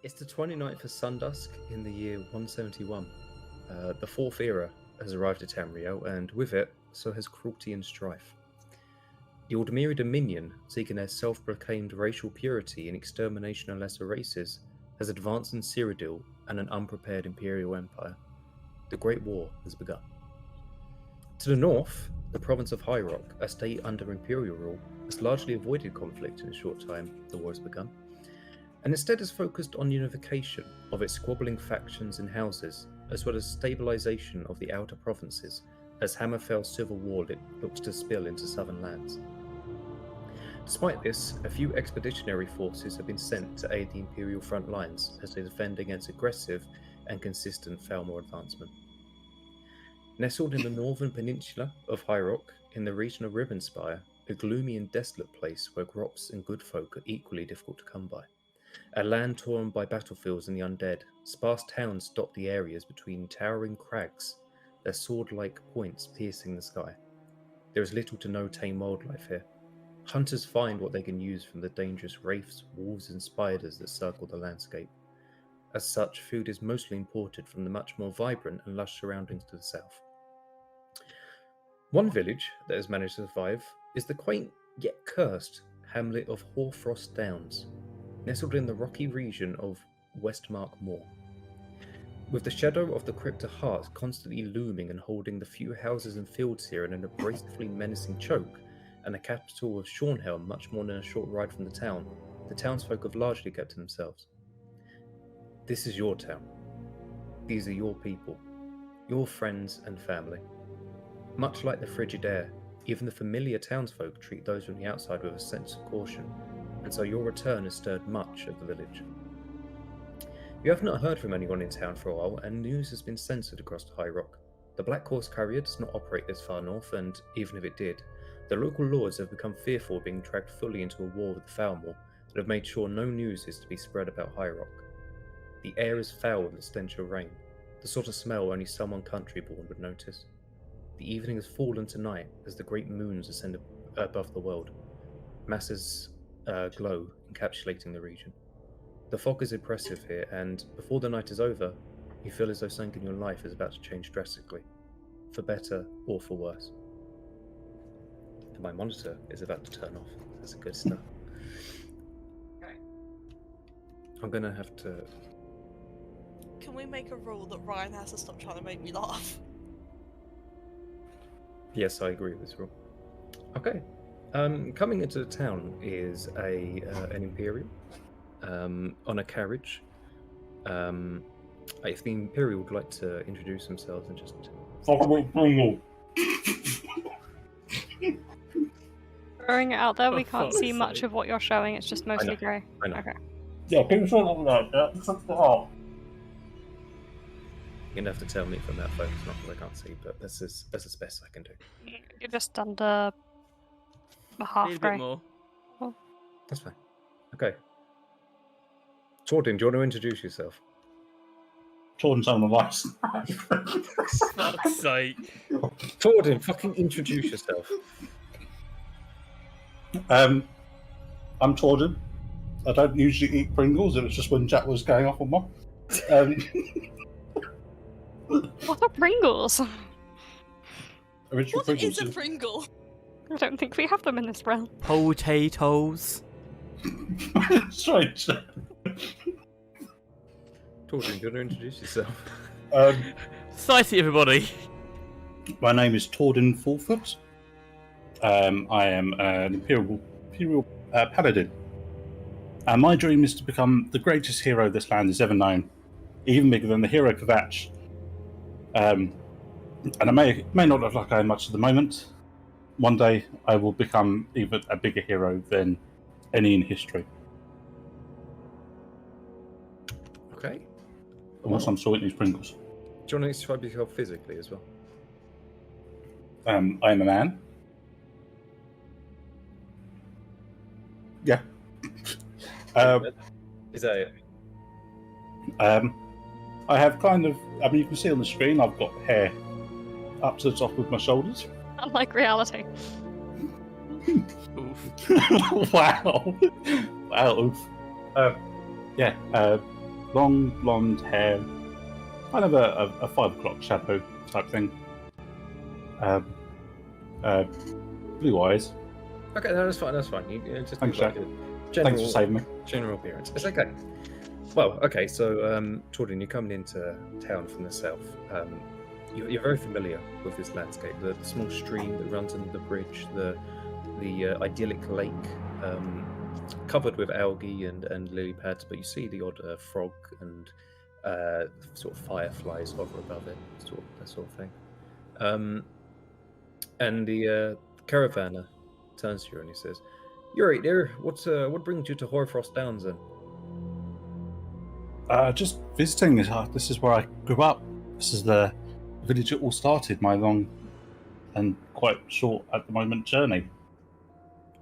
It's the 29th of Sundusk in the year 171. The fourth era has arrived at Tamriel, and with it, so has cruelty and strife. The Aldmeri Dominion, seeking their self-proclaimed racial purity and extermination of lesser races, has advanced in Cyrodiil and an unprepared Imperial Empire. The Great War has begun. To the north, the province of High Rock, a state under Imperial rule, has largely avoided conflict in the short time the war has begun, and instead has focused on unification of its squabbling factions and houses, as well as stabilization of the outer provinces, as Hammerfell's civil war looks to spill into southern lands. Despite this, a few expeditionary forces have been sent to aid the Imperial front lines as they defend against aggressive and consistent Falmor advancement. Nestled in the northern peninsula of High Rock, in the region of Ribbonspire, a gloomy and desolate place where Grops and good folk are equally difficult to come by. A land torn by battlefields and the undead, sparse towns dot the areas between towering crags, their sword-like points piercing the sky. There is little to no tame wildlife here. Hunters find what they can use from the dangerous wraiths, wolves and spiders that circle the landscape. As such, food is mostly imported from the much more vibrant and lush surroundings to the south. One village that has managed to survive is the quaint yet cursed hamlet of Hoarfrost Downs, nestled in the rocky region of Westmark Moor. With the shadow of the Crypta Heart constantly looming and holding the few houses and fields here in an abrasively menacing choke, and the capital of Shornhelm much more than a short ride from the townsfolk have largely kept to themselves. This is your town. These are your people, your friends and family. Much like the frigid air, even the familiar townsfolk treat those from the outside with a sense of caution, and so your return has stirred much of the village. You have not heard from anyone in town for a while, and news has been censored across High Rock. The Black Horse Carrier does not operate this far north, and even if it did, the local lords have become fearful of being dragged fully into a war with the Falmor, and have made sure no news is to be spread about High Rock. The air is foul with the stench of rain, the sort of smell only someone country-born would notice. The evening has fallen to night as the great moons ascend above the world. Masses glow, encapsulating the region. The fog is oppressive here, and before the night is over, you feel as though something in your life is about to change drastically, for better or for worse. And my monitor is about to turn off. That's a good start. I'm gonna have to... Can we make a rule that Ryan has to stop trying to make me laugh? Yes, I agree with this rule. Okay. Coming into the town is an Imperial on a carriage. If the Imperial would like to introduce themselves and just... Throwing it out there, we can't see much of what you're showing, it's just mostly grey. I know. Okay. Yeah, people say like that. That's the heart. You're gonna have to tell me from that focus, not because I can't see, but that's as best I can do. You're just under a half Need a grey. bit more. Oh. That's fine. Okay. Tordin, do you want to introduce yourself? Torn some of us. Fuck's sake. Tordin, fucking introduce yourself. I'm Torden. I don't usually eat Pringles. It was just when Jack was going off on one. What are Pringles? Original What Pringles is a Pringle? I don't think we have them in this realm. Potatoes. Sorry, Jack. Tordin, do you want to introduce yourself? Society, everybody. My name is Torden Fullfoot. I am an Imperial Paladin. And my dream is to become the greatest hero this land has ever known. Even bigger than the hero Kvatch. And I may not look like I am much at the moment. One day I will become even a bigger hero than any in history. Okay. Unless I'm still eating these Pringles. Do you want to describe yourself physically as well? I am a man. Yeah. Is that it? I have kind of, you can see on the screen, I've got hair up to the top of my shoulders. Unlike reality. Oof. Wow. Wow. Oof. long blonde hair, kind of a 5 o'clock shadow type thing. Blue eyes. Okay, no, that's fine. That's fine. You just Thanks, do like Jack. a Thanks for saving me. general appearance. It's okay. Well, okay. So, Jordan, you're coming into town from the south. You're very familiar with this landscape. The small stream that runs under the bridge, the idyllic lake, covered with algae and lily pads. But you see the odd frog and sort of fireflies hover above it, that sort of thing. And the caravaner turns to you and he says, "You're right there. What brings you to Hoarfrost Downs then?" Just visiting. This is where I grew up. This is the village it all started. My long and quite short at the moment journey.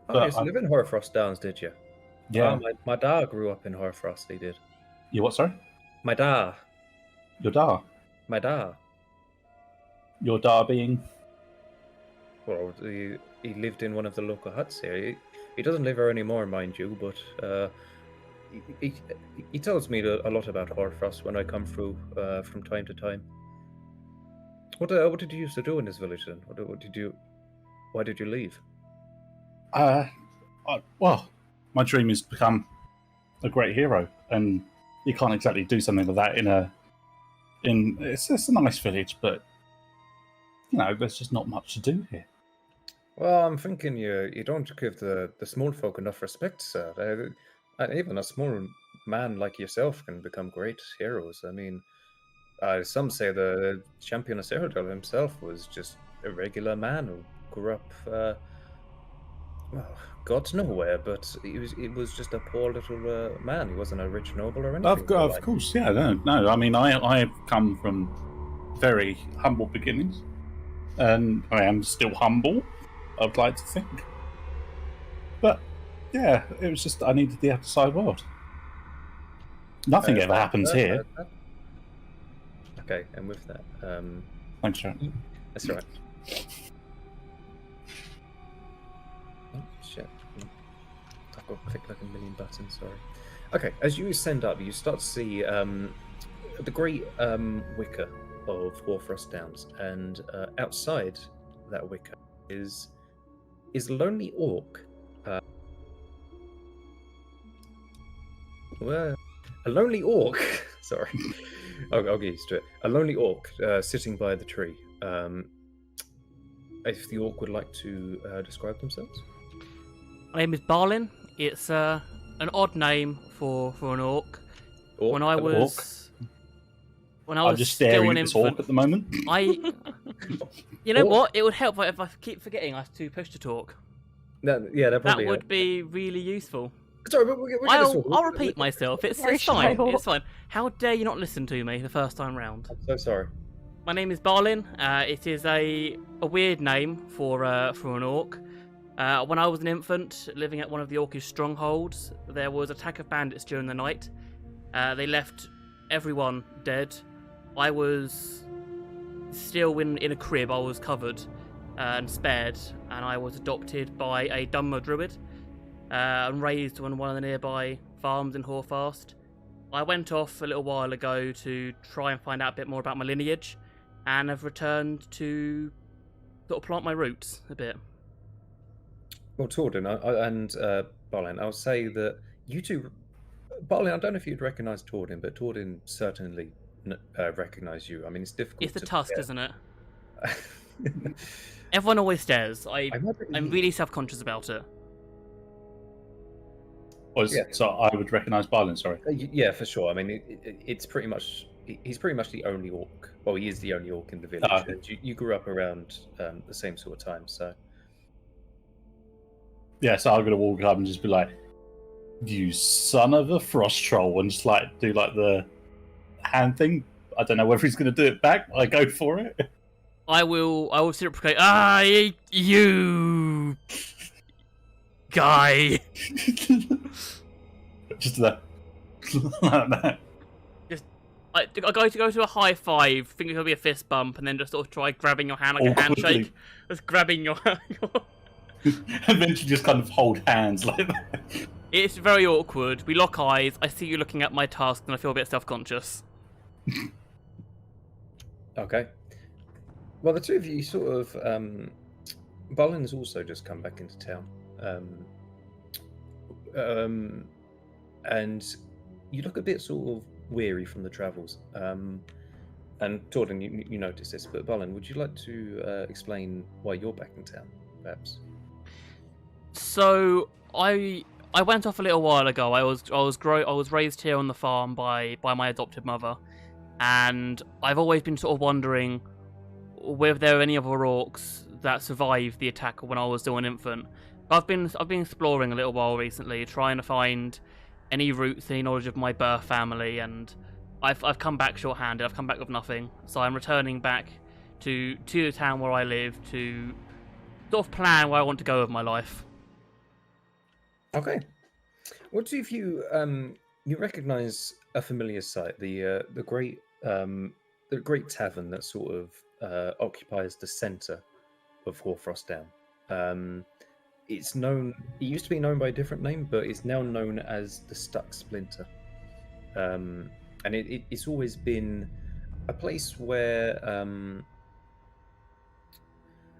Oh, you live in Hoarfrost Downs, did you? Yeah. My dad grew up in Hoarfrost. He did. You what? Sorry. My dad. Your da. My dad. Your da being. Well, he lived in one of the local huts here. He doesn't live here anymore, mind you, but he tells me a lot about Hoarfrost when I come through from time to time. What did you used to do in this village then? Why did you leave? Well, my dream is to become a great hero, and you can't exactly do something like that it's a nice village, but there's just not much to do here. Well, I'm thinking you don't give the small folk enough respect, sir. Even a small man like yourself can become great heroes. I mean, some say the champion of Cyrodiil himself was just a regular man who grew up, well, got nowhere, but he was just a poor little man. He wasn't a rich noble or anything. Of course, yeah, no. I mean, I've come from very humble beginnings, and I am still humble, I'd like to think. But yeah, it was just I needed the outside world. Nothing ever happens here. Okay, and with that, Thanks, Jack. that's all right. Oh shit! I've got to click like a million buttons. Sorry. Okay, as you ascend up, you start to see the great wicker of Hoarfrost Downs, and outside that wicker is a lonely orc. Well, a lonely orc. Sorry, I'll get used to it. A lonely orc sitting by the tree. If the orc would like to describe themselves. My name is Barlin. It's an odd name for an orc. When I was I'm just staring at this orc at the moment. You know what? It would help if I keep forgetting I have to push to talk. No, yeah, that probably. That would be really useful. Sorry, but I'll repeat myself. It's fine. It's fine. How dare you not listen to me the first time round? I'm so sorry. My name is Barlin. It is a weird name for an orc. When I was an infant, living at one of the orcish strongholds, there was an attack of bandits during the night. They left everyone dead. I was still in a crib. I was covered and spared, and I was adopted by a Dunmer druid and raised on one of the nearby farms in Hoarfrost. I went off a little while ago to try and find out a bit more about my lineage, and have returned to sort of plant my roots a bit. Well, Tordin and Barlin, I'll say that you two... Barlin, I don't know if you'd recognise Tordin, but Tordin certainly recognise you. I mean, it's difficult. It's the tusk, isn't it? Everyone always stares. I'm really self-conscious about it. So I would recognise Barlin, sorry. Yeah, for sure. I mean, it's pretty much... He's pretty much the only orc. Well, he is the only orc in the village. Okay. And you grew up around the same sort of time, so... Yeah, so I'm going to walk up and just be like, "You son of a frost troll," and just do the hand thing. I don't know whether he's going to do it back. I go for it. I will reciprocate. You guy. Just that. Like that. I go to a high five, think it'll be a fist bump, and then just sort of try grabbing your hand like a handshake. Just grabbing your Eventually just kind of hold hands like that. It's very awkward. We lock eyes. I see you looking at my task, and I feel a bit self-conscious. Okay. Well, the two of you sort of. Bolin has also just come back into town. And you look a bit sort of weary from the travels. And Torden, you noticed this, but Bolin, would you like to explain why you're back in town, perhaps? So I went off a little while ago. I was raised here on the farm by my adopted mother, and I've always been sort of wondering whether there are any other orcs that survived the attack when I was still an infant. I've been exploring a little while recently, trying to find any roots, any knowledge of my birth family, and I've come back short-handed. I've come back with nothing, so I'm returning back to the town where I live to sort of plan where I want to go with my life. Okay. What do you you recognise a familiar sight? The great tavern that sort of occupies the centre of Hoarfrost Down. It's known. It used to be known by a different name, but it's now known as the Stuck Splinter. And it's always been a place where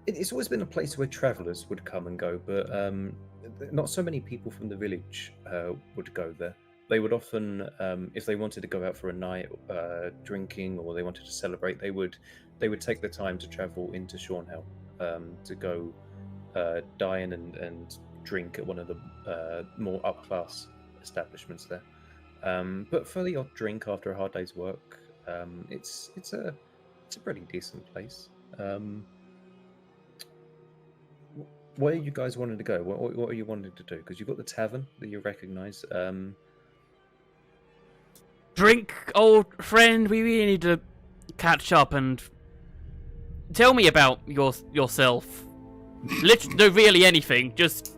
it's always been a place where travellers would come and go, but not so many people from the village would go there. They would often, if they wanted to go out for a night drinking, or they wanted to celebrate, they would take the time to travel into Shornhell to go dine and drink at one of the more up-class establishments there. But for the odd drink after a hard day's work, it's a pretty decent place. Where you guys wanted to go? What are you wanting to do? Because you've got the tavern that you recognise. Drink, old friend. We really need to catch up and tell me about yourself. No, really anything. Just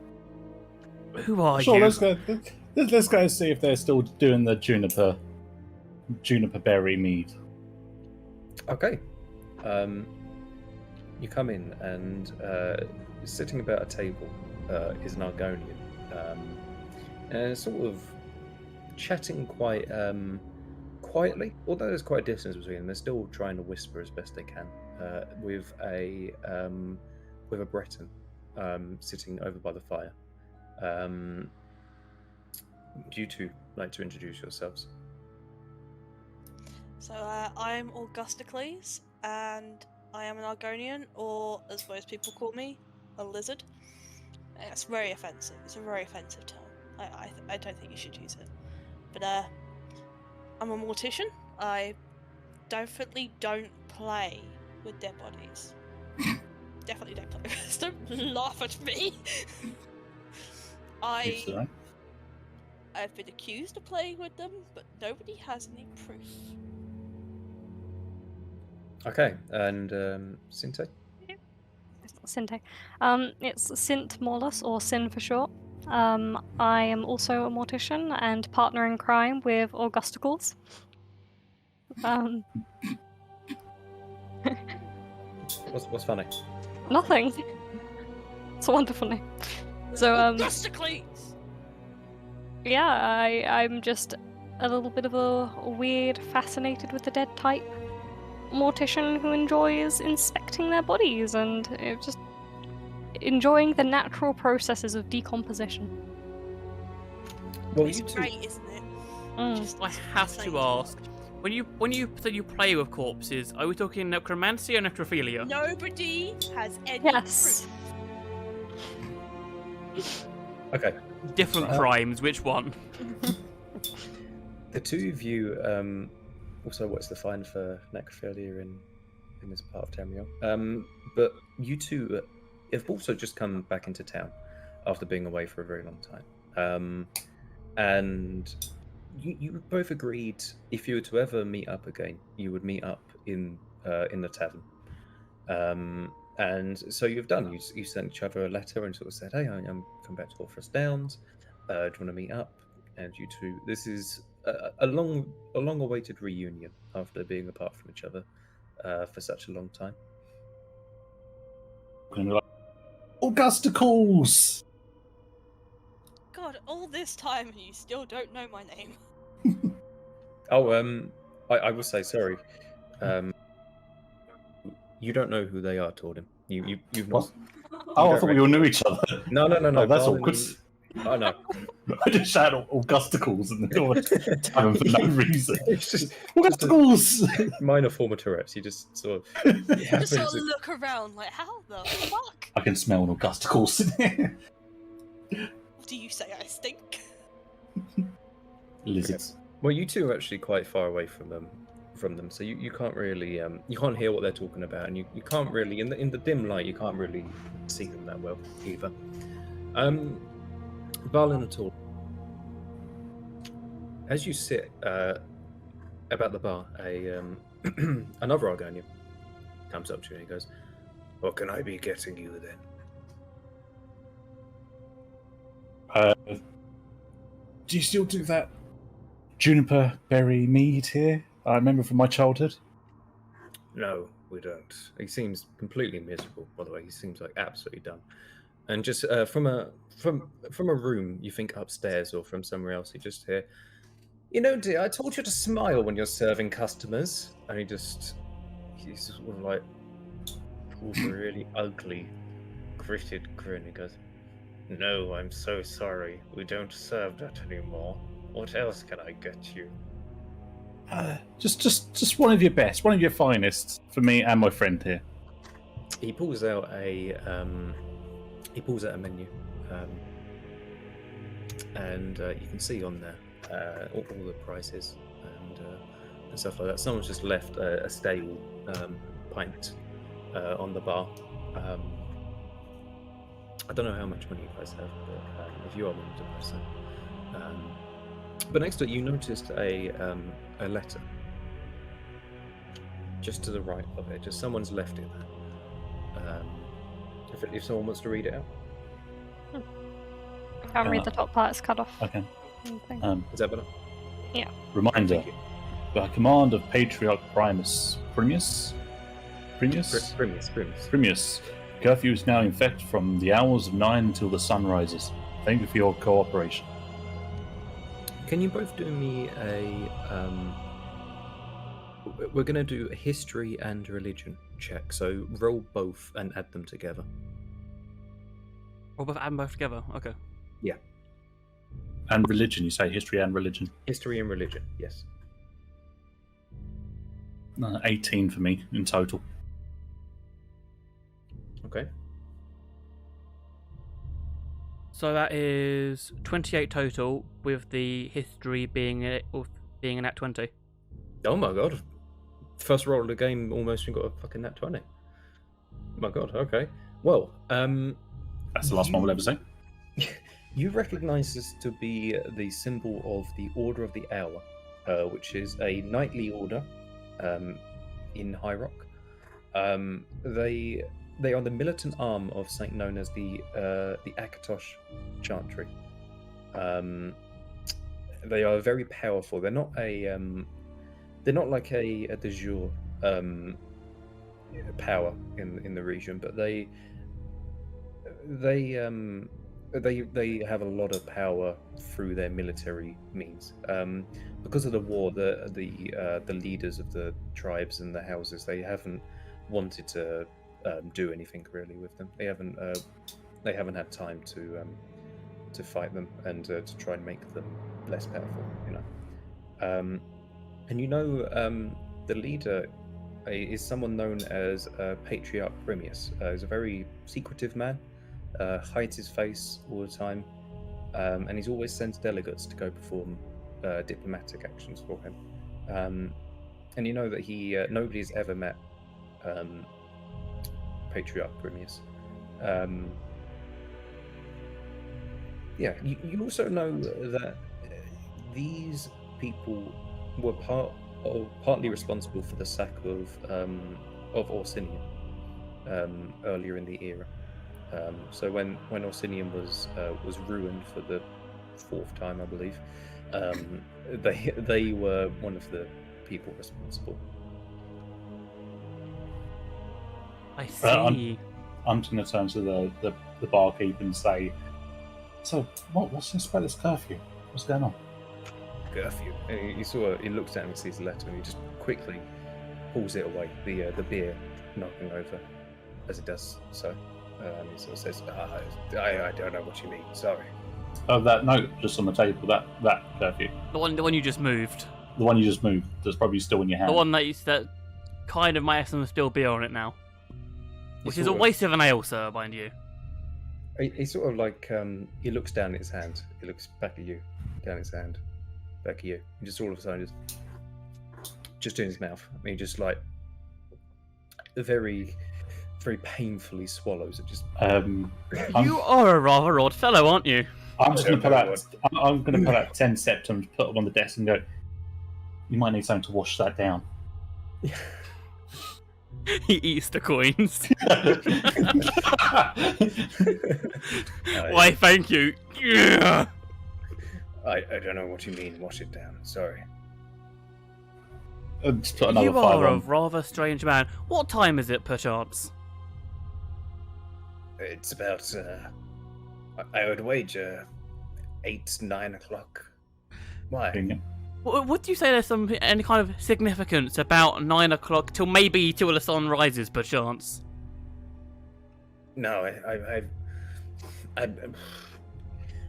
who are you? Sure, let's go. Let's go see if they're still doing the juniper berry mead. Okay. You come in and sitting about a table is an Argonian, and sort of chatting quite quietly. Although there's quite a distance between them, they're still trying to whisper as best they can with a Breton sitting over by the fire. Do you two like to introduce yourselves? So I'm Augusticles, and I am an Argonian, or as most people call me, a lizard. It's very offensive. It's a very offensive term. I don't think you should use it. But I'm a mortician. I definitely don't play with dead bodies. Definitely don't play with them. Don't laugh at me. I've been accused of playing with them, but nobody has any proof. Okay, and Sinte? Sinte. It's Sint Morlus, or Sin for short. I am also a mortician and partner in crime with Augusticles. What's funny? Nothing. It's a wonderful name. So, Augusticles! yeah, I'm just a little bit of a weird, fascinated with the dead type mortician who enjoys inspecting their bodies and just enjoying the natural processes of decomposition. Well, It's you two. great, isn't it? Just I have to ask. When you say you play with corpses, are we talking necromancy or necrophilia? Nobody has any Yes. proof. Okay. Different crimes. Which one? The two of you. Also, what's the fine for necrophilia in this part of Tamriel? But you two have also just come back into town after being away for a very long time, and you both agreed if you were to ever meet up again, you would meet up in the tavern. And so you've done. You sent each other a letter and sort of said, "Hey, I'm coming back to Hoarfrost Downs. Do you want to meet up?" And you two. This is a long-awaited reunion after being apart from each other for such a long time. Gonna be like, Augusticles! God, all this time and you still don't know my name. Oh, I will say sorry. You don't know who they are, Tordin. You've not. What? Oh, I don't thought we all knew each other. No. Oh, that's Balin, awkward. Oh no. I just shouted Augusticles in the door tavern for no reason. It's just Augusticles! minor form of Tourette's. You just sort of Just sort of to- look around like, how the fuck I can smell an Augusticles in here. do you say I stink? Lizards. Well, you two are actually quite far away from them, so you can't really you can't hear what they're talking about, and you can't really in the dim light you can't really see them that well either. Balin at all. As you sit about the bar, another Argonian comes up to you and he goes, "What can I be getting you then?" Do you still do that juniper berry mead here? I remember from my childhood. No, we don't. He seems completely miserable, by the way. He seems like absolutely done. And just from a room, you think upstairs or from somewhere else, you just hear, "You know, dear, I told you to smile when you're serving customers." And he's sort of like, pulls a really ugly, gritted grin. He goes, "No, I'm so sorry. We don't serve that anymore. What else can I get you?" Just one of your best, one of your finest for me and my friend here. He pulls out a menu, and you can see on there all the prices and stuff like that. Someone's just left a stale pint on the bar. I don't know how much money you guys have, but if you are willing to press it. But next to it, you noticed a letter just to the right of it. Just someone's left it there. If someone wants to read it out, I can't read the top part, it's cut off. Okay. Thing. is that better? Reminder: Thank you. by command of Patriarch Primus, Primus, curfew is now in effect from the hours of 9 until the sun rises. Thank you for your cooperation. Can you both do me a? We're going to do a history and religion check. So roll both and add them together. Or both add them both together. Okay. And religion, you say history and religion. History and religion, yes. 18 for me in total. Okay. So that is 28 total, with the history being an at 20. Oh my god! First roll of the game, almost got a fucking nat 20. Oh my god. Okay. Well, That's the last one we'll ever say. you recognise this to be the symbol of the Order of the Hour, which is a knightly order in High Rock. They are the militant arm of something known as the Akatosh Chantry. They are very powerful. They're not like a de jure power in the region, but they have a lot of power through their military means. Because of the war, the leaders of the tribes and the houses, they haven't wanted to do anything really with them. They haven't had time to fight them and to try and make them less powerful. And the leader is someone known as Patriarch Primius. He's a very secretive man. Hides his face all the time, and he's always sends delegates to go perform diplomatic actions for him. And you know that he nobody's ever met Patriarch Primius. You also know that these people were partly responsible for the sack of Orsinium earlier in the era. So when Orsinium was ruined for the 4th time, I believe, they were one of the people responsible. I see. I'm just going to turn to the barkeep and say, So, what's this about this curfew? What's going on? Curfew. And he looks down and sees the letter, and he just quickly pulls it away. The beer knocking over as it does so. He sort of says, "I don't know what you mean. Sorry." Oh, that note just on the table. That curfew. The one you just moved. The one you just moved. That's probably still in your hand. The one that kind of might have some still beer on it now. Which is a sort of- waste of an ale, sir, mind you. He sort of like he looks down at his hand. He looks back at you, down his hand, back at you. He just all of a sudden just in his mouth. I mean, just like very, very painfully swallows it. Just You are a rather odd fellow, aren't you? I'm just going to put out. I'm going to put out 10 septums, put them on the desk, and go. You might need something to wash that down. He eats the coins. Why, thank you. Yeah. I don't know what you mean. Wash it down. Sorry. Just put another You 5 are a on. rather strange man. What time is it, perchance? It's about. I would wager 8, 9 o'clock. Why? Would you say there's any kind of significance about 9 o'clock till the sun rises, perchance? No, I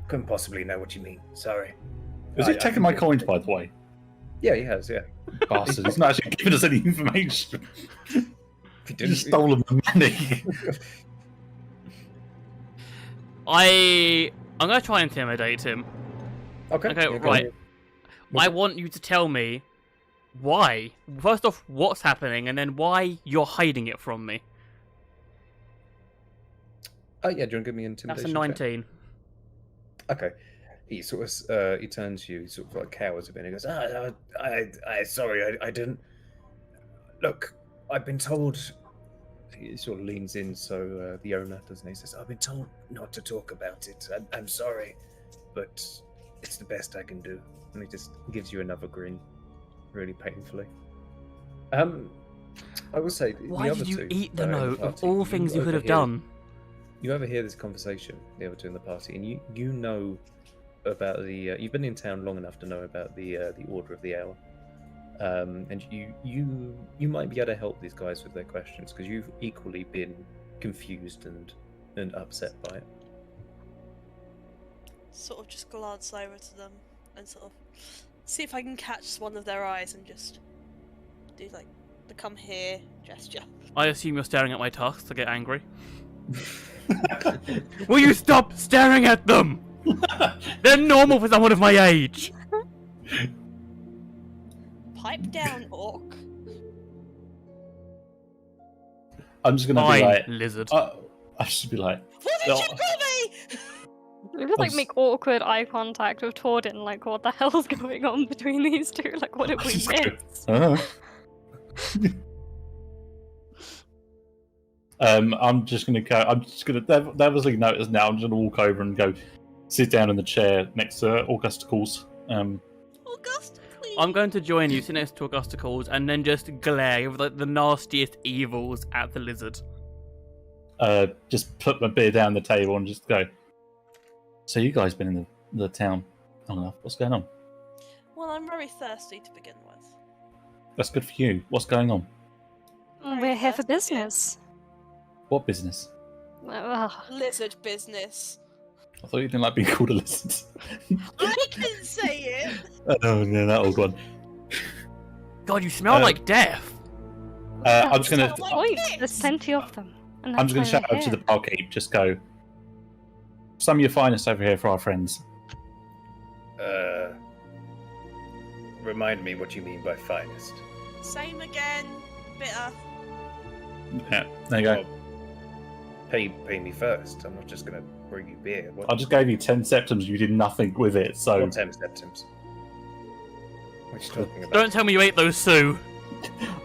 couldn't possibly know what you mean. Sorry. Has he taken my coins, by the way? Yeah, he has. Yeah. Bastard. He's not actually giving us any information. He He didn't. just stole the money. I'm gonna try and intimidate him. Okay. Okay, yeah, go right. on. I want you to tell me why. First off, what's happening, and then why you're hiding it from me. Oh yeah, do you want to give me an That's intimidation? a check? 19. Okay. He sort of he turns to you, he sort of like cowers a bit, and he goes, sorry, I didn't. Look, I've been told. He sort of leans in, so the owner doesn't. He says, "I've been told not to talk about it. I'm sorry, but it's the best I can do." And he just gives you another grin, really painfully. I will say, Why the other did you two, eat the in note of party, all things you could have overhear- done? You overhear this conversation, the other two in the party, and you know about the. You've been in town long enough to know about the Order of the Hour, and you might be able to help these guys with their questions because you've equally been confused and upset by it. Sort of just glance over to them and sort of see if I can catch one of their eyes and just do like the come here gesture. I assume you're staring at my tusks to get angry. Will you stop staring at them? They're normal for someone of my age. Pipe down, orc. I'm just going to be Fine, like. lizard. I'll just be like. What did No. you call me? We just like s- make awkward eye contact with Tordin, like what the hell's going on between these two? Like what did we Just go, miss? I'm just gonna go. I'm just gonna. They've obviously noticed now. I'm just gonna walk over and go sit down in the chair next to Augusticles. Augusta, please. I'm going to join you, sit next to Augusticles, and then just glare with like the nastiest evils at the lizard. Just put my beer down the table and just go. So you guys been in the town long enough? What's going on? Well, I'm very thirsty to begin with. That's good for you. What's going on? We're here for business. What business? Ugh. Lizard business. I thought you didn't like being called a lizard. I didn't say it. Oh yeah, that old one. God, you smell like death. I'm just gonna. That's not Point, this. there's plenty of them. And I'm just gonna that's shout why out to we're the barkeep. Just go. Some of your finest over here for our friends. Remind me what you mean by finest. Same again. Bitter. Yeah, there you go. Well, pay me first. I'm not just gonna bring you beer. What, I just gave you 10 septums. You did nothing with it. So what 10 septums? What are you talking about? Don't tell me you ate those Sue.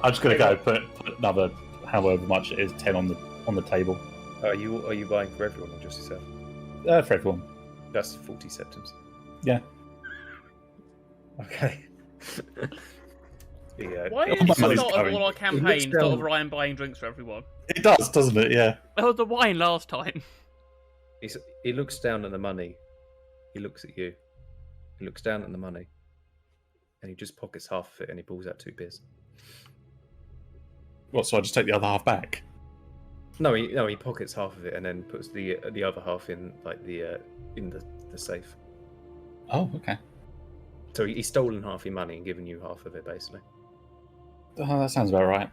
I'm just gonna go put another however much it is 10 on the table Are you buying for everyone or just yourself? for everyone. That's 40 septums. Yeah. Okay. Yeah. Why All did you my start money's all going. our It campaign looks instead of down- Ryan buying drinks for everyone? It does, doesn't it? Yeah. That was the wine last time. He looks down at the money He looks at you. He looks down at the money, and he just pockets half of it, and he pulls out 2 beers. What? So I just take the other half back? No, he pockets half of it and then puts the other half in like the safe. Oh, okay. So he's stolen half your money and given you half of it, basically. Oh, that sounds about right.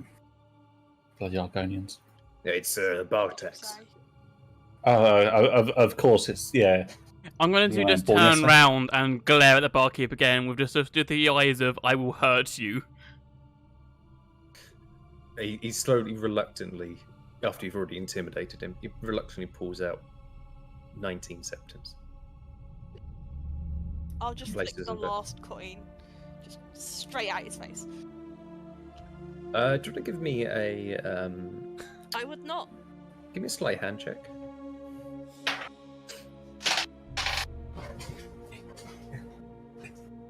Bloody Argonians. Yeah, it's bar tax. Of course, it's I'm going to Right, just boy, turn yes, round and glare at the barkeep again with just the eyes of "I will hurt you." He slowly, reluctantly, after you've already intimidated him, he reluctantly pulls out 19 septums. I'll just flick Places the in bed. last coin, just straight at his face. Do you want to give me a I would not. give me a sleight hand check?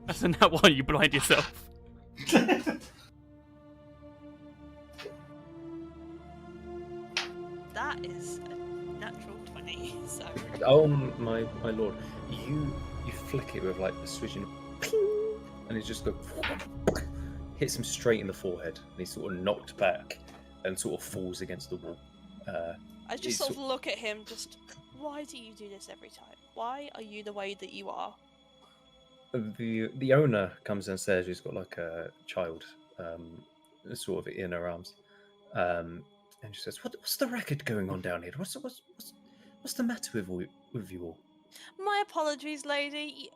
That's not why you blind yourself. That is a natural 20. So Oh my lord! You flick it with like the switching, ping, and it just goes hits him straight in the forehead, and he's sort of knocked back and sort of falls against the wall. I just It's sort of look at him. Just why do you do this every time? Why are you the way that you are? The owner comes downstairs. She's got like a child, sort of in her arms, and she says, "What's the racket going on down here? What's the matter with you all?" My apologies, lady.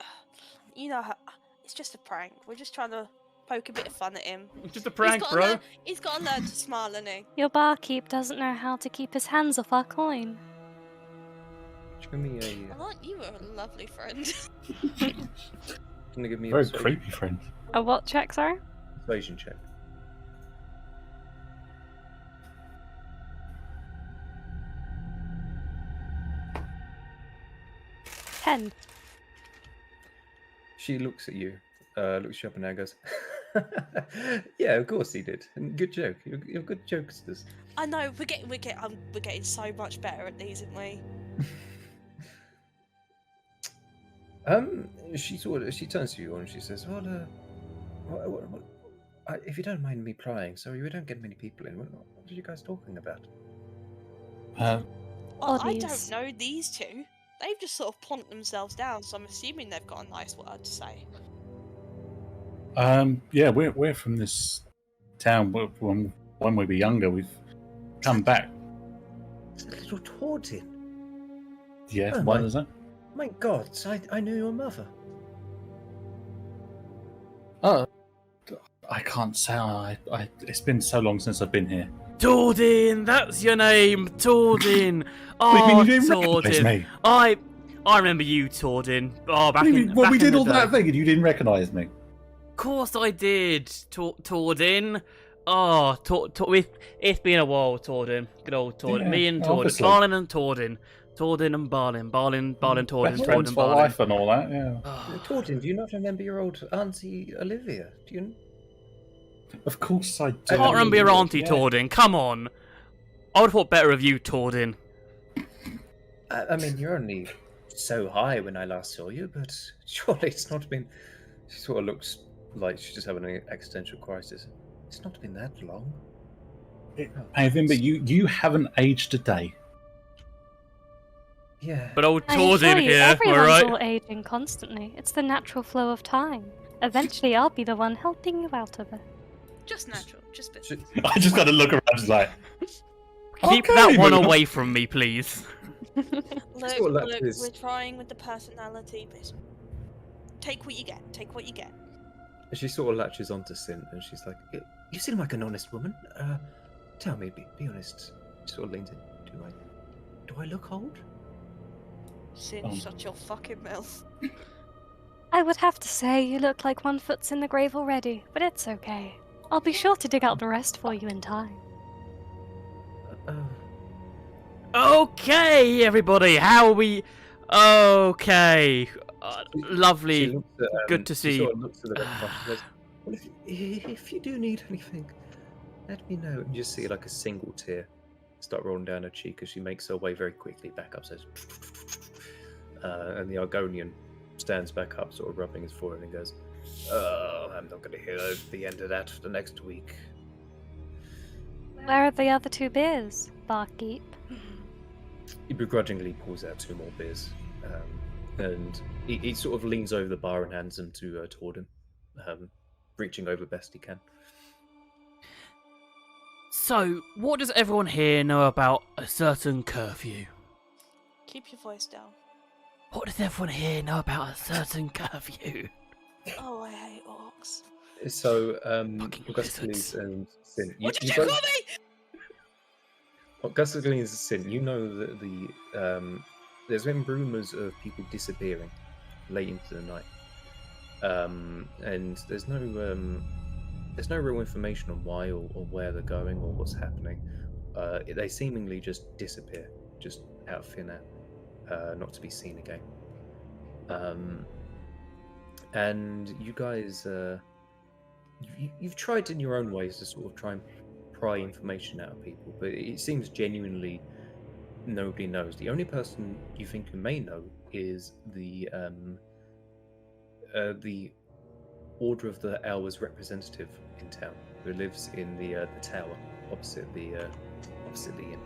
You know how it's just a prank. We're just trying to poke a bit of fun at him. It's just a prank, he's bro. He's got to learn to smile, hasn't he? Your barkeep doesn't know how to keep his hands off our coin. Give me a. I thought you were a lovely friend. Can you give me a Very persuasion- creepy friend. A what check, sorry? persuasion check? 10. She looks at you, looks you up and down, and goes, "Yeah, of course he did. And good joke. You're good jokesters." I know we're getting so much better at these, aren't we? She turns to you and she says, "Well, if you don't mind me prying, sorry, we don't get many people in. What are you guys talking about?" Well, I Oddies. don't know these two. They've just sort of plonked themselves down, so I'm assuming they've got a nice word to say. Yeah, we're from this town. When we were younger, we've come back. It's a little Tordin. Yeah, Oh, what my- is that? My God, I knew your mother. Oh, I can't say. It's been so long since I've been here. Tordin, that's your name, Tordin. What do you mean Oh, you didn't recognise Tordin. me? I remember you, Tordin. Oh, back What do you in mean? Well, back we in did the all that day. thing and you didn't recognise me. Of course I did, Tordin. Oh, it's been a while, Tordin. Good old Tordin. Yeah, Me and Tordin. obviously. Barlin and Tordin. Tordin and Barlin. Barlin, Tordin, Best friends Tordin, for Barlin. life and all that. Yeah. Oh, Tordin, do you not remember your old auntie Olivia? Do you? Of course I do. I can't remember your auntie, Yeah. Tordin. Come on. I would have thought better of you, Tordin. I mean, you're only so high when I last saw you, but surely it's not been. She sort of looks like she's just having an existential crisis. It's not been that long. Hey, Vimber, you haven't aged a day. Yeah. But old I assure Tordin you, here, everyone's alright? all aging constantly. It's the natural flow of time. Eventually, I'll be the one helping you out of it. Just natural, just bit. I just got to look around, just like. Keep Okay, that one but- away from me, please. Look, Sort of like look, this. we're trying with the personality, but take what you get. Take what you get. She sort of latches onto Sin, and she's like, "You seem like an honest woman. Tell me, be honest." She sort of leans in. Do I look old? Sin, shut your fucking mouth. I would have to say you look like one foot's in the grave already, but it's okay. I'll be sure to dig out the rest for you in time. Okay, everybody, how are we? Okay, lovely. She looks at, Good to she see sort you. of looks at the red cross and goes, "Well, if you do need anything, let me know." And you just see like a single tear start rolling down her cheek as she makes her way very quickly back upstairs. And the Argonian stands back up, sort of rubbing his forehead, and goes, I'm not going to hear the end of that for the next week. Where are the other 2 beers, barkeep? He begrudgingly pulls out 2 more beers, and he sort of leans over the bar and hands them to Torden, reaching over best he can. So, what does everyone here know about a certain curfew? Keep your voice down. What does everyone here know about a certain curfew? Oh, I hate orcs. So, Fucking Augustines lizards. and Sin, What did you call me? Augustines and Sin, you know that there's been rumours of people disappearing late into the night, and there's no real information on why or where they're going or what's happening. They seemingly just disappear, just out of thin air, not to be seen again. And you guys, you've tried in your own ways to sort of try and pry information out of people, but it seems genuinely nobody knows. The only person you think you may know is the Order of the Hour's representative in town, who lives in the tower opposite the inn.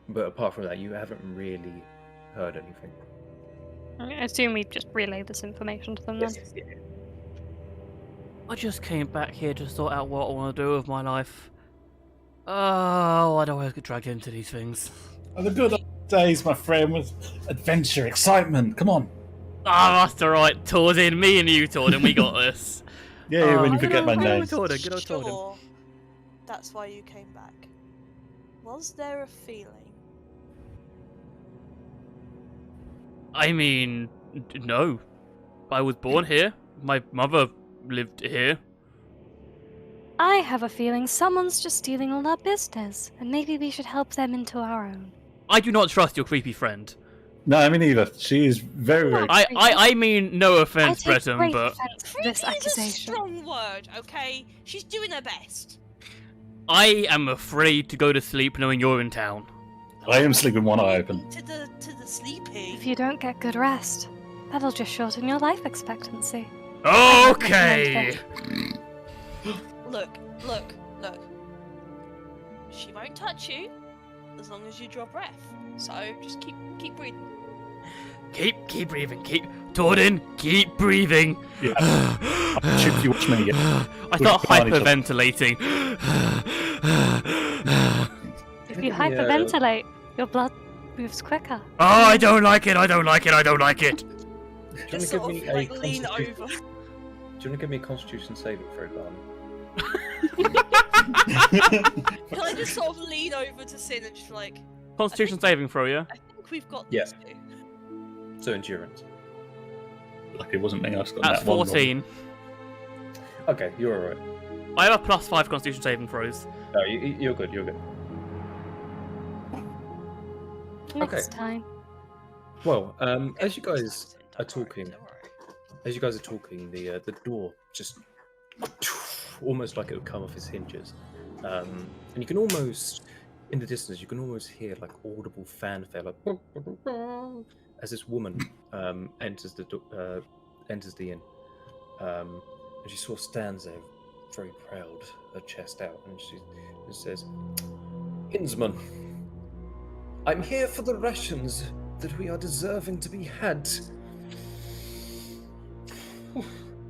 But apart from that, you haven't really heard anything. I assume we just relay this information to them then. Yes. I just came back here to sort out what I want to do with my life. Oh, I don't always get dragged into these things. Oh, the good old days, my friend, with adventure, excitement. Come on. Ah, that's alright, Torden. Me and you, Torden, we got this. Yeah, when you good forget my old name. Torden, good old Torden. Sure, that's why you came back. Was there a feeling? I mean, no. I was born here. My mother lived here. I have a feeling someone's just stealing all our business, and maybe we should help them into our own. I do not trust your creepy friend. No, I mean neither. She is very, very. I mean, no offense, I take Breton, great but offense to this Creepy is a accusation. strong word, okay? She's doing her best. I am afraid to go to sleep knowing you're in town. I am sleeping one eye open. To the sleepy. If you don't get good rest, that'll just shorten your life expectancy. Okay! Look. She won't touch you as long as you draw breath. So just keep breathing. Keep breathing, Torden, keep breathing! Yeah. Should you watch me? I start hyperventilating. If you hyperventilate, your blood moves quicker. Oh, I don't like it! Do you want to Just give sort me of a like lean constitution? over. Do you want to give me a Constitution saving throw, Barney? Can I just sort of lean over to Sin and just like, Constitution saving throw, yeah? I think we've got Yeah. this too. So endurance. Like it wasn't me. I just got That's that one wrong. 14. Okay, you're alright. I have a +5 Constitution saving throws. No, you're good. You're good. Next time. Well, as you guys are Don't worry, talking, don't worry. the door just almost like it would come off its hinges, and you can almost, in the distance, you can almost hear like audible fanfare, like as this woman enters the inn, and she sort of stands there, very proud, her chest out, and she says, "Innsman, I'm here for the rations that we are deserving to be had."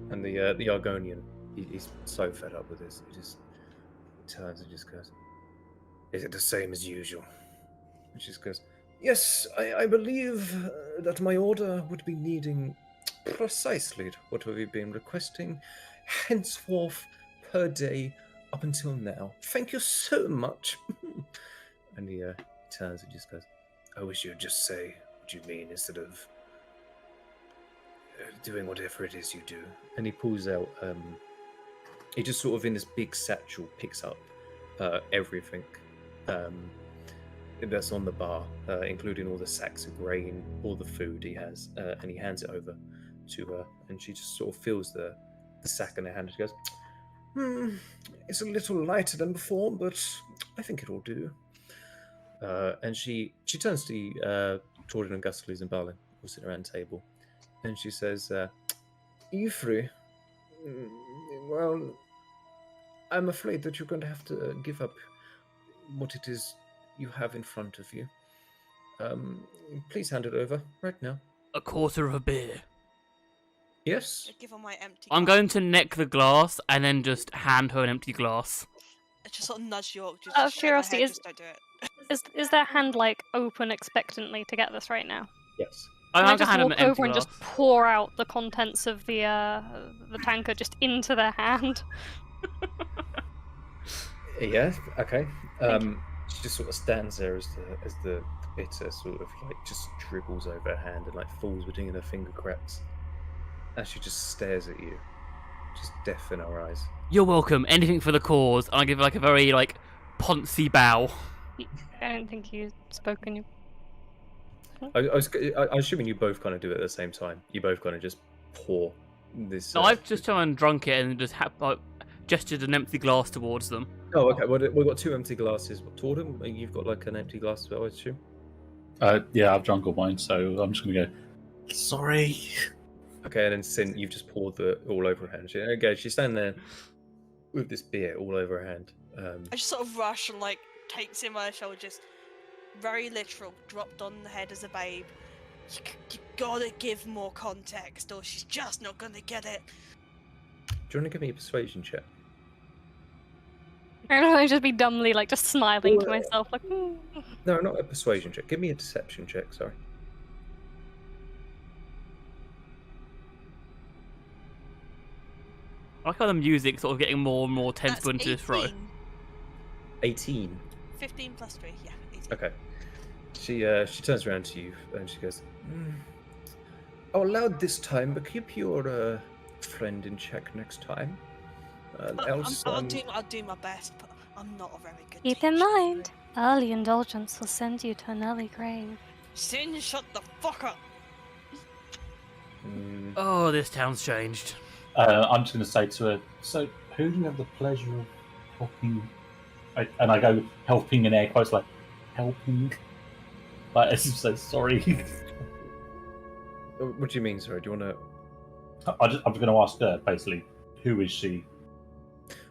And the Argonian, he's so fed up with this, he just turns and just goes, "Is it the same as usual?" And she just goes, "Yes, I believe that my order would be needing precisely what we've been requesting henceforth per day up until now. Thank you so much." And he turns and just goes, "I wish you'd just say what you mean instead of doing whatever it is you do." And he pulls out, he just sort of in this big satchel picks up everything that's on the bar, including all the sacks of grain, all the food he has, and he hands it over to her, and she just sort of feels the sack in her hand, and she goes, "It's a little lighter than before, but I think it'll do." And she turns to Torden and Gustles and Barlin, who's sitting around the table, and she says, "Ifri, well, I'm afraid that you're going to have to give up what it is you have in front of you. Please hand it over right now." A quarter of a beer. Yes. I give her my empty. I'm glass. going to neck the glass and then just hand her an empty glass. I just sort of nudge York. Just Out of shake my curiosity, head, just don't do it. Is their hand like open expectantly to get this right now? Yes. I'm Can I going to just hand her an walk empty over and glass. just pour out the contents of the tankard just into their hand? Yeah. Okay. Thank you. She just sort of stands there as the bitter sort of like just dribbles over her hand and like falls between her finger cracks, and she just stares at you, just death in her eyes. You're welcome. Anything for the cause. And I give like a very like poncy bow. I don't think you've spoken. I'm assuming you both kind of do it at the same time. You both kind of just pour this. No, I've just turned and drunk it and just gestured an empty glass towards them. Oh, okay. Well, we've got two empty glasses. Toward him, you've got like an empty glass as well, I assume. Yeah, I've drunk all mine, so I'm just going to go, sorry. Okay, and then Sin, you've just poured the all over her hand. She's standing there with this beer all over her hand. I just sort of rush and like takes him by the shoulder, just very literal, dropped on the head as a babe. You gotta give more context, or she's just not gonna get it. Do you want to give me a persuasion check? I don't know, I'd just be dumbly like just smiling to Oh, myself like. No, not a persuasion check. Give me a deception check. Sorry. I like how the music sort of getting more and more tense That's into this row. 18. 15 plus 3, yeah, 18. Okay. She turns around to you and she goes, "Oh, loud this time, but keep your friend in check next time. Else, I'll do my best, but I'm not a very good Keep teacher. in mind, early indulgence will send you to an early grave. Sin, shut the fuck up. Oh, this town's changed. I'm just going to say to her, so who do you have the pleasure of helping? And I go, helping in air quotes, like, helping? Like, as if so sorry. What do you mean, sorry? Do you want to... I'm going to ask her, basically, who is she?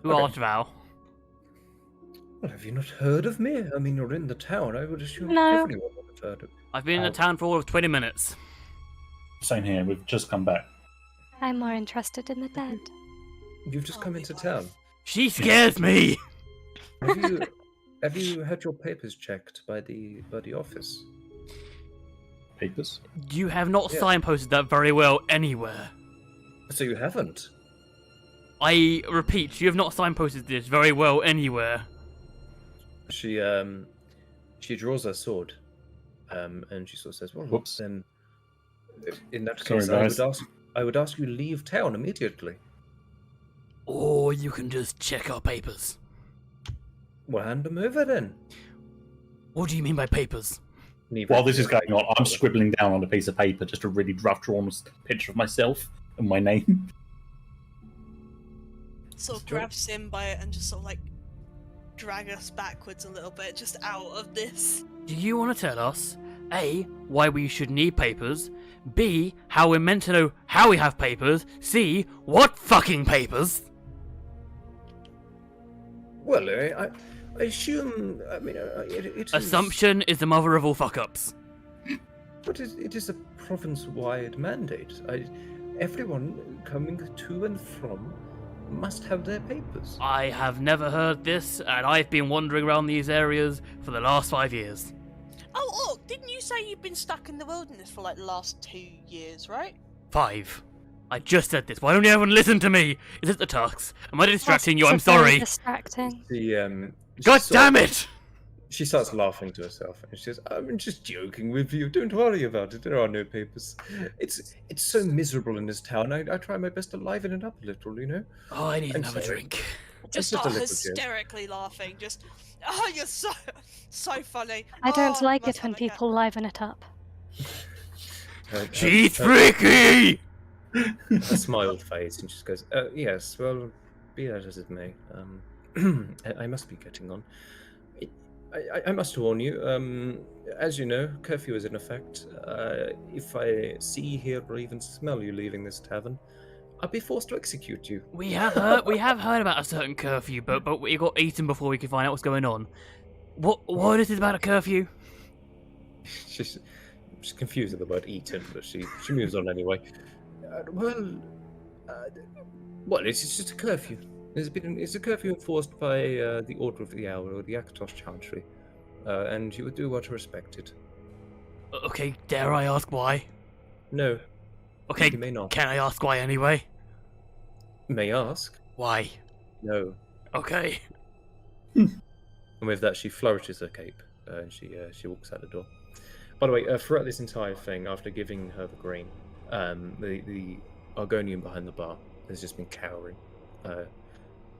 Who Okay. art thou? Well, have you not heard of me? I mean, you're in the town. I would assume No. everyone would have heard of me. I've been in the town for all of 20 minutes. Same here, we've just come back. I'm more interested in the dead. You've just Oh, come we into both. town. She scares me! Have you had your papers checked by the office? Papers? You have not Yeah. signposted that very well anywhere. So you haven't? I repeat, you have not signposted this very well anywhere. She draws her sword, and she sort of says, "Well, Whoops. then, in that Sorry, case, guys. I would ask you to leave town immediately." Or you can just check our papers. Well, hand them over then. What do you mean by papers? Neither While of this you is going on, I'm scribbling down on a piece of paper just a really rough drawn picture of myself and my name. Sort of Do you- grab Sim by it and just sort of like drag us backwards a little bit, just out of this. Do you want to tell us, A, why we should need papers, B, how we're meant to know how we have papers, C, what fucking papers? Well, I assume. I mean, it is. Assumption is the mother of all fuck-ups. But it is a province-wide mandate. Everyone coming to and from must have their papers. I have never heard this, and I've been wandering around these areas for the last 5 years. Oh, didn't you say you've been stuck in the wilderness for like the last 2 years, right? 5. I just said this. Why don't you everyone listen to me? Is it the tux? Am I distracting you? I'm It's very sorry. distracting. She God sort damn of- it! She starts laughing to herself, and she says, "I'm just joking with you. Don't worry about it. There are no papers. It's so miserable in this town. I try my best to liven it up a little, you know." Oh, I need I'm another sorry. drink. Just just a start little bit. hysterically laughing. Just, oh, you're so funny. I don't Oh, like must it when have a cat. people liven it up. She's freaky! Her smile fades, and she just goes, "Yes, well, be that as it may. I must be getting on. I must warn you, as you know, curfew is in effect. If I see, hear, or even smell you leaving this tavern, I'll be forced to execute you. We have heard about a certain curfew, but we got eaten before we could find out what's going on. What is it about a curfew? She's confused at the word eaten, but she moves on anyway. It's just a curfew. It's a curfew enforced by the Order of the Owl or the Akatos Chantry, and you would do what are expected. Okay, dare I ask why? No. Okay, You may not. can I ask why anyway? May ask. Why? No. Okay. And with that, she flourishes her cape, and she walks out the door. By the way, throughout this entire thing, after giving her the green, the Argonian behind the bar has just been cowering.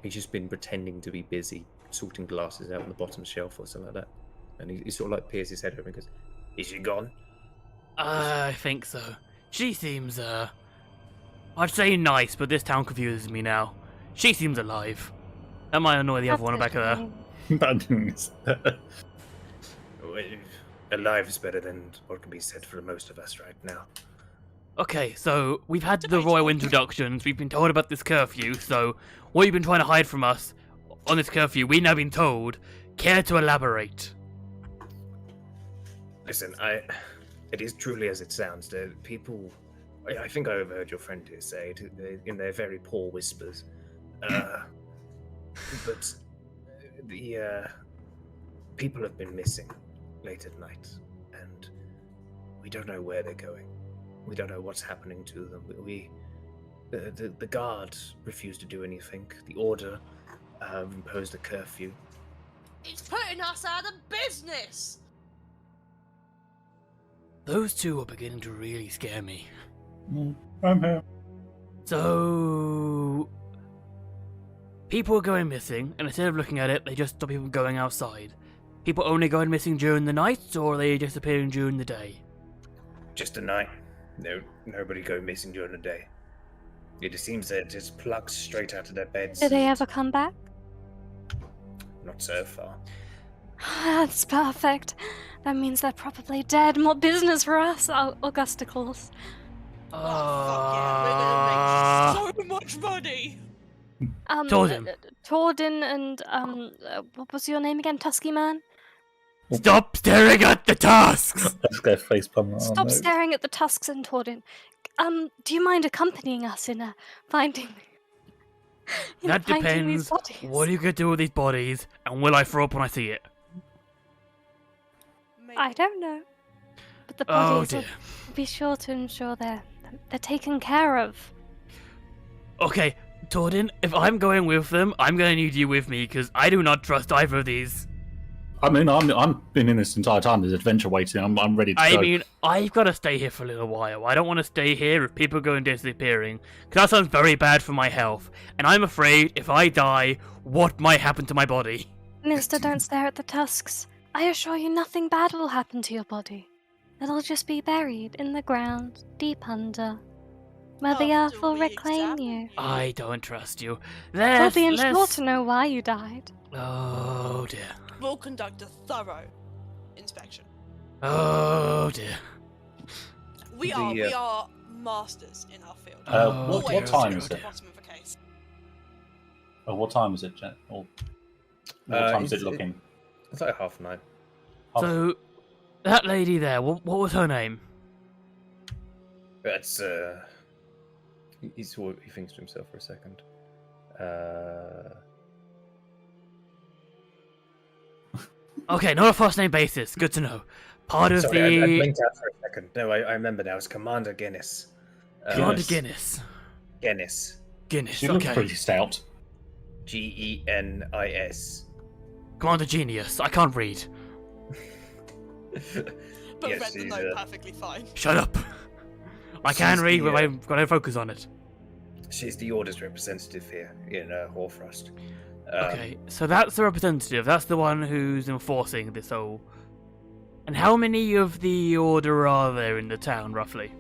He's just been pretending to be busy, sorting glasses out on the bottom shelf or something like that. And he sort of like peers his head over and goes, "Is she gone?" I think so. She seems, I'd say nice, but this town confuses me now. She seems alive. That might annoy the other one back there. Well, alive is better than what can be said for most of us right now. Okay, so we've had the royal introductions, we've been told about this curfew, so what you've been trying to hide from us on this curfew, we've now been told. Care to elaborate? Listen, it is truly as it sounds. The people, I think I overheard your friend here say it in their very poor whispers. But the people have been missing late at night, and we don't know where they're going. We don't know what's happening to them. The guard refused to do anything. The order imposed a curfew. It's putting us out of business! Those two are beginning to really scare me. I'm here. So, people are going missing, and instead of looking at it, they just stop people going outside. People only going missing during the night, or are they disappearing during the day? Just a night. No, nobody go missing during the day. It just seems they're just plucked straight out of their beds. Do they ever come back? Not so far. That's perfect. That means they're probably dead. More business for us, Augusticles. Oh, fuck yeah, we're gonna make so much money! Tordin. Tordin and, what was your name again? Tusky Man? Stop staring at the tusks! Let's go facepalm. Stop staring at the tusks and Tordin. Do you mind accompanying us in finding... That finding these depends. bodies? What are you gonna do with these bodies, and will I throw up when I see it? I don't know. But the Oh bodies dear. will be sure to ensure they're taken care of. Okay, Tordin, if I'm going with them, I'm gonna need you with me, because I do not trust either of these. I mean, I'm been in this entire time. There's adventure waiting. I'm ready to go. I mean, I've got to stay here for a little while. I don't want to stay here if people go and disappearing, because that sounds very bad for my health. And I'm afraid if I die, what might happen to my body? Mister, don't stare at the tusks. I assure you nothing bad will happen to your body. It'll just be buried in the ground, deep under, where the earth After will we reclaim examine- you. I don't trust you. We'll be Let's... sure to know why you died. Oh dear. We'll conduct a thorough inspection. Oh dear. We are masters in our field. Oh, what dear, time oh is dear. it? Bottom of a case. What time is it, Jen? Or what time is it looking? It's like 9:30. So, that lady there, what was her name? That's he thinks to himself for a second. Okay, not a first name basis. Good to know. Part of Sorry, I the blinked out for a second. No, I remember now. It's Commander Guinness. Commander Guinness. Guinness. Guinness. Guinness. She looks Okay. pretty stout. Genis. Commander Genius. I can't read. But Yes, read the she's, note perfectly fine. Shut up. I can She's read, the, but I've got no focus on it. She's the Order's representative here in Horfrost. Okay, so that's the representative. That's the one who's enforcing this whole. And how many of the Order are there in the town, roughly?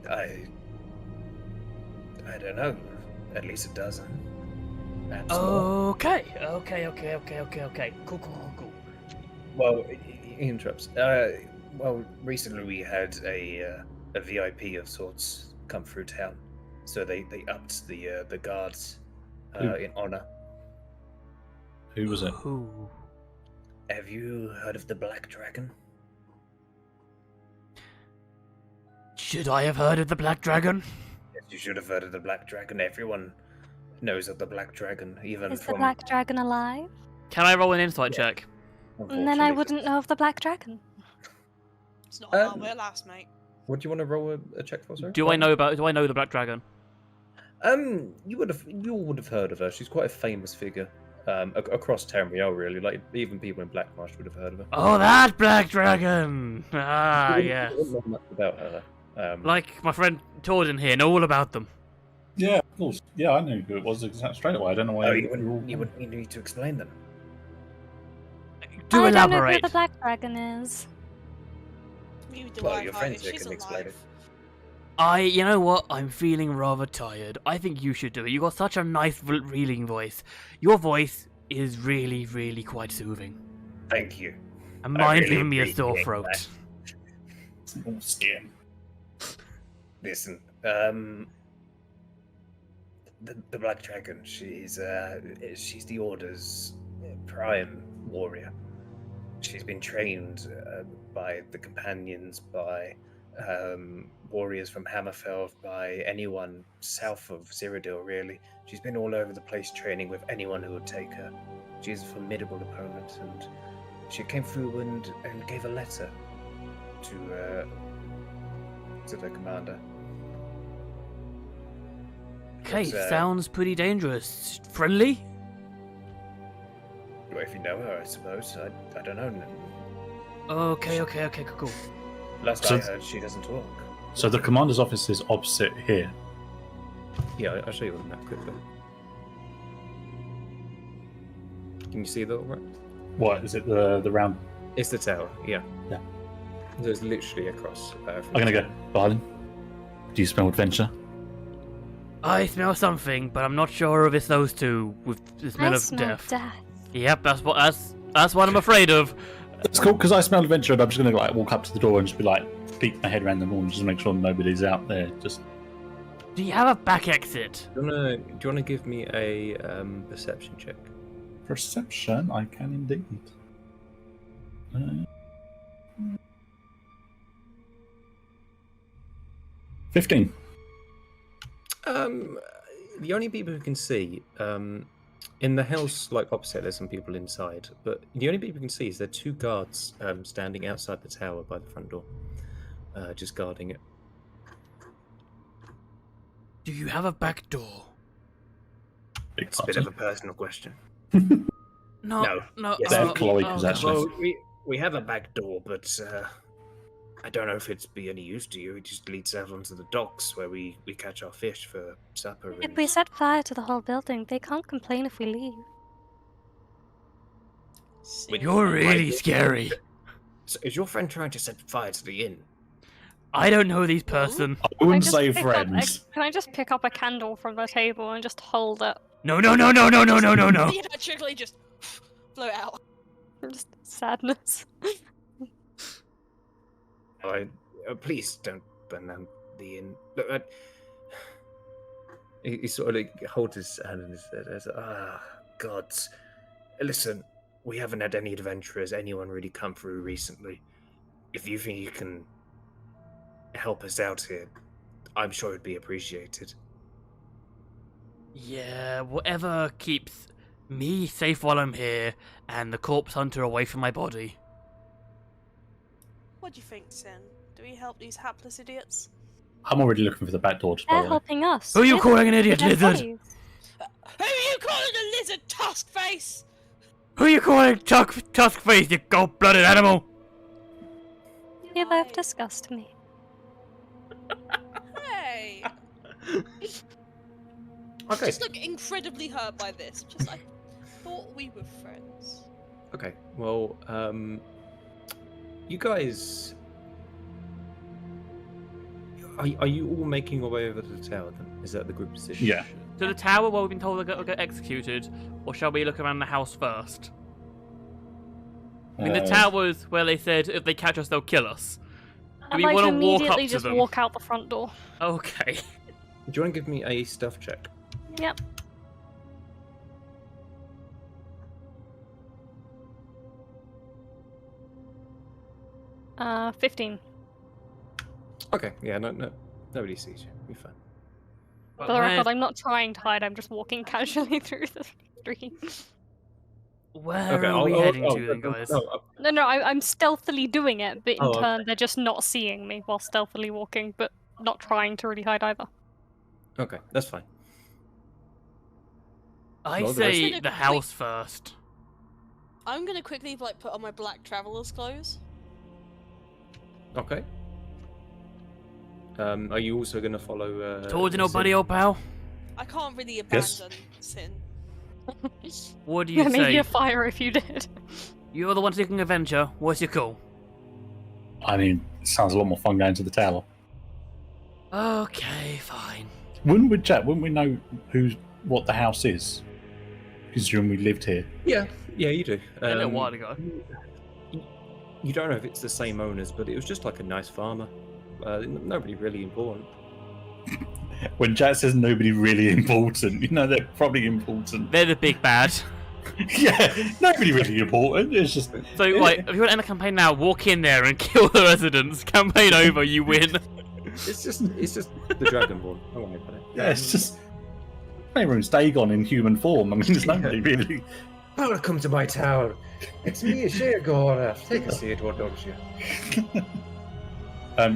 I don't know. At least a dozen. Perhaps more. Okay. Cool. Well, he interrupts. Well, recently we had a VIP of sorts come through town, so they upped the guards in honor. Who was it? Who? Have you heard of the Black Dragon? Should I have heard of the Black Dragon? Yes, you should have heard of the Black Dragon. Everyone knows of the Black Dragon, even Is the from. black dragon alive? Can I roll an insight check? And then I Unfortunately, wouldn't know of the black dragon. It's not on our Um, way last, mate. What do you want to roll a check for, sir? Do I know the Black Dragon? You all would have heard of her. She's quite a famous figure across Tamriel, really. Like even people in Blackmarsh would have heard of her. Oh, that Black Dragon! Ah, You yes. wouldn't know much about her. Like my friend Torden here, know all about them. Yeah, of course. Yeah, I knew who it was straight away. I don't know why. you wouldn't need me to explain them. Do I don't know who elaborate. the black dragon is. You do Well, I your find friend it. here She's can explain it. alive. You know what? I'm feeling rather tired. I think you should do it. You got such a nice, reeling voice. Your voice is really, really quite soothing. Thank you. And I mine's really giving me a sore appreciate throat. that. It's all skin. Listen, the Black Dragon. She's the Order's prime warrior. She's been trained by the companions, by warriors from Hammerfell, by anyone south of Cyrodiil, really. She's been all over the place training with anyone who would take her. She's a formidable opponent, and she came through and gave a letter to the commander. Okay, But, sounds pretty dangerous. Friendly? Well, if you know her, I suppose. I don't know. Okay, cool. Last So- I heard, she doesn't talk. So the commander's office is opposite here. Yeah, I'll show you on the map quickly. Can you see that all right? What is it? The round? It's the tower, yeah. Yeah. So it's literally across. From I'm gonna go. Barlin, do you smell adventure? I smell something, but I'm not sure if it's those two with the smell I of smell death. death. Yep, that's what I'm afraid of. It's cool because I smell adventure, and I'm just gonna like walk up to the door and just be like, peek my head around the wall, just to make sure nobody's out there. Just Do you have a back exit? Do you wanna give me a perception check? perception. I can indeed. 15. The only people who can see, in the house, like opposite, there's some people inside, but the only people who can see is there are two guards standing outside the tower by the front door, just guarding it. Do you have a back door? Big It's a bit of a personal question. No. Yes, They have cloacas, actually. Well, we have a back door, but I don't know if it'd be any use to you. It just leads out onto the docks where we catch our fish for supper. If we set fire to the whole building, they can't complain if we leave. You're really scary. So is your friend trying to set fire to the inn? I don't know these person. I wouldn't Can I say just pick up friends. can I just pick up a candle from the table and just hold it? No. Theatrically just blow it out. Just sadness. Please don't burn down the inn. Look, he sort of like holds his hand in his head. Gods. Listen, we haven't had any adventurers, anyone really come through recently. If you think you can help us out here, I'm sure it'd be appreciated. Yeah, whatever keeps me safe while I'm here and the corpse hunter away from my body. What do you think, Sin? Do we help these hapless idiots? I'm already looking for the back door, just by They're the way. helping us. Who are you We're calling an the idiot, dead lizard? bodies. Who are you calling a lizard, tusk face? Who are you calling tusk face, you cold-blooded animal? You both disgust me. Hey! Okay. Just look incredibly hurt by this. Just like, thought we were friends. Okay. Well, you guys, are you all making your way over to the tower? Then is that the group decision? Yeah. to the tower where we've been told we'll get executed, or shall we look around the house first? I mean, the tower's where they said if they catch us, they'll kill us. Do I'd we like to want to walk up immediately to just them? walk out the front door. Okay. Do you want to give me a stealth check? Yep. Uh, 15. Okay, yeah, nobody sees you. You're fine. For the record, I'm not trying to hide, I'm just walking casually through the street. Where are we heading to then, guys? No, I'm stealthily doing it, but in Oh, turn, they're just not seeing me while stealthily walking, but not trying to really hide either. Okay, that's fine. I Well, say rest- the house first. I'm gonna quickly like put on my black traveler's clothes. Okay. Are you also going to follow... Towards an old Sid? buddy, old pal? I can't really Yes. abandon Sin. What do you Maybe say? a fire if you did. You're the one seeking adventure. What's your call? I mean, it sounds a lot more fun going to the tower. Okay, fine. Wouldn't we know what the house is? Considering we lived here. Yeah, you do. A little while ago. You don't know if it's the same owners, but it was just like a nice farmer. Nobody really important. When Jack says nobody really important, you know they're probably important. They're the big bad. Yeah, nobody really important. It's just So, like, if you want to end the campaign now, walk in there and kill the residents. Campaign over, you win. It's just the Dragonborn. Don't worry about it. yeah, it's just everyone's Dagon in human form. I mean, there's nobody really. Welcome to my town. It's me, Sheagora. Take a seat, why don't you?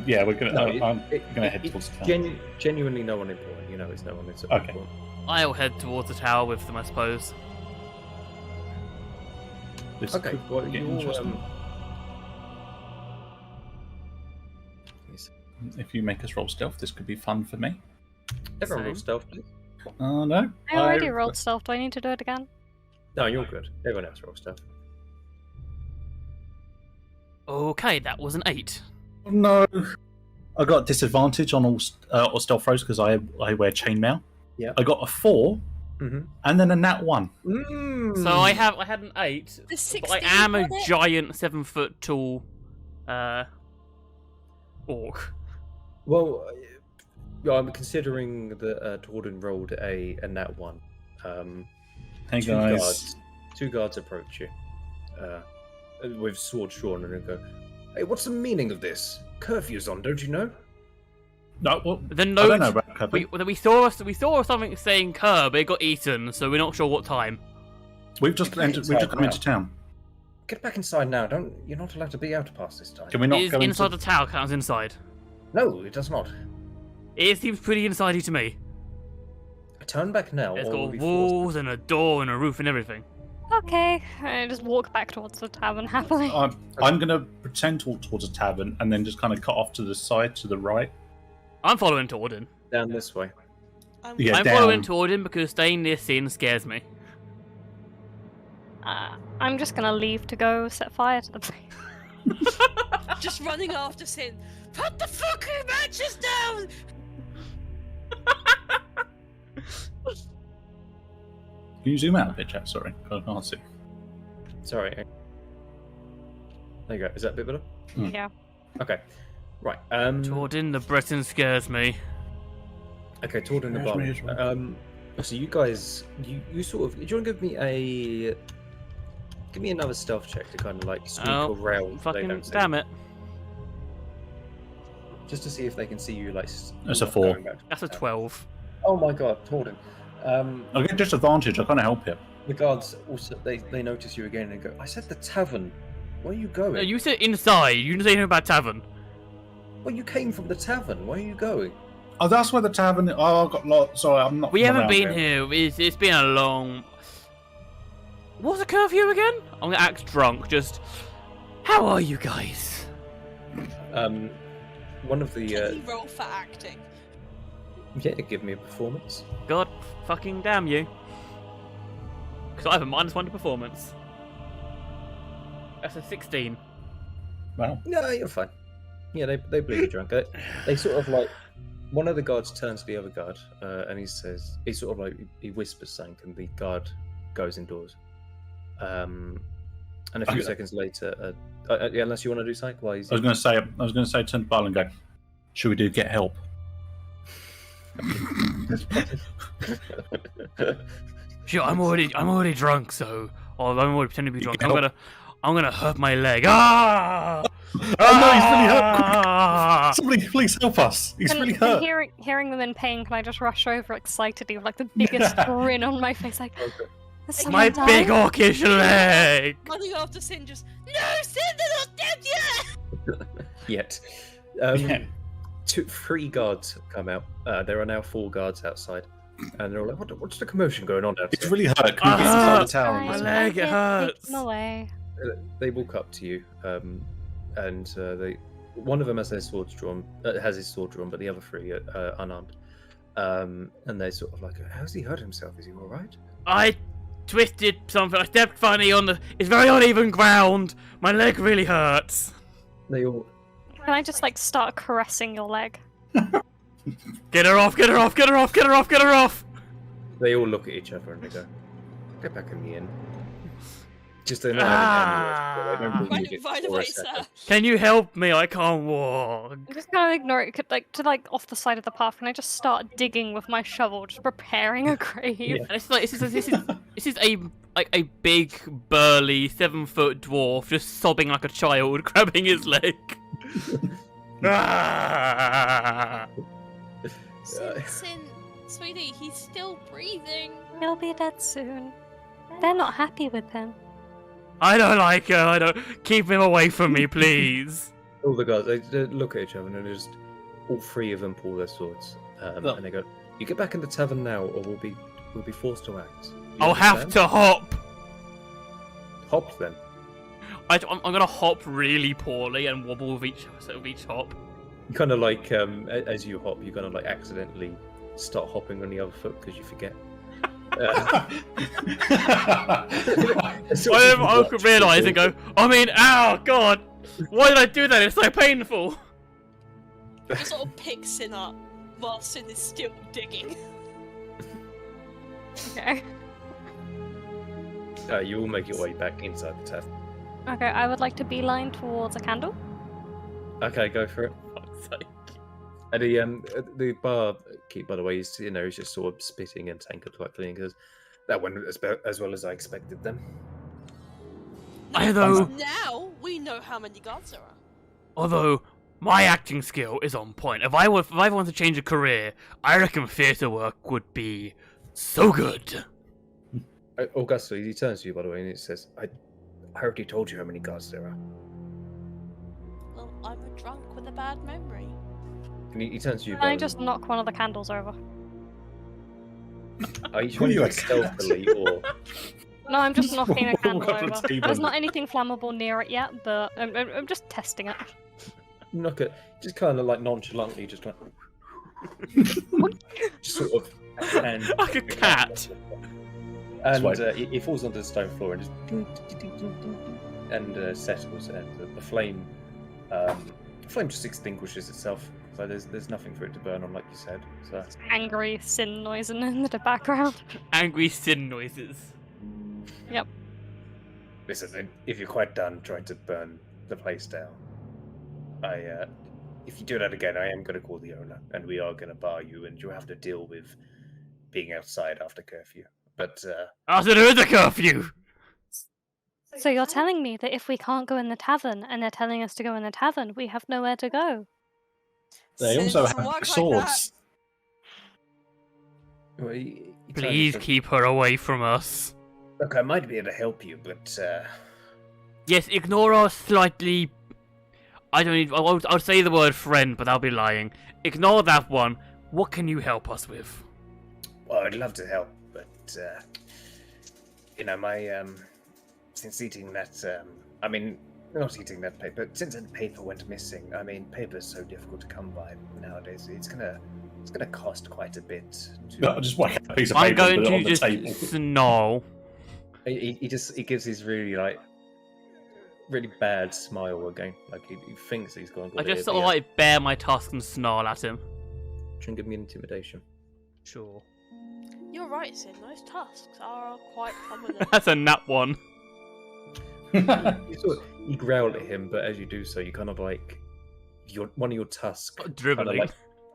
Yeah, we're gonna. No, I'm gonna head towards the tower. Genuinely no one important. You know, it's no one that's Okay. important. I'll head towards the tower with them, I suppose. This Okay, could well, get you're, interesting. yes. If you make us roll stealth, this could be fun for me. Everyone Same. roll stealth, please. Oh no! I already rolled stealth. Do I need to do it again? No, you're good. Everyone else roll stealth. Okay, that was an 8. No, I got disadvantage on all stealth throws because I wear chainmail. Yeah. I got a 4 Mm-hmm. and then a nat 1. So I had an 8, The 16 but I am a on it? giant 7-foot tall orc. Well, I'm considering that Torden rolled a nat 1. Hey guys. Two guards approach you with swords drawn and go, "Hey, what's the meaning of this? Curfew's on, don't you know?" No, well, The I don't note know about Kevin. we saw something saying curb. It got eaten, so we're not sure what time. We've just come into town. Get back inside now. You're not allowed to be out past this time. Can we not Is go inside into... the tower counts inside? No, it does not. It seems pretty insidey to me. Turn back now. It's or we'll got be forced walls and a door and a roof and everything. Okay, I just walk back towards the tavern happily. I'm going to pretend to walk towards a tavern and then just kind of cut off to the side, to the right. I'm following Torden. down this way. Yeah, I'm down. following Torden because staying near Sin scares me. I'm just gonna leave to go set fire to the place. Just running after Sin. Put the fucking matches down! Can you zoom out a bit, Jack? Sorry, I can't see. Sorry. There you go. Is that a bit better? Mm. Yeah. Okay. Right. Torden the Breton scares me. Okay, Torden the Scares me Barman. as well. So you guys, you sort of. Do you want to give me another stealth check to kind of like sneak around? So they Fucking don't see damn you. it. Just to see if they can see you like. That's a not 4. going back to That's a town. 12. Oh my god, Torden. I get disadvantage. I can't help it. The guards also they notice you again and go, "I said the tavern. Where are you going?" No, you said inside. You didn't say anything about tavern. Well, you came from the tavern. Where are you going? Oh, that's where the tavern. Oh, I've got lots. Sorry, I'm not. We haven't around been here. It's been a long. What's the curfew again? I'm gonna act drunk. Just. How are you guys? One of the Can you roll for acting? yeah, give me a performance. God fucking damn you. Because I have a -1 to performance. That's a 16. Wow. No, you're fine. Yeah, they believe you drunk. They sort of like one of the guards turns to the other guard, and he says, he sort of like he whispers something, and the guard goes indoors. And a few Okay. seconds later, yeah, unless you want to do something, why is I was going to say, turn to Barl and go, should we do get help? Sure, I'm already drunk, so I'm already pretending to be drunk. Get help. I'm gonna hurt my leg. Ah! Oh no, he's really hurt! Ah! Somebody please help us! He's really hurt! Hearing them in pain, can I just rush over excitedly with like the biggest grin on my face, like, "Has someone My died?" big orcish leg. Running after Sin, just no, Sin, they're not dead yet. yet. Yeah. 3 guards come out. There are now 4 guards outside, and they're all like, "What's the commotion going on outside?" It's really hurt. Can we get Ah! inside the tower? Guys, and My listen? leg, I'm it here to hurts. take them away. They walk up to you, and one of them has their swords drawn, has his sword drawn, but the other 3 are unarmed. And they're sort of like, "How's he hurt himself? Is he all right?" I twisted something. I stepped funny on the. It's very uneven ground. My leg really hurts. They all Can I just like start caressing your leg? Get her off! Get her off! Get her off! Get her off! Get her off! They all look at each other and they go, "Get back in the inn." Just they're not having any words, but they don't Right, believe it right for away, a second. sir. Can you help me? I can't walk. I'm just gonna ignore it. Could like to like off the side of the path. Can I just start digging with my shovel, just preparing a grave? Yeah. And it's like this is a big burly 7-foot dwarf just sobbing like a child, grabbing his leg. Ah! Sin, sweetie, he's still breathing. He'll be dead soon. They're not happy with him. I don't like her. I don't. Keep him away from me, please. All the guys, they look at each other and they're just, all 3 of them pull their swords, Oh. and they go, "You get back in the tavern now, or we'll be forced to act." You I'll have understand? to hop. Hop then. I'm gonna hop really poorly and wobble with each hop. You kind of like, as you hop, you kind of like accidentally start hopping on the other foot because you forget. I could realise and go, ow, God, why did I do that? It's so painful. Just sort of pick Sin up while Sin is still digging. Okay. You will make your way back inside the tavern. Okay, I would like to beeline towards a candle. Okay, go for it. Fuck's sake. And the barkeep, by the way, he's just sort of spitting and tankard quite clean because that went as well as I expected them. Now we know how many guards there are. Although my acting skill is on point. If I want to change a career, I reckon theatre work would be so good. Augusto, he turns to you, by the way, and he says, I already told you how many guards there are. Well, I'm a drunk with a bad memory. And he turns to you. Can I Belle, just knock one of the candles over? Are you trying to do it stealthily or? No, I'm just knocking a Walk candle up to the over. table. There's not anything flammable near it yet, but I'm just testing it. Knock it, just kind of like nonchalantly, just like, just sort of hand Like a cat. and Swipe. it falls onto the stone floor and just settles, and the flame just extinguishes itself. So there's nothing for it to burn on, like you said. So Angry sin noise in the background. Angry sin noises. listen, if you're quite done trying to burn the place down, if you do that again, I am going to call the owner, and we are going to bar you, and you'll have to deal with being outside after curfew. But After there is a curfew. So you're telling me that if we can't go in the tavern, and they're telling us to go in the tavern, we have nowhere to go? They Sin also doesn't have work like swords. well, he Please turns to- keep her away from us. Look, I might be able to help you, but Yes, ignore our slightly. I'll say the word friend, but I'll be lying. Ignore that one. What can you help us with? well, I'd love to help, but my since eating that, not eating that paper, since that paper went missing. I mean, paper's so difficult to come by nowadays. It's gonna cost quite a bit. To... No, just whack a piece of I'm paper and going put it to on the just table. snarl. He gives his really bad smile again. Like he thinks he's gone. I just sort of like bare my tusk and snarl at him. Try and give me an intimidation. Sure. You're right, Sin. Those tusks are quite prominent. That's a nat one. You growl at him, but as you do so, you kind of like one of your tusks kind of Dribbling. like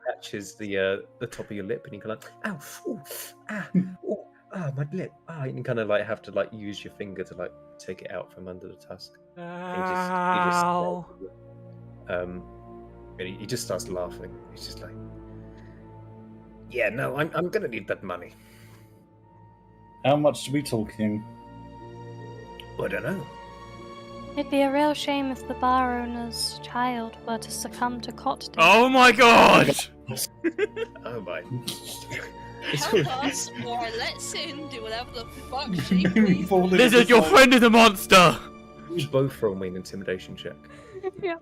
catches the top of your lip, and you kind of like, ow, ooh, ooh, my lip, and you kind of like have to like use your finger to like take it out from under the tusk. Ow. And he just starts laughing. He's just like, yeah, no, I'm gonna need that money. How much are we talking? I don't know. It'd be a real shame if the bar owner's child were to succumb to cot disease. Oh my god! Oh my. Help us, or let Sin do whatever the fuck she pleases. Lizard, your friend is a monster! You both roll me an intimidation check. Yeah.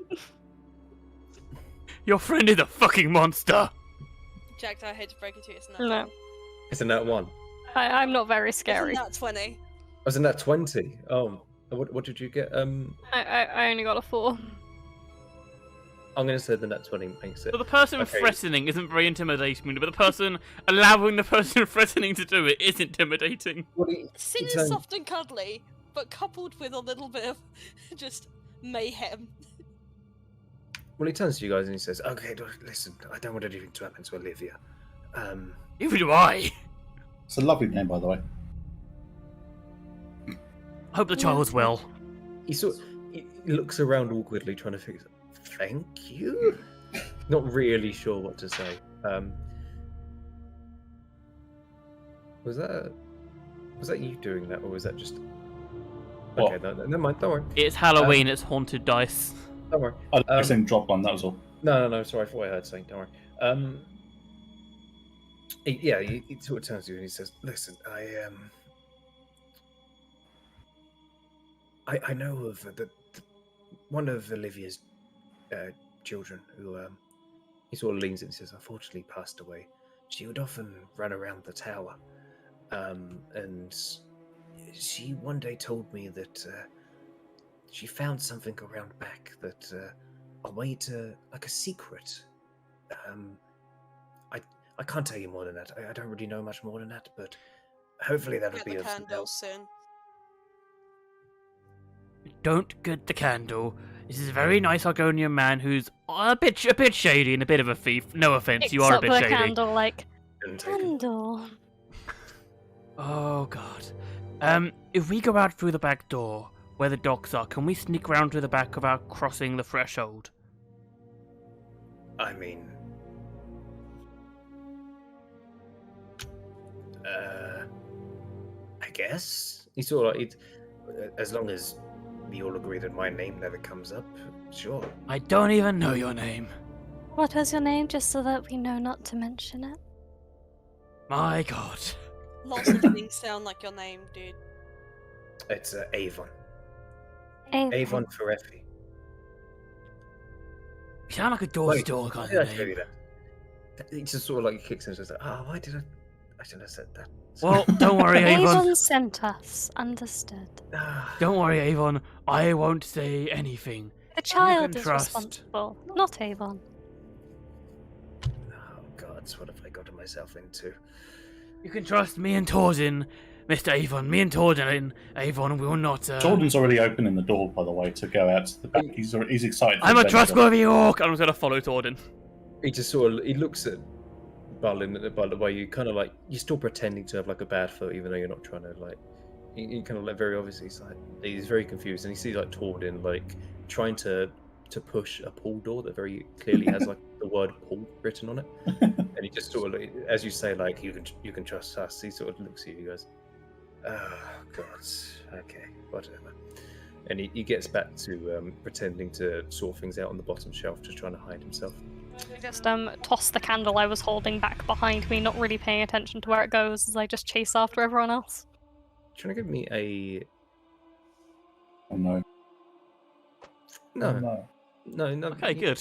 Your friend is a fucking monster! Jack, I hate to break it to you, it's not. No. It's a nat 1. I'm not very scary. It's not 20. Was it nat 20? Oh, what did you get? I only got a 4. I'm going to say the nat 20 makes it. So the person Okay. threatening isn't very intimidating, but the person allowing the person threatening to do it is intimidating. Sin It's, is soft and cuddly, but coupled with a little bit of just mayhem. Well, he turns to you guys and he says, okay, listen, I don't want anything to happen to Olivia. Neither do I. It's a lovely name, by the way. I hope the child's well. He looks around awkwardly trying to figure thank you? Not really sure what to say. Was that you doing that, or was that just... What? Okay, no, never mind, don't worry. It's Halloween, it's haunted dice. Don't worry. I accidentally dropped one, that was all. No, sorry, I thought I heard something, don't worry. He sort of turns to you and he says, listen, I know of one of Olivia's children who, he sort of leans in and says, unfortunately passed away. She would often run around the tower, and she one day told me that she found something around back that a way to, like a secret. I can't tell you more than that. I don't really know much more than that, but hopefully that would Get be the of some help. candles, Sin. Don't get the candle. This is a very nice Argonian man who's a bit shady and a bit of a thief. No offense, you are a bit the shady. candle, like, Didn't take it. candle. Oh god. If we go out through the back door where the docks are, can we sneak round to the back without crossing the threshold? I mean, I guess. He sort of like, as long as we all agree that my name never comes up, sure. I don't even know your name. What was your name, just so that we know not to mention it? My god. Lots of things sound like your name, dude. It's Avon. Avon. Avon for Effie. You sound like a door-to-door kind Did I of tell name. you that? He just sort of like kicks in and says, "Oh, why did I shouldn't have said that." Well, don't worry, Avon. Avon sent us. Understood. Don't worry, Avon. I won't say anything. The child can is trust. responsible, not Avon. Oh gods, what have I gotten myself into? You can trust me and Tordin, Mr. Avon. Me and Tordin, Avon will not. Jordan's already opening the door, by the way, to go out to the back. He's excited. for I'm a adventure. trustworthy orc. I'm just gonna follow Tordin. He just sort of looks at Balin, by the way, you kind of like, you're still pretending to have like a bad foot, even though you're not trying to like, you kind of like very obviously, he's very confused, and you see like Tordin like trying to push a pull door that very clearly has like the word pull written on it, and he just sort of, like, as you say, like you can trust us. He sort of looks at you, he goes, "Oh God, okay, whatever," and he gets back to pretending to sort things out on the bottom shelf, just trying to hide himself. I just toss the candle I was holding back behind me, not really paying attention to where it goes as I just chase after everyone else. Trying to give me a Oh no. no. Oh, no. Okay, good.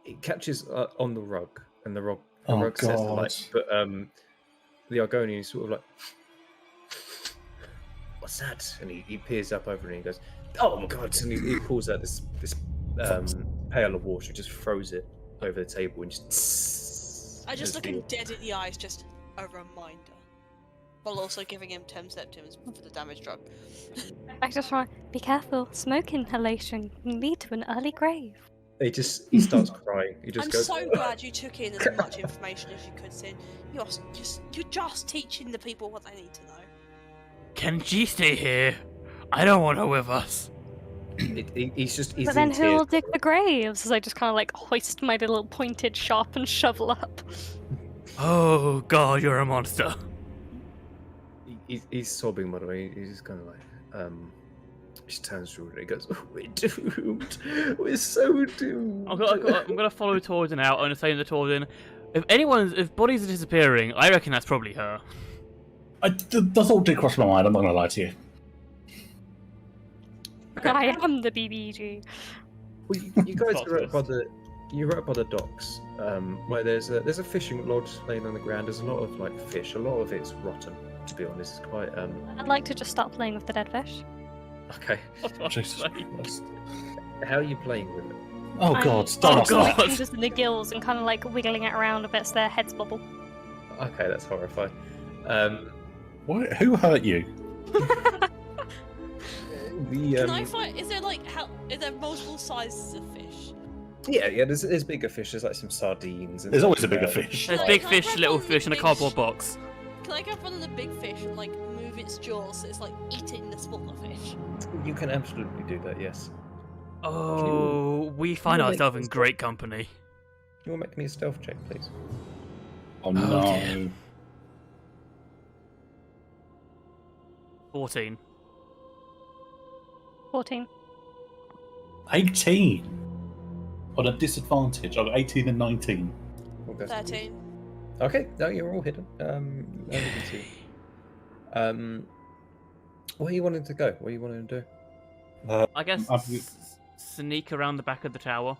It catches on the rug, and the rug Oh, sets the God. light. But the Argonian is sort of like, "What's that?" And he peers up over it and he goes, "Oh my God!" And he pulls out this pail of water, just throws it over the table, and just. I I just As look the- him dead in the eyes, just a reminder. While also giving him 10 septims for the damage drug. I just want be careful. Smoke inhalation can lead to an early grave. He starts crying. He just I'm goes. so glad you took in as much information as you could, Sin. You're just teaching the people what they need to know. Can she stay here? I don't want her with us. He's But in then who'll tears. dig the graves? As I just kind of like hoist my little pointed, sharpened shovel up. Oh god, you're a monster. He's sobbing, by the way. He's just kind of like, he turns to her and he goes, oh, "We're doomed. We're so doomed." I'm gonna follow Torden out and say to Torden, if bodies are disappearing, I reckon that's probably her. The thought did cross my mind. I'm not gonna lie to you. I am the BBG. Well, you guys are right by the docks, where there's a fishing lodge laying on the ground. There's a lot of like fish. A lot of it's rotten, to be honest. It's quite I'd like to just start playing with the dead fish. okay. Jesus Christ. How are you playing with it? Oh I'm- God! Don't Oh, ask God. that. Like, just in the gills and kind of like wiggling it around a bit so their heads bubble. Okay, that's horrifying. What? Who hurt you? Can I find? Is there multiple sizes of fish? Yeah. There's bigger fish. There's like some sardines. And There's always a bigger fish. There's Like, big can I fish, grab little one of the fish, and a big cardboard box. Can I grab one of the big fish and like move its jaws so it's like eating the smaller fish? You can absolutely do that. Yes. Oh, we find you make ourselves in this- great company. You want to make me a stealth check, please? Oh no! dear. 14. 14. 18 on a disadvantage. I've got 18 and 19. We'll go to- 13. Okay, no, you're all hidden. As you can see. Where are you wanting to go? What are you wanting to do? I guess I've- sneak around the back of the tower.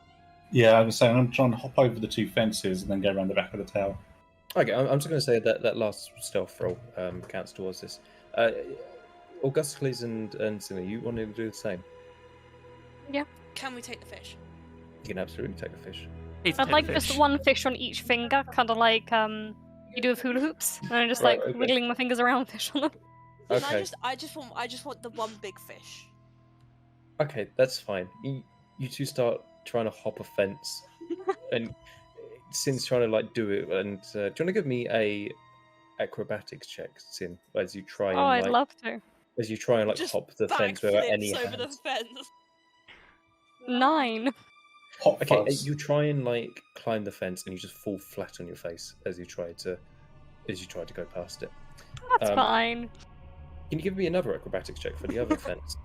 Yeah, I was saying I'm trying to hop over the two fences and then go around the back of the tower. Okay, I'm just going to say that last stealth roll counts towards this. Augustus and Cindy, you wanted to do the same? Can we take the fish? You can absolutely take a fish. It's I'd like fish. just one fish on each finger, kind of like you do with hula hoops, and I'm just Right, like okay. wiggling my fingers around fish on them. And Okay, I just want the one big fish. okay, that's fine. You two start trying to hop a fence, and Sin's trying to like do it. And do you want to give me a acrobatics check, Sin, as you try and Oh, I'd like love to. as you try and like Just hop the fence without any backflips over the hands. fence. 9. Hot Okay, fuzz. you try and like climb the fence, and you just fall flat on your face as you try to go past it. That's Um, fine. Can you give me another acrobatics check for the other fence?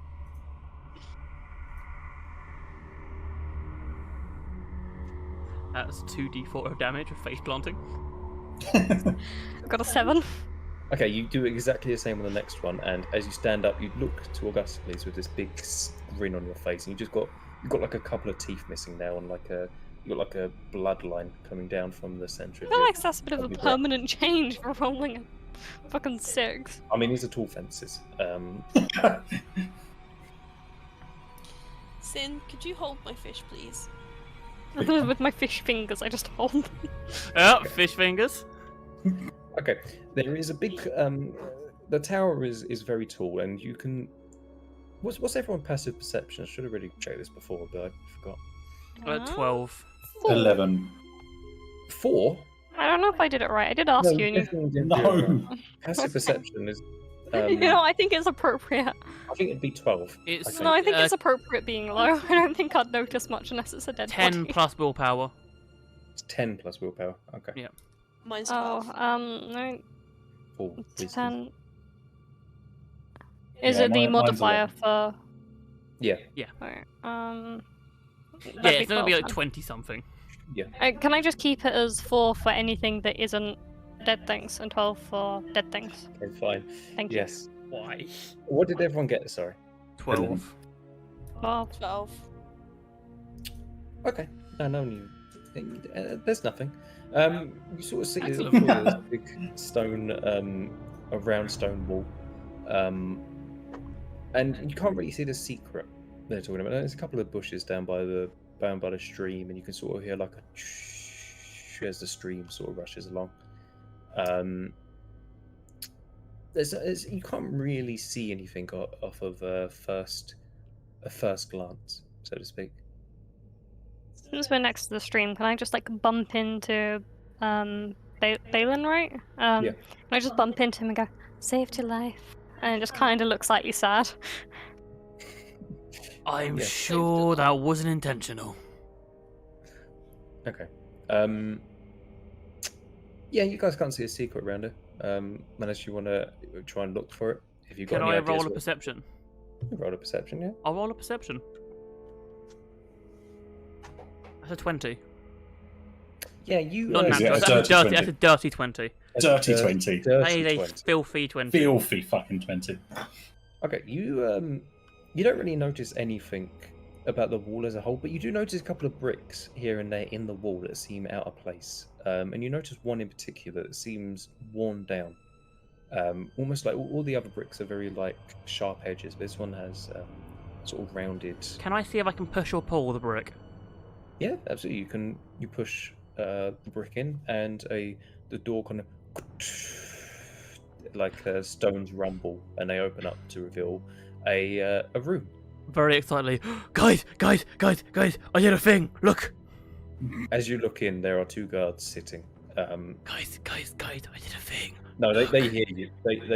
That's 2d4 of damage with face planting. I've got a 7. Okay, you do exactly the same on the next one, and as you stand up, you look to Augustus with this big grin on your face, and you've got like a couple of teeth missing now, and you got like a bloodline coming down from the centre I of feel your. like that's a bit of a That'd be great. permanent change for rolling a fucking 6. I mean, these are tall fences. Sin, could you hold my fish, please? With my fish fingers, I just hold them. Oh, fish fingers. Okay, there is a big. The tower is very tall, and you can. What's everyone's passive perception? I should have really checked this before, but I forgot. 12. 11. 4? I don't know if I did it right. I did ask you, and you... definitely didn't do it right. No. Passive perception is. you know, I think it's appropriate. I think it'd be 12. It's- think. No, I think Uh, it's appropriate being low. I don't think I'd notice much unless it's a dead 10 body. plus willpower. It's 10 plus willpower. Okay. Yeah. Mine's Oh, 12. no, 4 wisdom. 10. Is Yeah, it the mine's modifier 11. for? Yeah. Alright, Yeah, that'd it's gonna be 12 like then. 20 something. Can I just keep it as 4 for anything that isn't dead things, and 12 for dead things? Okay, fine. Thank Yes. Why? What did everyone get? Sorry. 12. you. 12. 12. Okay. No one knew. There's nothing. You sort of see Excellent. this big stone, a round stone wall, and you can't really see the secret they're talking about. There's a couple of bushes down by the stream, and you can sort of hear like a behind you as the stream sort of rushes along. You can't really see anything off of a first glance, so to speak. Since we're next to the stream, can I just like bump into Balin, right? Yeah. Can I just bump into him and go, "Saved your life," and it just kind of looks slightly sad. I'm Yeah. sure that wasn't intentional. Okay. Yeah, you guys can't see a secret around it. Unless you want to try and look for it. If you've got Can any I ideas roll a what- perception? Roll a perception, yeah. I'll roll a perception. That's a 20. Yeah, you. Not Is it natural. a That's a dirty dirty. 20? That's a dirty 20. Dirty 20. That is a 20. filthy 20. Filthy fucking 20. Okay, you don't really notice anything about the wall as a whole, but you do notice a couple of bricks here and there in the wall that seem out of place. And you notice one in particular that seems worn down. Almost like all the other bricks are very like sharp edges. This one has sort of rounded. Can I see if I can push or pull the brick? Yeah, absolutely. You push the brick in, and the door kind of like stones rumble, and they open up to reveal a room. Very excitedly. Guys! I did a thing! Look! As you look in, there are two guards sitting. Guys, I did a thing. No, they hear you.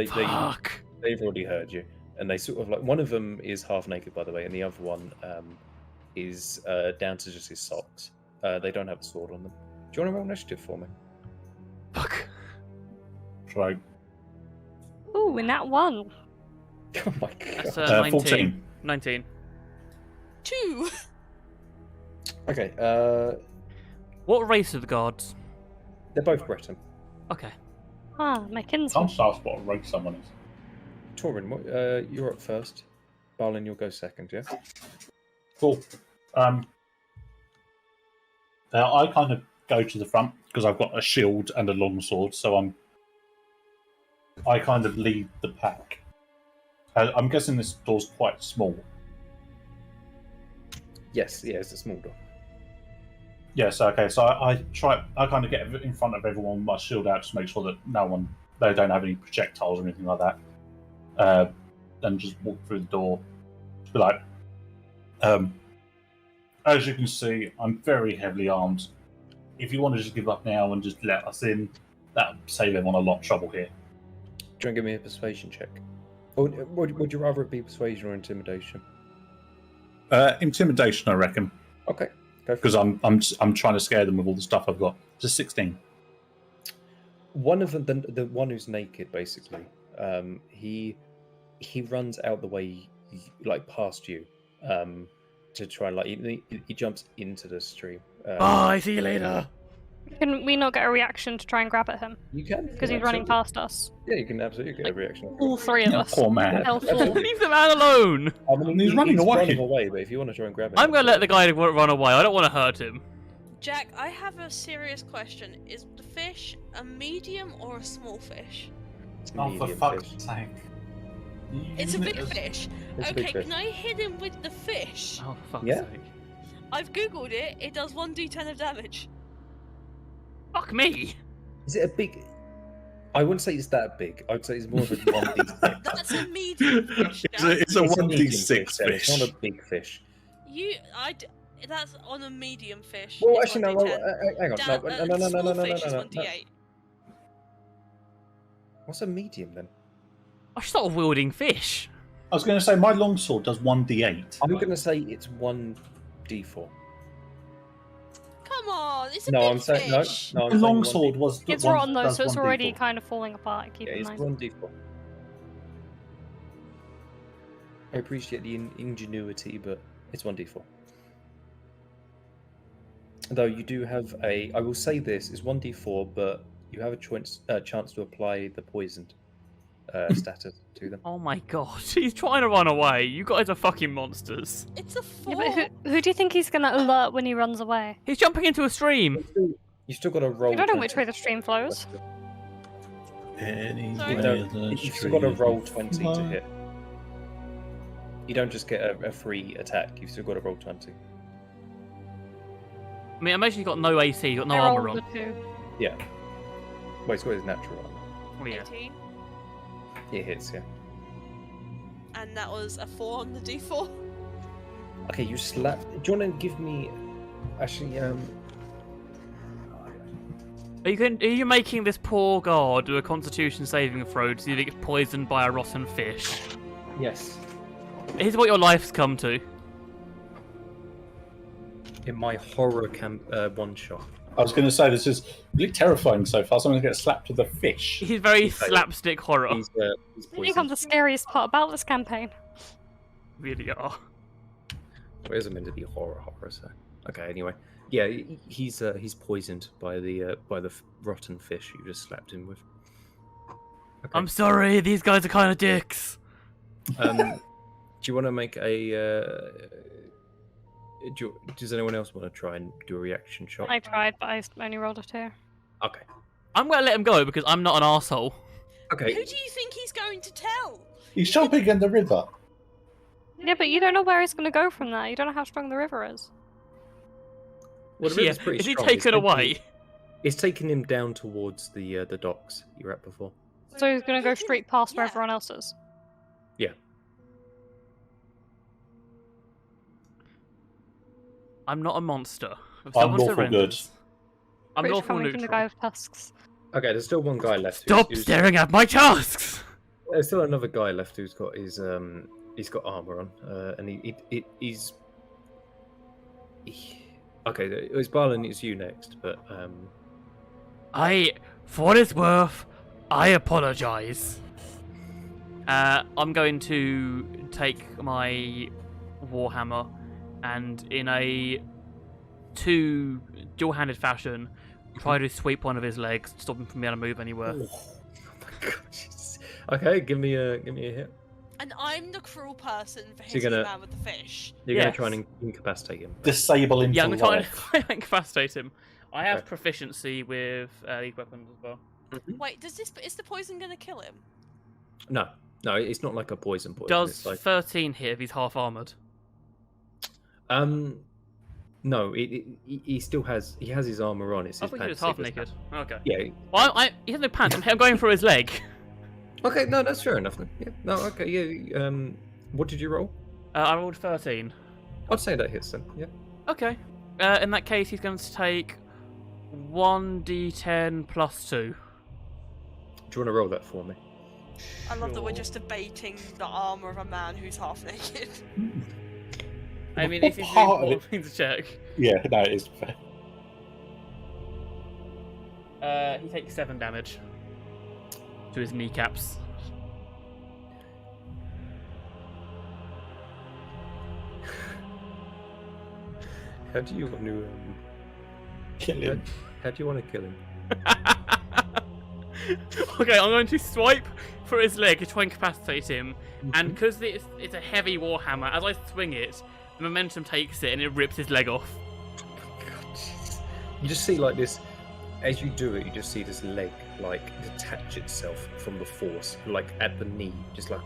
Fuck! They've already heard you, and they sort of like, one of them is half naked, by the way, and the other one is down to just his socks. They don't have a sword on them. Do you want to roll initiative for me? Fuck. Right. Ooh, and that one. Oh my god. That's 19. 14. 19. 2. Okay, What race are the guards? they're both Breton. Okay. Ah, my kinsman. Can't ask what rank someone is. Torin, you're up first. Balin, you'll go second, yeah? Cool. I kind of go to the front because I've got a shield and a longsword, so I kind of lead the pack. I'm guessing this door's quite small. Yes, yeah, it's a small door. Yes, okay. So I kind of get in front of everyone with my shield out to make sure that they don't have any projectiles or anything like that. And just walk through the door. Be like, as you can see, I'm very heavily armed. If you want to just give up now and just let us in, that would save everyone a lot of trouble here. Do you want to give me a persuasion check? Or would you rather it be persuasion or intimidation? Intimidation, I reckon, Okay, go for because it. I'm trying to scare them with all the stuff I've got. Just 16. One of them, the one who's naked, basically, he runs out the way, like past you, to try and like he jumps into the stream. Bye, see you later! Can we not get a reaction to try and grab at him? You can Because he's running past us. Yeah, you can absolutely get a reaction. All three of us. Poor man. Hell Absolutely. full. Leave the man alone! I mean, He's running away. running away, but if you want to try and grab him, I'm gonna let the guy run away. I don't want to hurt him. Jack, I have a serious question. Is the fish a medium or a small fish? It's a Oh, for medium fuck's fish. sake. It's a big fish. It's a Okay, big fish. can I hit him with the fish? Oh, for fuck's Yeah. sake. I've googled it. It does 1d10 of damage. Fuck me! Is it a big? I wouldn't say it's that big. I'd say it's more of a 1d6. That's a medium fish. It's Jack. a It's a medium 1d6 then, fish. It's not a big fish. That's on a medium fish. Well, It's actually, no. Well, 1d10. hang on. No. Small fish is 1d8. What's a medium then? I start wielding fish. I was going to say my longsword does 1d8. I'm going to say it's 1d4. Come on, it's a No, big I'm saying no. fish. No, I'm The saying longsword was. It's one- rotten though, does so it's already 1d4. kind of falling apart. Keep Yeah, in it's mind. 1d4. I appreciate the ingenuity, but it's 1d4. Though you do have a, I will say this, is 1d4, but you have a chance to apply the poisoned status to them. Oh my god, he's trying to run away. You guys are fucking monsters. It's a Yeah, 4. but who do you think he's gonna alert when he runs away? He's jumping into a stream. You still got to roll. You don't know 20. which way the stream flows. Sorry? You've still got to roll 20 to hit. You don't just get a free attack. You've still got to roll 20. I mean, imagine you've got no AC, you've got no I armor rolled on. a 2. Yeah. Well, he's got his natural armor. Oh, yeah. 18. It hits, yeah. And that was a 4 on the d4. Okay, you slapped. Do you want to give me? Actually, Are you making this poor god do a Constitution saving throw to see if he gets poisoned by a rotten fish? yes. Here's what your life's come to. In my horror one shot. I was going to say, this is really terrifying so far. Someone's going to get slapped with a fish. He's very Okay. slapstick horror. He's I think I'm poisoned. the scariest part about this campaign. Really are. Well, it isn't meant to be horror, so. Okay, anyway. Yeah, he's poisoned by the rotten fish you just slapped him with. Okay. I'm sorry, these guys are kind of dicks. Do you want to make a? Does anyone else want to try and do a reaction shot? I tried, but I only rolled a 2. Okay. I'm gonna let him go because I'm not an arsehole. Okay. Who do you think he's going to tell? He's jumping in the river. Yeah, but you don't know where he's going to go from there. You don't know how strong the river is. Well, the Yeah, river's pretty is he strong. taken away? It's taking him down towards the docks you were at before. So he's going to go straight past where Yeah. everyone else is. Yeah. I'm not a monster. If I'm someone lawful surrenders, I'm British lawful coming from the guy neutral. with tusks. Okay, there's still one guy left. Stop who's- staring at my tasks! There's still another guy left who's got his he's got armor on, and he's. Okay, it's Barlin. It's you next, but For what it's worth, I apologize. I'm going to take my warhammer and in a dual-handed fashion try to sweep one of his legs, stop him from being able to move anywhere. oh my god. Jesus. Okay, give me a hit. And I'm the cruel person for you're hitting gonna- the man with the fish. You're gonna Yes. try and incapacitate him. Disable him Yeah, for I'm trying life. to incapacitate him. I have Okay. proficiency with these weapons as well. Wait, is the poison going to kill him? No, it's not like a poison. Does It's like 13 hit if he's half armored? no, he still has his armor on. It's I his thought he was pants. half naked. Okay. Yeah. Well, he has no pants. I'm going for his leg. Okay, no, that's fair enough then. Yeah. No, okay, yeah. What did you roll? I rolled 13. I'd say that hits then. Yeah. Okay. In that case, he's going to take 1d10 plus 2. Do you want to roll that for me? I love that we're Sure. just debating the armor of a man who's half naked. I mean, What it's an part of important thing to check. Yeah, no, it is fair. He takes 7 damage to his kneecaps. How do you want to? Kill him. How do you want to kill him? Okay, I'm going to swipe for his leg to try and incapacitate him, and because it's a heavy warhammer, as I swing it, the momentum takes it and it rips his leg off. God, jeez. You just see like this, as you do it, you just see this leg like detach itself from the force, like at the knee, just like,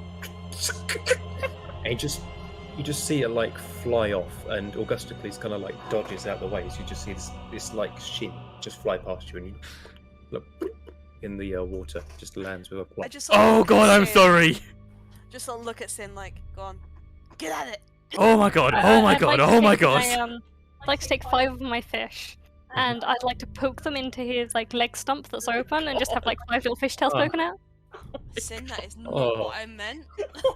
and you just see it like fly off, and Augusticles kind of like dodges out the way, so you just see this like shin just fly past you, and you look in the water, just lands with a I plop. just sort of Oh look at god, I'm Sin- sorry! Just sort of look at Sin like, go on, get at it. Oh my god, oh my I'd god, like to oh my take god! I'd like to take 5 of my fish, and I'd like to poke them into his like leg stump that's open, and just have like 5 little fish tails Oh. poking out. Sin, that is not Oh. what I meant.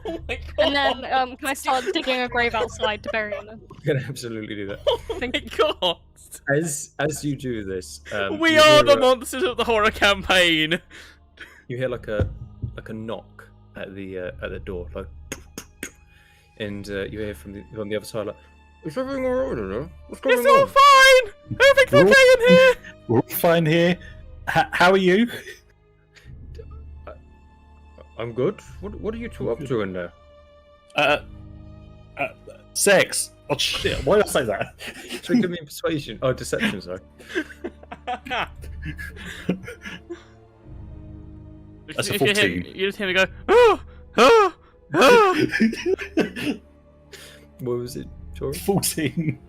Oh my god! And then can I start digging a grave outside to bury him in? You're gonna absolutely do that. Oh my god! As you do this, We you are hear the a- monsters of the horror campaign! You hear like a knock at the door, like, and you hear from the other side like, "Is everything alright in there? What's going It's all on?" fine! Everything's We're all- okay in here! We're all fine here. How are you? I'm good. What are you two up to in there? Sex. Oh shit! Why did I say that? So give me a persuasion. Oh, deception, sorry. That's a You just hear- 14. You just hear me go, oh, oh, oh. What was it, Tori? 14.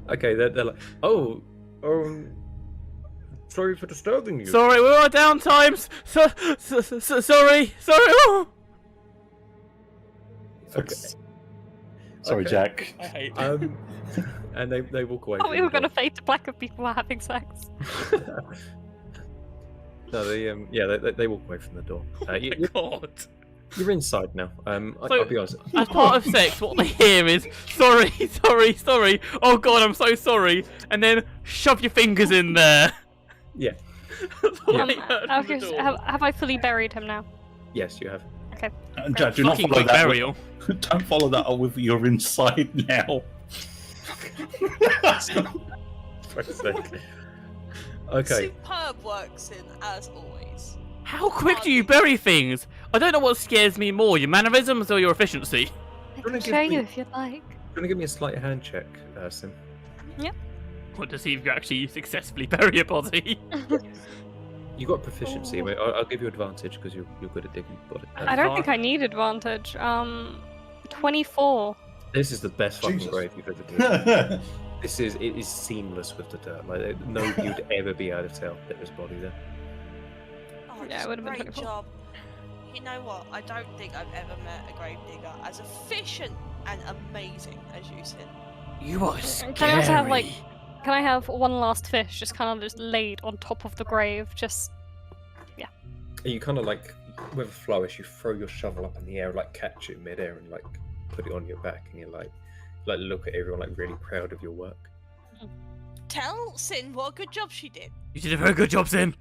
Okay, they're like, oh, sorry for disturbing you. Sorry, we're on downtimes. Sorry. Oh. Okay. Sorry, Okay. Jack. I hate. And they walk away. Oh, from we the were gonna door. fade to black if people were having sex. No, they walk away from the door. Oh God. You're inside now. So- I'll be honest. As part of sex, what they hear is sorry. Oh God, I'm so sorry. And then shove your fingers in there. Yeah. That's what they Um, heard from okay, the so door. have I fully buried him now? Yes, you have. Jack, do not Fucking follow quick that. burial. Don't follow that up with you're inside now. For fuck's sake. Okay. Superb works in as always. How quick do you bury things? I don't know what scares me more, your mannerisms or your efficiency. I wanna can give show me- you if you'd like. You want to give me a sleight of hand check, Sim? Want to see if you actually successfully bury a body. You got proficiency. Mate. I'll give you advantage because you're good at digging body. I don't think I need advantage. 24. This is the best fucking Jesus. grave you've ever done. It is seamless with the dirt. Like nobody would ever be able to tell that there's a body there. Oh, Yeah, it's it would've been great 24. job. You know what? I don't think I've ever met a grave digger as efficient and amazing as you, Sin. You are Can scary. I also have, like, Can I have one last fish just kind of just laid on top of the grave? Just And you kind of like, with a flourish, you throw your shovel up in the air, like catch it midair, and like put it on your back, and you're like look at everyone like really proud of your work. Tell Sin what a good job she did. You did a very good job, Sin.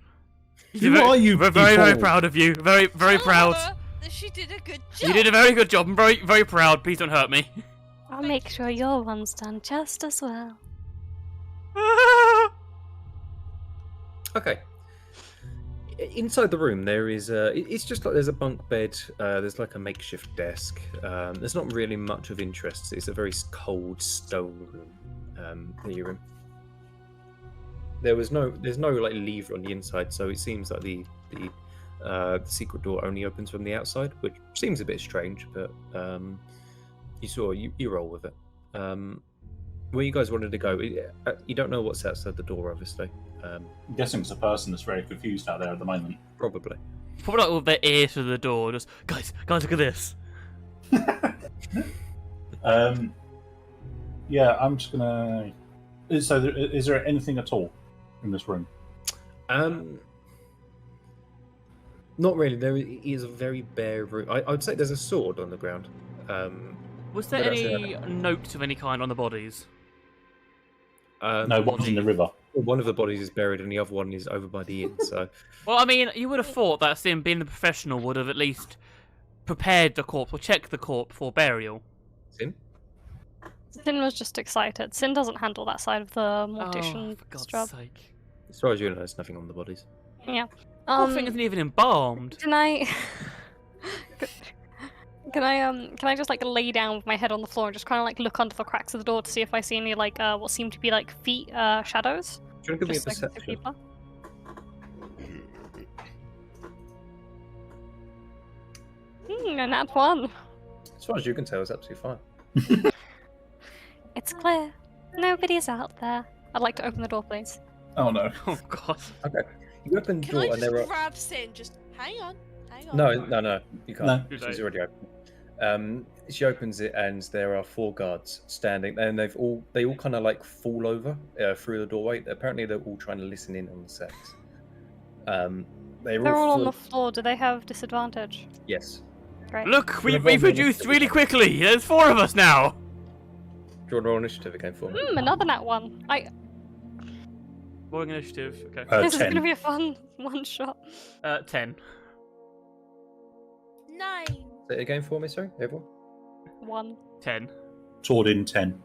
Who are you We're very, very people? proud of you. Very, very Tell proud. her that she did a good job. You did a very good job. I'm very, very proud. Please don't hurt me. I'll make sure your one's done just as well. Okay. Inside the room, there is it's just like there's a bunk bed. There's like a makeshift desk. There's not really much of interest. It's a very cold stone room that you're in. There's no like lever on the inside, so it seems like the secret door only opens from the outside, which seems a bit strange, but you roll with it. Where you guys wanted to go, you don't know what's outside the door, obviously. I'm guessing it's a person that's very confused out there at the moment. Probably. Probably like with their ear to the door. Just guys, look at this. Yeah, I'm just gonna. So, is there anything at all in this room? Not really. There is a very bare room. I would say there's a sword on the ground. Was there But that's any notes of any kind on the bodies? No, one's in the river. One of the bodies is buried, and the other one is over by the inn. So Well, I mean, you would have thought that Sim, being the professional, would have at least prepared the corpse or checked the corpse for burial. Sin. Sin was just excited. Sin doesn't handle that side of the Oh, mortician's for God's job. sake. As far as you know, there's nothing on the bodies. Yeah. Whole thing isn't even embalmed. Can I? Can I just like lay down with my head on the floor and just kind of like look under the cracks of the door to see if I see any like what seem to be like feet shadows? Do you want to give me a Just like the perception? people. A nat one. As far as you can tell, it's absolutely fine. It's clear. Nobody's out there. I'd like to open the door, please. Oh no. Oh God. Okay. You open the Can I door, and just there are grab Sin? Just hang on. no, you can't. No. She's already open. She opens it, and there are 4 guards standing, and they all kind of like fall over through the doorway. Apparently, they're all trying to listen in on the sex. They're all on the floor. Do they have disadvantage? Yes. Great. Look, We'll we've have one reduced minute. really quickly. There's 4 of us now. Do you want to roll initiative again for me? Another nat one. Rolling initiative. Okay. This is 10. gonna be a fun one shot. 10. 9. Say it again for me, sorry, everyone. 1. 10. Tordin 10.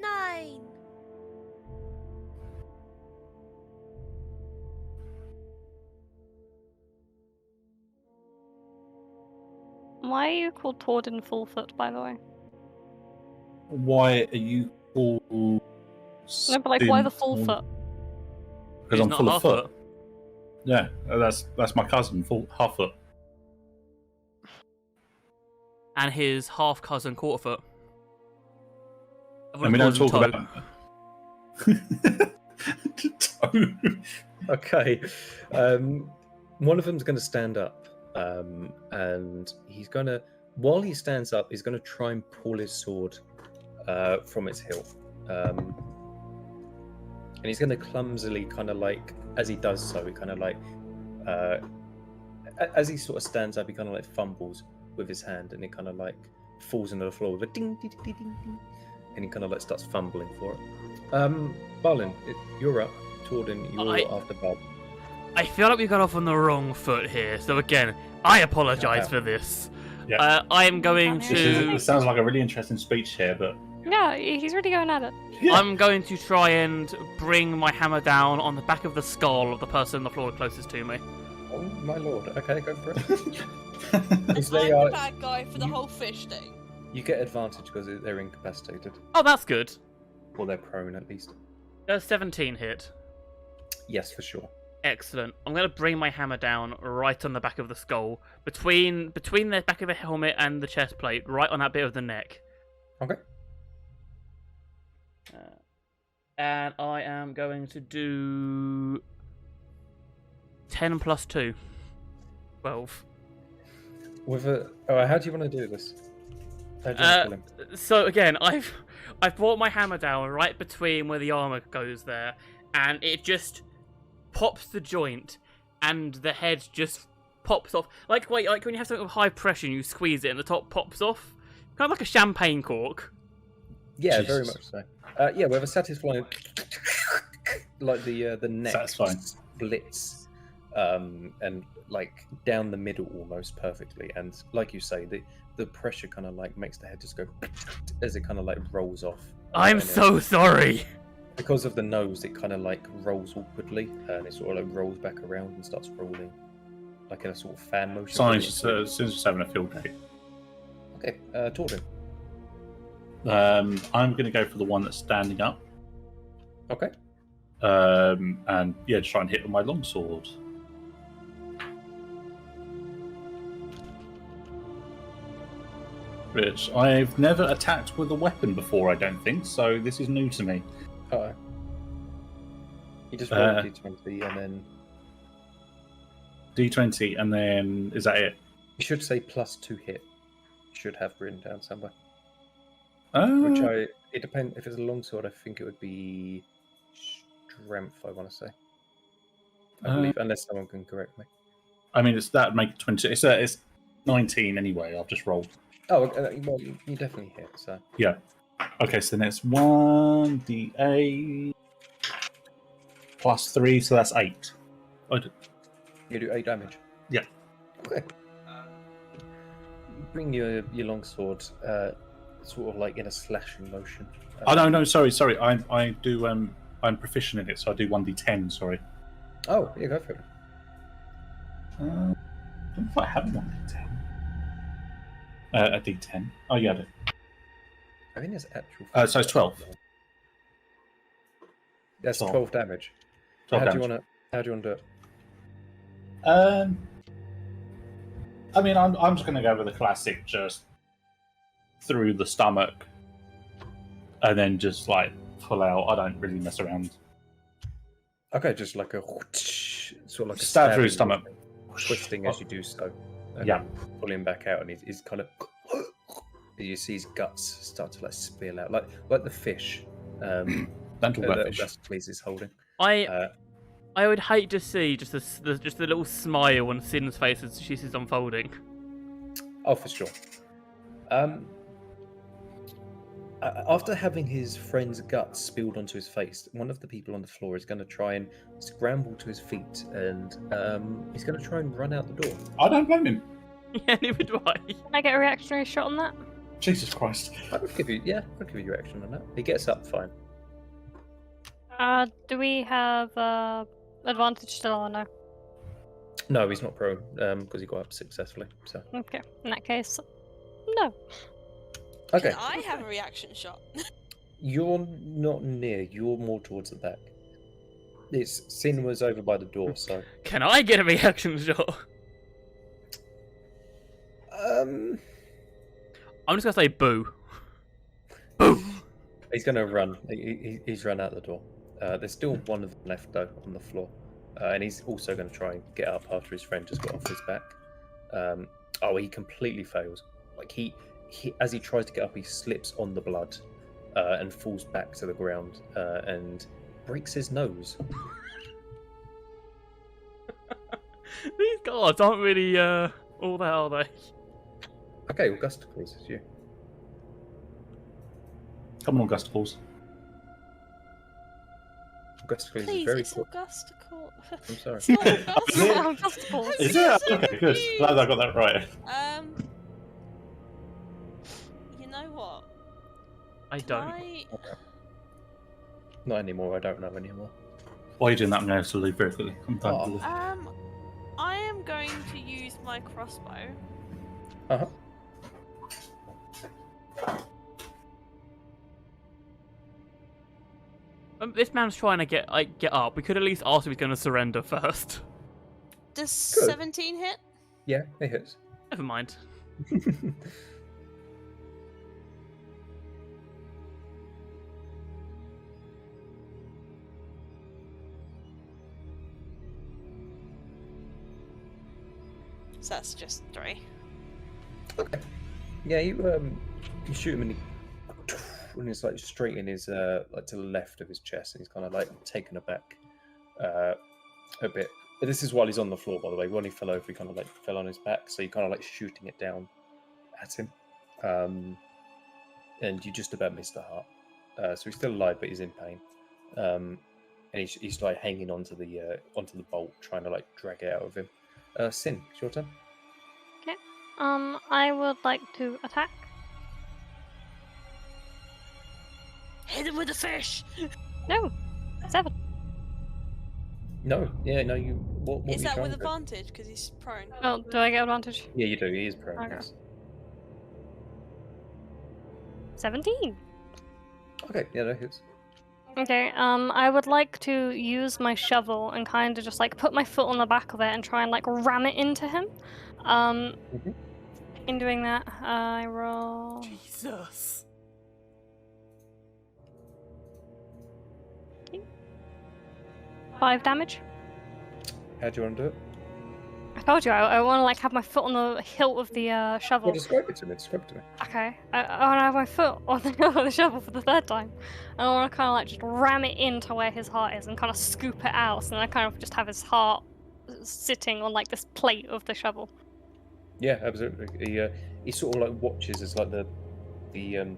9. Why are you called Tordin Fullfoot, by the way? Why are you all? No, but like, why the full Fullfoot? Because He's I'm not full of half foot. foot. Yeah, that's my cousin, half foot. And his half cousin, Quarterfoot. And we don't talk about. Okay. One of them's going to stand up, and he's going to, while he stands up, he's going to try and pull his sword from its hilt. And he's going to clumsily, kind of like, as he does so, he kind of like, as he sort of stands up, he kind of like fumbles with his hand, and it kind of like falls into the floor with a ding, ding, ding, ding, ding, and he kind of like starts fumbling for it. Balin, you're up. Torden, you're after Bob. I feel like we got off on the wrong foot here. So again, I apologise for this. Yeah. I am going to. This sounds like a really interesting speech here, but Yeah, he's really going at it. yeah. I'm going to try and bring my hammer down on the back of the skull of the person on the floor closest to me. Oh my lord! Okay, go for it. And Because I'm they the are. bad guy for the whole fish thing. You get advantage because they're incapacitated, Oh, that's good. or they're prone at least. 17 hit. Yes, for sure. Excellent. I'm going to bring my hammer down right on the back of the skull, between the back of the helmet and the chest plate, right on that bit of the neck. Okay. And I am going to do 10 plus 2. 12. With a. Oh, how do you want to do this? How do you want to kill him? So again, I've brought my hammer down right between where the armor goes there, and it just pops the joint, and the head just pops off. Like when you have something with high pressure and you squeeze it and the top pops off, kind of like a champagne cork. Yeah, Jesus. very much so. Yeah, with a satisfying, like the neck Satisfying. splits, and like down the middle almost perfectly. And like you say, the pressure kind of like makes the head just go as it kind of like rolls off. I'm And then, so sorry. because of the nose, it kind of like rolls awkwardly, and it sort of like rolls back around and starts rolling, like in a sort of fan motion. Sounds just having a field day. Okay, Torden. I'm going to go for the one that's standing up. Okay. And yeah, try and hit with my longsword. Which I've never attacked with a weapon before, I don't think, so this is new to me. Uh-oh. You just roll d20 and then D20, and then is that it? you should say +2 hit. You should have written down somewhere. Oh, Which it depends. If it's a longsword, I think it would be strength. I want to say. I believe, unless someone can correct me. I mean, it's that make it 20. It's 19 anyway. I've just rolled. Oh, well, you definitely hit. So Yeah. Okay, so then it's 1d8 plus 3, so that's 8. you do 8 damage. Yeah. Okay. Bring your longsword, sort of like in a slashing motion. Oh no, sorry. I do. I'm proficient in it, so I do 1d10. Sorry. Oh, yeah, go for it. I don't know if I have a 1d10. A d10. Oh yeah, I do. I think it's actual. So it's 12. That's 12. 12 damage. 12 How do damage. you want to do it? I mean, I'm just going to go with the classic, just through the stomach, and then just like pull out. I don't really mess around. Okay, just like a sort of like a Stab through his stabbing stomach. motion, twisting as you do so. And Yeah. pull him back out, and he's kind of. You see his guts start to like spill out, like the fish. Don't talk about That fish. Rascals is holding. I would hate to see just the little smile on Sin's face as she sees unfolding. Oh, for sure. After having his friend's guts spilled onto his face, one of the people on the floor is going to try and scramble to his feet, and he's going to try and run out the door. I don't blame him. Yeah, neither do I. Can I get a reactionary shot on that? Jesus Christ. I'll give you your action on that. He gets up fine. Do we have advantage still or no? No, he's not prone because he got up successfully. So Okay, in that case, no. okay, Can I have a reaction shot? you're not near. You're more towards the back. Sin was over by the door, so Can I get a reaction shot? um. I'm just gonna say boo. Boo. He's going to run. He's run out the door. There's still one of them left though on the floor, and he's also going to try and get up after his friend just got off his back. He completely fails. Like he as he tries to get up, he slips on the blood and falls back to the ground and breaks his nose. These guards aren't really all that, are they? Okay, Augusta, please, it's you. Come on, Augusticles. Augusta, please, is Please, very it's quick. Augustical. I'm sorry. It's not Augustical. Uncomfortable. Is it? Okay, good. Glad I got that right. You know what? I Can don't. Not anymore. I don't know anymore. While you're doing that, I'm going to leave very quickly. I'm done Oh. with this. I am going to use my crossbow. Uh-huh. This man's trying to get up. We could at least ask if he's going to surrender first. Does Good. 17 hit? Yeah, it hits. Never mind. So that's just 3. Okay. Yeah, you shoot him and it's like straight in his like to the left of his chest, and he's kind of like taken aback a bit. But this is while he's on the floor, by the way. When he fell over, he kind of like fell on his back, so you're kind of like shooting it down at him, and you just about missed the heart. So he's still alive, but he's in pain, and he's like hanging onto the bolt, trying to like drag it out of him. Sin, it's your turn. I would like to attack. Hit him with the fish! No, 7. No, yeah, no. You. What Is were you that trying with to do? advantage? Because he's prone. Oh, do I get advantage? Yeah, you do. He is prone. Okay. Yes. 17. Okay, yeah, that hits. Okay, I would like to use my shovel and kind of just like put my foot on the back of it and try and like ram it into him. In doing that, I roll Jesus. 5 damage. How do you want to do it? I told you I want to like have my foot on the hilt of the shovel. Well, describe it to me. Describe it to me. Okay, I want to have my foot on the hilt of the shovel for the 3rd time. And I want to kind of like just ram it into where his heart is and kind of scoop it out. So then I kind of just have his heart sitting on like this plate of the shovel. Yeah, absolutely. He sort of like watches as like the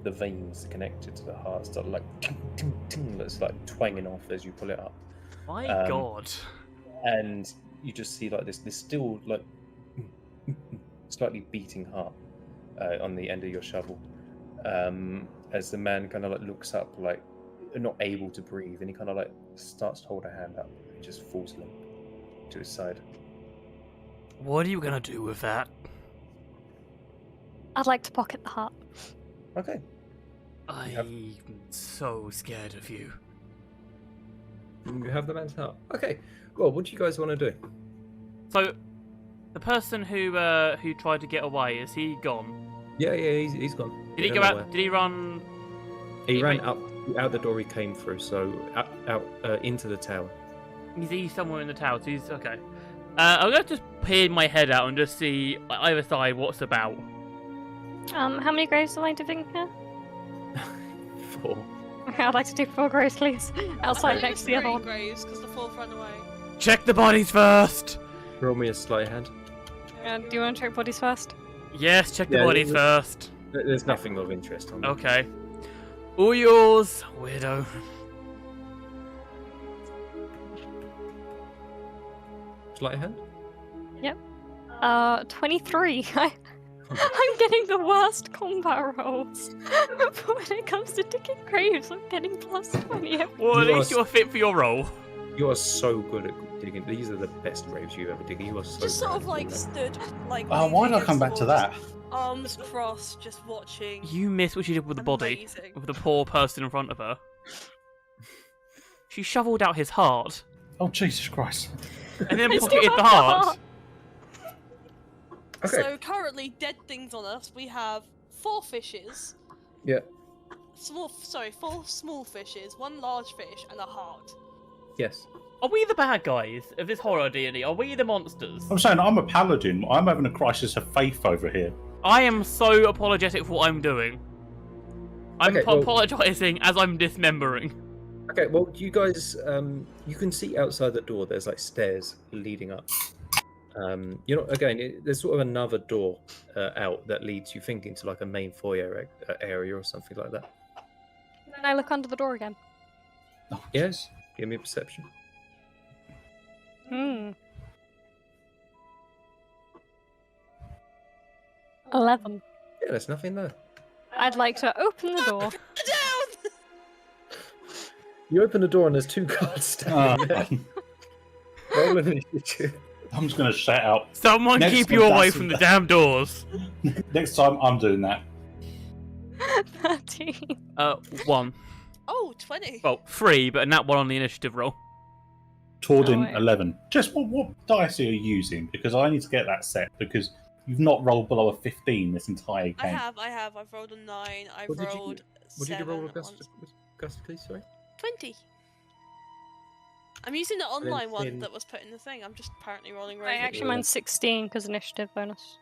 veins connected to the heart start like ting, ting, ting, that's like twanging off as you pull it up, My God. and you just see like this still like slightly beating heart on the end of your shovel, as the man kind of like looks up like not able to breathe, and he kind of like starts to hold a hand up and just falls limp to his side. What are you gonna do with that? I'd like to pocket the heart. Okay. I'm so scared of you. You have the man's heart. Okay. Well, what do you guys want to do? So, the person who tried to get away, is he gone? Yeah, he's gone. Did he go out? Did he run? He ran out the door he came through, so out into the tower. Is he somewhere in the tower? So he's okay. I'm gonna just peer my head out and just see either side what's about. How many graves am I doing here? 4. Okay, I'd like to do 4 graves, please. Outside next to the other one. Graves, because the 4th ran away. Check the bodies first. Roll me a sleight of hand. Do you want to check bodies first? Yes, check the Yeah, bodies first. There's nothing of interest on them. Okay. All yours, weirdo. Sleight of hand? 23. I'm getting the worst combat rolls. But when it comes to digging graves, I'm getting plus 20. Well, at You least are- you're fit for your role. You are so good at digging. These are the best graves you've ever digged. You are so Just sort proud of like them. stood, like. Oh, why leaning did I come back against to the that? wall, Arms crossed, just watching. You missed what she did with the body, Amazing. with the poor person in front of her. She shoveled out his heart Oh, Jesus Christ. and then I still pocketed have the the heart. heart. Okay. So currently, dead things on us. We have 4 fishes, Yeah. 4 small fishes, 1 large fish, and a heart. Yes. Are we the bad guys of this horror D&D? Are we the monsters? I'm saying I'm a paladin. I'm having a crisis of faith over here. I am so apologetic for what I'm doing. I'm Okay, well- apologising as I'm dismembering. Okay, well, you guys, you can see outside the door. There's like stairs leading up. There's sort of another door out that leads, you think, into like a main foyer area or something like that. Then I look under the door again. Oh, Yes. Give me a perception. 11. Yeah, there's nothing there. I'd like to open the door. Down! You open the door and there's 2 guards standing there. Roll an initiative. I'm just going to shout out. Someone Next keep one you away does from the that. damn doors. Next time, I'm doing that. 13. 1. Oh, 20. Well, 3, but not 1 on the initiative roll. Tordin, Oh, wait. 11. Just what dice are you using? Because I need to get that set, because you've not rolled below a 15 this entire game. I have. I've rolled a 9. I've What did you- rolled What did you 7 roll, once. Augustus, sorry? 20. I'm using the online one in- that was put in the thing. I'm just apparently rolling I right. actually mine's 16 because initiative bonus.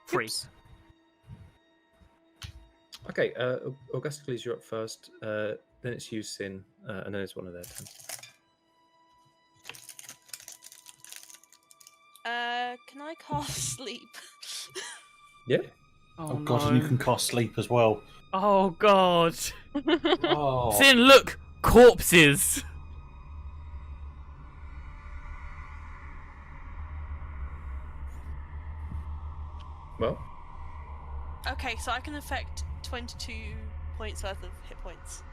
3. Oops. Okay, Augustus, you're up first. Then it's you, Sin, and then it's one of their turns. Can I cast sleep? Yeah. Oh, God, and you can cast sleep as well. Oh god. Oh. Sin, look! Corpses! Well, Okay, so I can affect 22 points worth of hit points.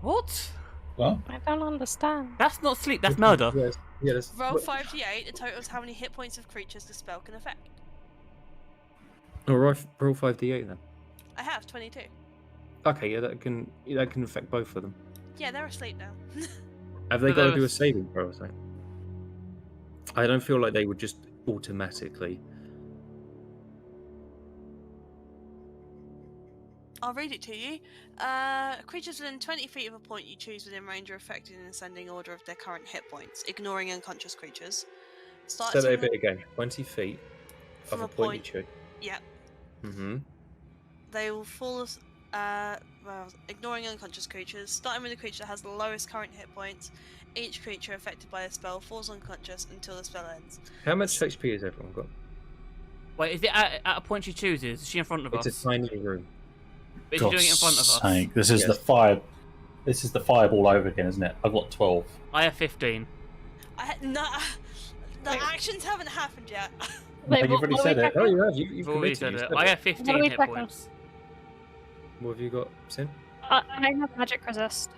What? Well, I don't understand. That's not sleep, that's murder. yes, yeah, that's, Roll 5d8. The total is how many hit points of creatures the spell can affect. roll 5d8 then. I have 22. Okay, yeah, that can affect both of them. Yeah, they're asleep now. Have they No, got to that do a was- saving throw or something? I don't feel like they would just automatically. I'll read it to you. Creatures within 20 feet of a point you choose within range are affected in ascending order of their current hit points, ignoring unconscious creatures. Say that a Starting bit again. 20 feet from of a a point point. you choose. Yeah, Mm-hmm. they will fall as. Ignoring unconscious creatures, starting with the creature that has the lowest current hit points, each creature affected by a spell falls unconscious until the spell ends. How much HP has everyone got? Wait, is it at a point she chooses? Is she in front of It's us? a tiny room. Is she doing it in front of us? sake, this is Yes. the fire. This is the fireball over again, isn't it? I've got 12. I have 15. The Wait. actions haven't happened yet. Wait, you've already said it. Oh, you have. You've You've already committed. said You it. I have What 15 are we hit checking? points. What have you got, Sin? I have magic resist.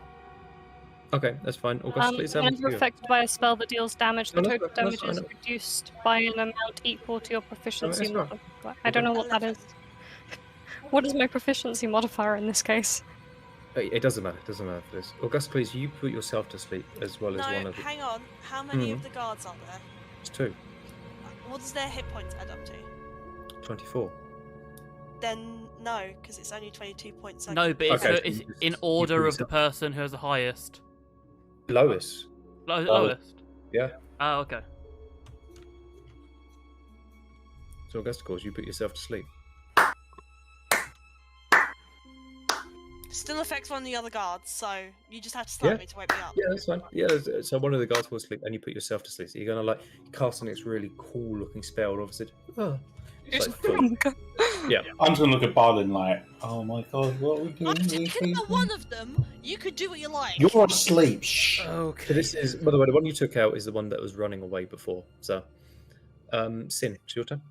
Okay, that's fine. Augustus, please have Whenever affected by a spell that deals damage, the No, no, total no, damage no, is no. reduced by an amount equal to your proficiency it's fine. modifier. I don't know what that is. What is my proficiency modifier in this case? It doesn't matter. It doesn't matter for this. Augustus, please, you put yourself to sleep as well as one No, of the. hang on. How many of the guards are there? It's 2. What does their hit points add up to? 24. Then no, because it's only 22 points. I No, can- but it's, Okay, so it's you just- in you order put of the yourself- person who has the highest. Lowest. Lowest? Yeah. Oh, okay. So Augustus, you put yourself to sleep. Still affects one of the other guards, so you just have to slap Yeah. me to wake me up. Yeah, that's fine. Yeah, so one of the guards falls asleep and you put yourself to sleep. So you're gonna like cast on this really cool looking spell and obviously it's like full. Yeah. I'm just going to look at Barlin like, oh my god, what are we doing? I'm here, taking the people? one of them. You could do what you like. You're asleep. Shh. Okay. So this is, by the way, the one you took out is the one that was running away before. So, Sin, it's your turn.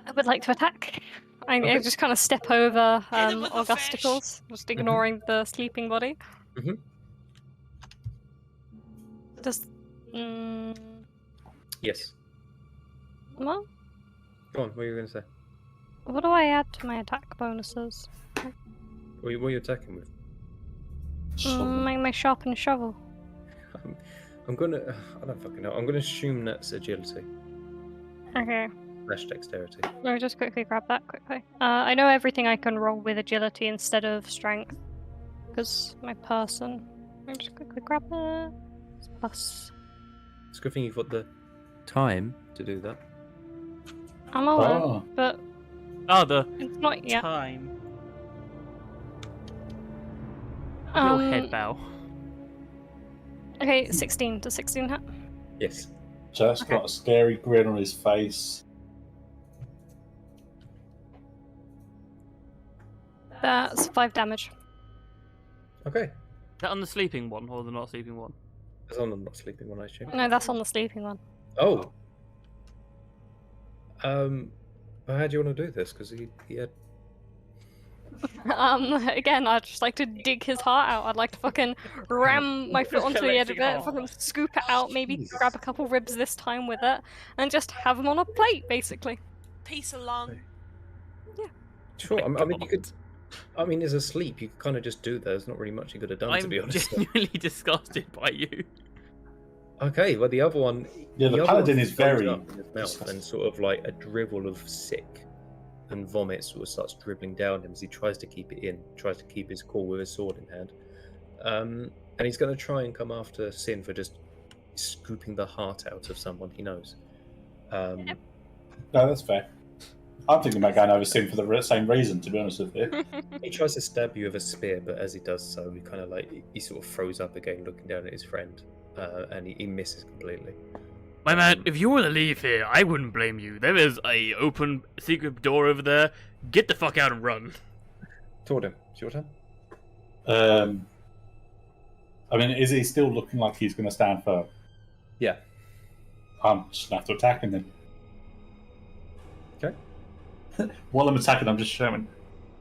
I would like to attack. I Okay. just kind of step over Hit him with a fish. Augusticles, just ignoring the sleeping body. Mhm. Just. Yes. Well, Go on. What are you gonna say? what do I add to my attack bonuses? What are you attacking with? My sharpened shovel. I'm gonna. I don't fucking know. I'm gonna assume that's agility. Okay. dexterity. Let me just quickly grab that quickly. I know everything I can roll with agility instead of strength. Because my person. Let me just quickly grab that. It's plus. It's a good thing you've got the time to do that. I'm aware, Oh. but Oh, the it's not yet. time. Your head bow. Okay, 16. Does 16 hit? Yes. Just Okay. got a scary grin on his face. That's 5 damage. Okay. Is that on the sleeping one or the not sleeping one? It's on the not sleeping one, I assume. No, that's on the sleeping one. Oh. Well, how do you want to do this? Because he had. Again, I'd just like to dig his heart out. I'd like to fucking ram my foot onto the edge of it, Collecting fucking scoop it out, maybe Jesus. grab a couple ribs this time with it, and just have them on a plate, basically. Piece of lung. Sure. I mean, you God. could. I mean, as a sleep, you could kind of just do that. There's not really much you could have done, to I'm be honest. genuinely disgusted by you. Okay, well, the other one. Yeah, the other paladin one is throws very up in his mouth, and sort of like a dribble of sick and vomit sort of starts dribbling down him as he tries to keep it in, tries to keep his cool with his sword in hand. And he's going to try and come after Sin for just scooping the heart out of someone he knows. No, that's fair. I'm thinking about going over Sin for the same reason, to be honest with you. He tries to stab you with a spear, but as he does so, he kind of like he sort of froze up again, looking down at his friend, and he misses completely. My man, if you want to leave here, I wouldn't blame you. There is a open secret door over there. Get the fuck out and run. Tordin, it's your turn. I mean, is he still looking like he's going to stand firm? Yeah. I'm just going to have to attack him then. Okay. While I'm attacking, I'm just shouting,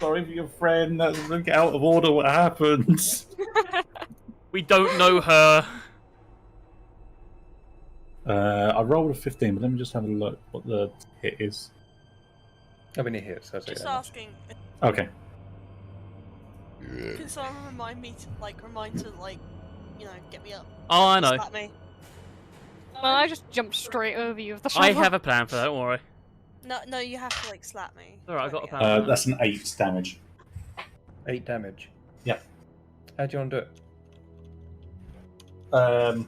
"Sorry for your friend, that's get out of order, what happened?" We don't know her. I rolled a 15, but let me just have a look what the hit is. I mean, it hits. So Just asking. Okay. Can someone remind me to get me up? Oh, I know. Slap me. Well, I just jumped straight over you with the I shovel. have a plan for that, don't worry. No, you have to slap me. Alright, I got Let a me plan. up. That's an 8 damage. 8 damage. Yeah. How do you want to do it?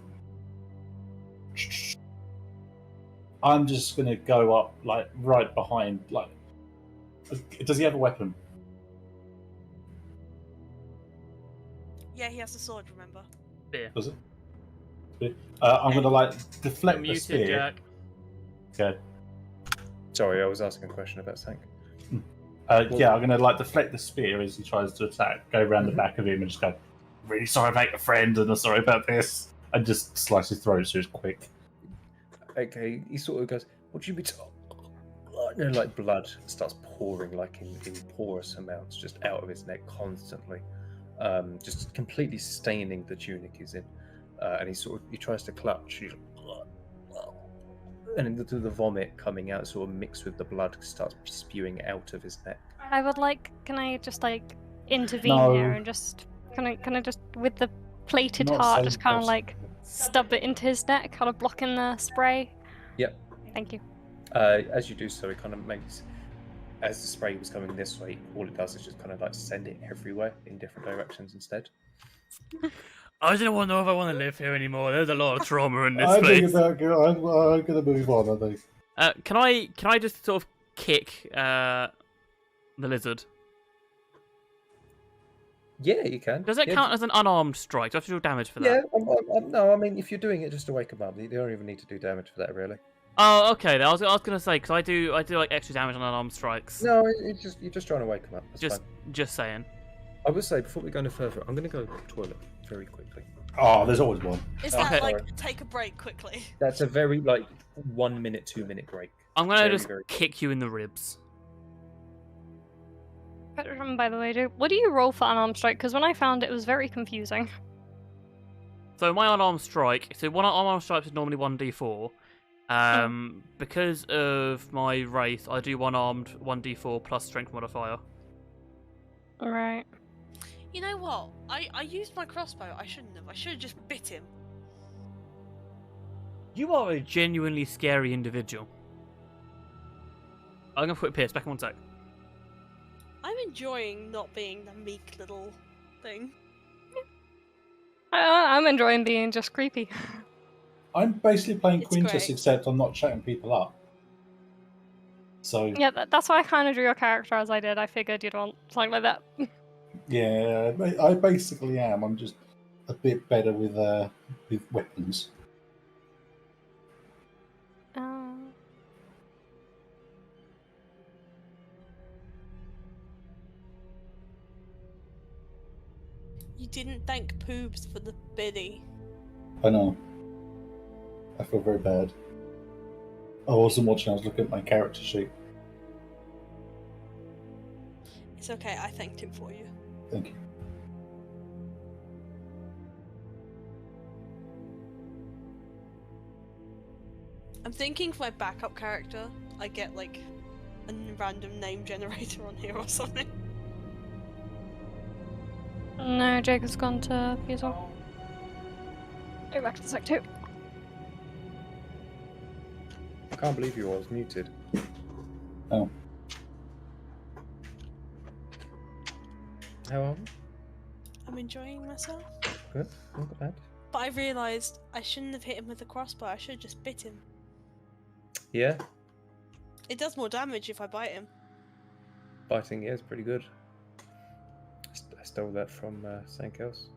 I'm just gonna go up, like, right behind, like... Does he have a weapon? Yeah, he has a sword, remember? Does it? I'm gonna, like, deflect the Muted, spear. Jack. Okay. Sorry, I was asking a question about Sank. Yeah, I'm gonna, like, deflect the spear as he tries to attack, go around the back of him and just go, "Really sorry about your friend, and I'm sorry about this," and just slice his throat so it's quick. Okay, he sort of goes, "What do you mean?" And like blood starts pouring, like in porous amounts, just out of his neck constantly, just completely staining the tunic he's in. And he tries to clutch, and the vomit coming out, sort of mixed with the blood, starts spewing out of his neck. I would like. Can I just like intervene No. here and just can I just with the plated Not heart same just kind of person. like stub it into his neck, kind of blocking the spray? Yep. Thank you. As you do so, it kind of makes, as the spray was coming this way, all it does is just kind of like send it everywhere in different directions instead. I don't want to know if I want to live here anymore. There's a lot of trauma in this I'm place. gonna move on, I think. Can I just sort of kick the lizard? Yeah, you can. Does it Yeah, count as an unarmed strike? Do I have to do damage for that? Yeah, no, I mean, if you're doing it just to wake him up, you don't even need to do damage for that, really. Oh, okay. Then I was gonna say because I do like extra damage on unarmed strikes. No, you're just trying to wake him up. That's Just fine. saying. I would say, before we go any further, I'm going to go to the toilet very quickly. Oh, there's always one. Is Okay. that like take a break quickly? That's a very, 1 minute, 2 minute break. I'm gonna Very, just very- kick you in the ribs. By the way, what do you roll for unarmed strike? Because when I found it was very confusing. So my unarmed strike. So one unarmed strike is normally 1d4. Because of my race, I do one armed 1d4 plus strength modifier. Right. You know what? I used my crossbow. I shouldn't have. I should have just bit him. You are a genuinely scary individual. I'm gonna put Pierce back in 1 sec. I'm enjoying not being the meek little thing. I'm enjoying being just creepy. I'm basically playing It's Quintus, great. except I'm not chatting people up. So Yeah, that's why I kind of drew your character as I did. I figured you'd want something like that. yeah, I basically am. I'm just a bit better with weapons. You didn't thank Poobs for the biddy. I know. I feel very bad. I wasn't watching. I was looking at my character sheet. It's okay, I thanked him for you. Thank you. I'm thinking for my backup character, I get like a random name generator on here or something. No, Jacob's gone to Fusel. Go back to sec 2. I can't believe you was muted. Oh. How are we? I'm enjoying myself. Good. Not bad. But I realised I shouldn't have hit him with the crossbow, I should have just bit him. Yeah, It does more damage if I bite him. biting is pretty good. I stole that from something else.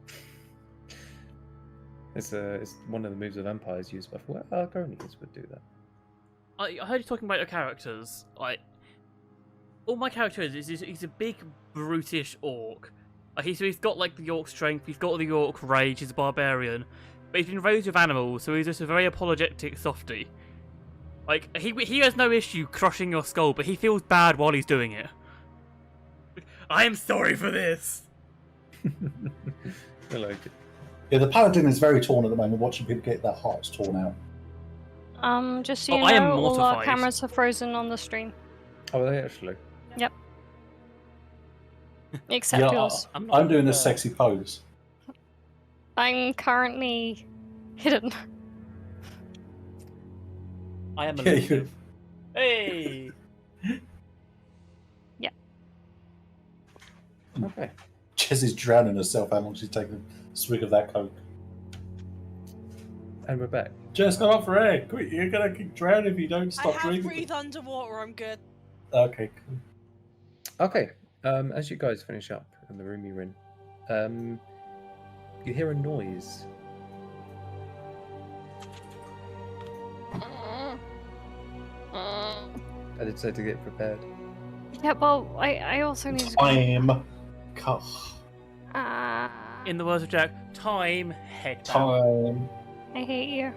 It's one of the moves that vampires use, but I thought Argonians would do that. I heard you talking about your characters. Like, all my characters is he's a big brutish orc. Like he's got like the orc strength, he's got the orc rage, he's a barbarian, but he's been raised with animals, so he's just a very apologetic softie. Like he has no issue crushing your skull, but he feels bad while he's doing it. I am sorry for this. I like it. Yeah, the paladin is very torn at the moment, watching people get their hearts torn out. Just so you I am know, all our mortified. cameras are frozen on the stream. Oh, are they actually? Yep. Except yours. I'm doing a sexy pose. I'm currently hidden. I am a Yeah, little. Hey. Yeah. Okay. Jess is drowning herself. How long she's taken a swig of that coke? And we're back. Jess, come up for air. Quick, you're gonna drown if you don't I stop have drinking. breathed underwater, I'm good. Okay, cool. Okay. As you guys finish up in the room you're in, you hear a noise. I did say to get prepared. Yeah, well, I also need to. Time. In the words of Jack, time head back. Time I hate you.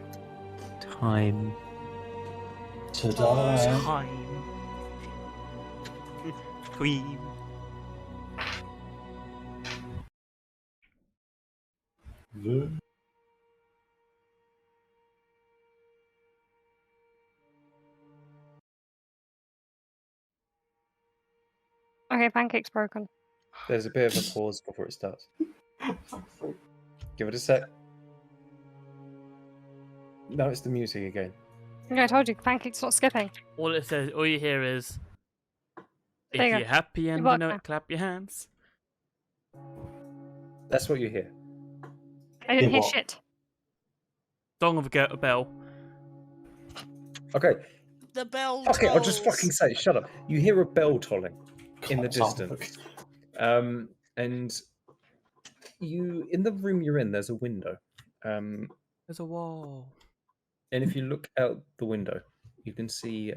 Time. to die. Time. Queen. Okay, Pancake's broken. There's a bit of a pause before it starts. Give it a sec. No, it's the music again. Yeah, I told you, Pancake's not skipping. All it says, all you hear is, if There you you're go. happy and Good you know luck, it, clap your hands. That's what you hear. I didn't hear what? shit. Song of a bell. Okay. The bell Okay, I'll just tolls. fucking say it. Shut up. You hear a bell tolling in the Clocks distance. And you, in the room you're in, there's a window. And There's a wall. if you look out the window, you can see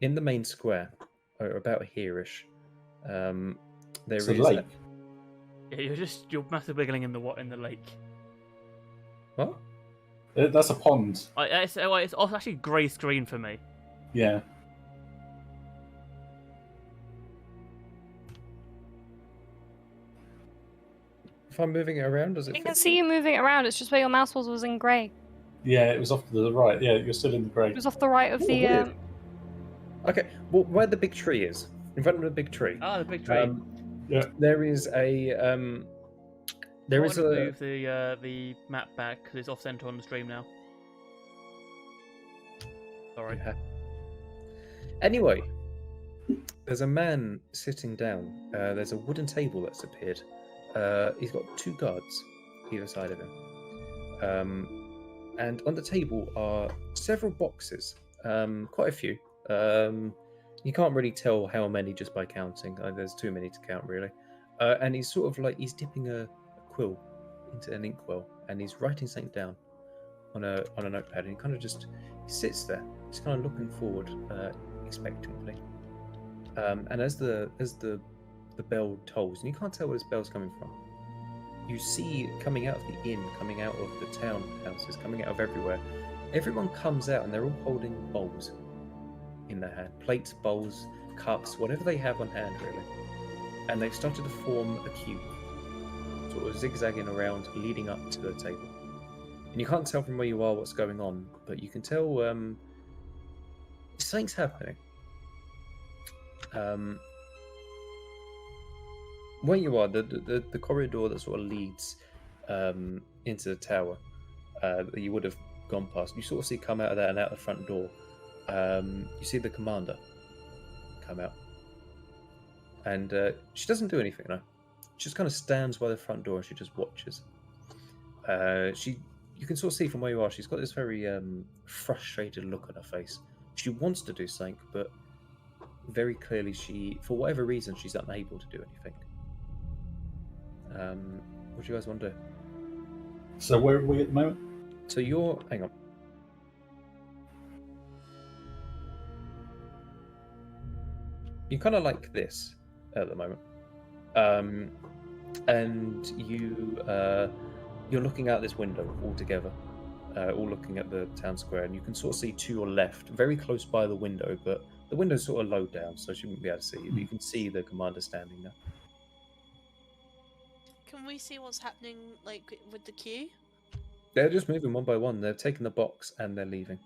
in the main square, or about here-ish, there It's is a lake. Yeah, you're massive wiggling in the lake. What? That's a pond. It's actually grey screen for me. Yeah. If I'm moving it around, does it I fit? can see you moving it around, it's just where your mouse was in grey. Yeah, it was off to the right. Yeah, you're still in the grey. It was off the right of Ooh, the. weird. Okay, well, where the big tree is, in front of the big tree, Ah, the big tree. there is a there I is want to a move the map back because it's off center on the stream now. Sorry. Anyway, there's a man sitting down. There's a wooden table that's appeared. He's got 2 guards either side of him. And on the table are several boxes, quite a few. You can't really tell how many just by counting. There's too many to count, really. And he's sort of like, he's dipping a quill into an inkwell, and he's writing something down on a notepad, and he kind of just sits there. He's kind of looking forward, expectantly. And as the bell tolls, and you can't tell where this bell's coming from, you see coming out of the inn, coming out of the town houses, coming out of everywhere, everyone comes out and they're all holding bowls in their hand. Plates, bowls, cups, whatever they have on hand, really. And they've started to form a queue, sort of zigzagging around, leading up to the table. And you can't tell from where you are what's going on, but you can tell something's happening. Where you are, the corridor that sort of leads into the tower that you would have gone past, you sort of see come out of that and out the front door. You see the commander come out, and she doesn't do anything. No, she just kind of stands by the front door and she just watches. You can sort of see from where you are, she's got this very frustrated look on her face. She wants to do something, but very clearly for whatever reason, she's unable to do anything. What do you guys want to do? So where are we at the moment? So hang on. You're kind of like this at the moment, and you're looking out this window all together, all looking at the town square, and you can sort of see to your left, very close by the window, but the window's sort of low down, so she wouldn't be able to see you. But you can see the commander standing there. Can we see what's happening, like, with the queue? They're just moving one by one. They're taking the box and they're leaving.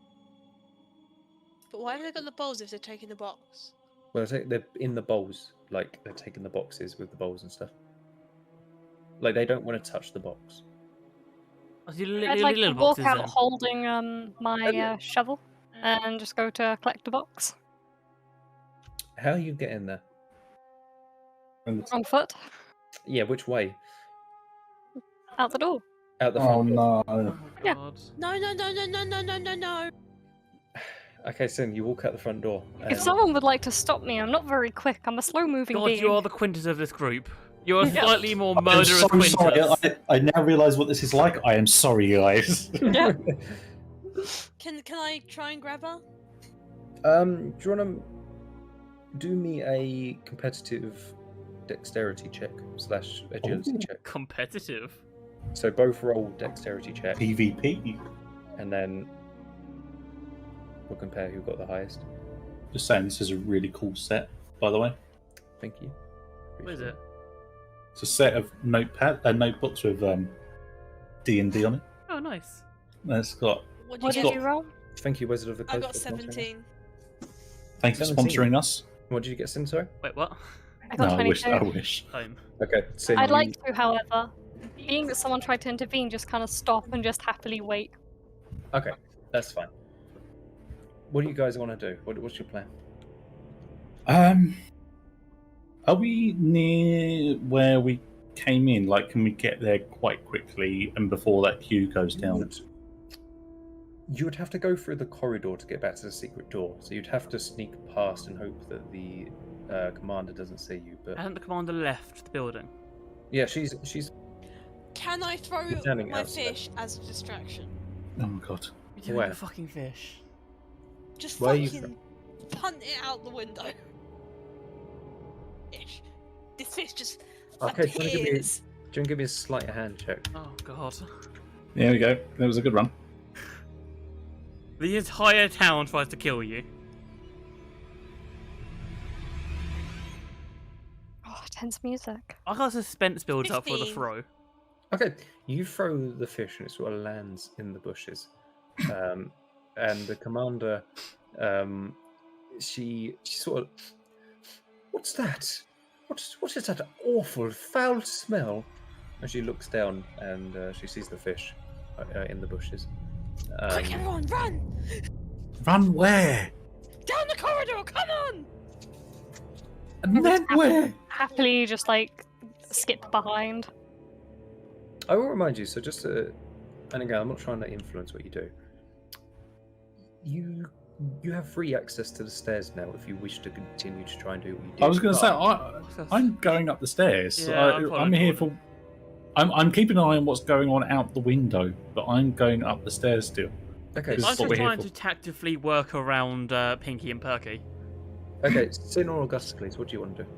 But why have they got the bowls if they're taking the box? Well, they're in the bowls, like they're taking the boxes with the bowls and stuff. Like they don't want to touch the box. I'd like to walk out holding my shovel and just go to collect the box. How are you getting there? On foot. Yeah, which way? Out the door. Out the front door. No. Yeah. No. Okay, so you walk out the front door. If someone would like to stop me, I'm not very quick. I'm a slow-moving God, being. you are the Quintus of this group. You're a Yeah. slightly more I'm murderous so Quintus. sorry. I now realise what this is like. I am sorry, guys. Yeah. Can I try and grab her? Do you want to do me a competitive dexterity check / agility check? Competitive. So both roll dexterity check, PvP. and then we'll compare who got the highest. Just saying, this is a really cool set, by the way. Thank you. What is it? It's a set of notebooks with D&D on it. Oh, nice. And it's got. What What did did you you roll? Thank you, Wizard of the I Coast. got for sponsoring us. 17. Thanks for 17. sponsoring us. What did you get, Sin? Sorry. Wait, what? I got No, 22. I wish. Home. Okay, Sin. I'd like to, however, being that someone tried to intervene, just kind of stop and just happily wait. Okay, that's fine. What do you guys want to do? What's your plan? Are we near where we came in? Like, can we get there quite quickly and before that queue goes down? You would have to go through the corridor to get back to the secret door. So you'd have to sneak past and hope that the commander doesn't see you. But Hasn't the commander left the building? yeah, she's Can I throw You're standing my outside. fish as a distraction? Oh my god. You're doing Where? a fucking fish. Just Where are you fucking punt it out the window. Fish. This fish just Okay, do you wanna give me- appears. Do you want to give me a sleight of hand check? Oh, God. There we go. That was a good run. The entire town tries to kill you. Oh, tense music. I got suspense builds up for the 15. throw. Okay, you throw the fish and it sort of lands in the bushes. And the commander, she sort of, what's that? What is that awful foul smell? And she looks down and she sees the fish in the bushes. Quick, everyone, run! Run where? Down the corridor. Come on. And then where? Happily just like skip behind. I will remind you. So just to, and again, I'm not trying to influence what you do. You have free access to the stairs now if you wish to continue to try and do what you do. I was going to say, I'm going up the stairs. Yeah, I'm here for. I'm keeping an eye on what's going on out the window, but I'm going up the stairs still. Okay. This I'm is what just we're here trying for. to tactically work around Pinky and Perky. Okay. Sin or Augustus, what do you want to do?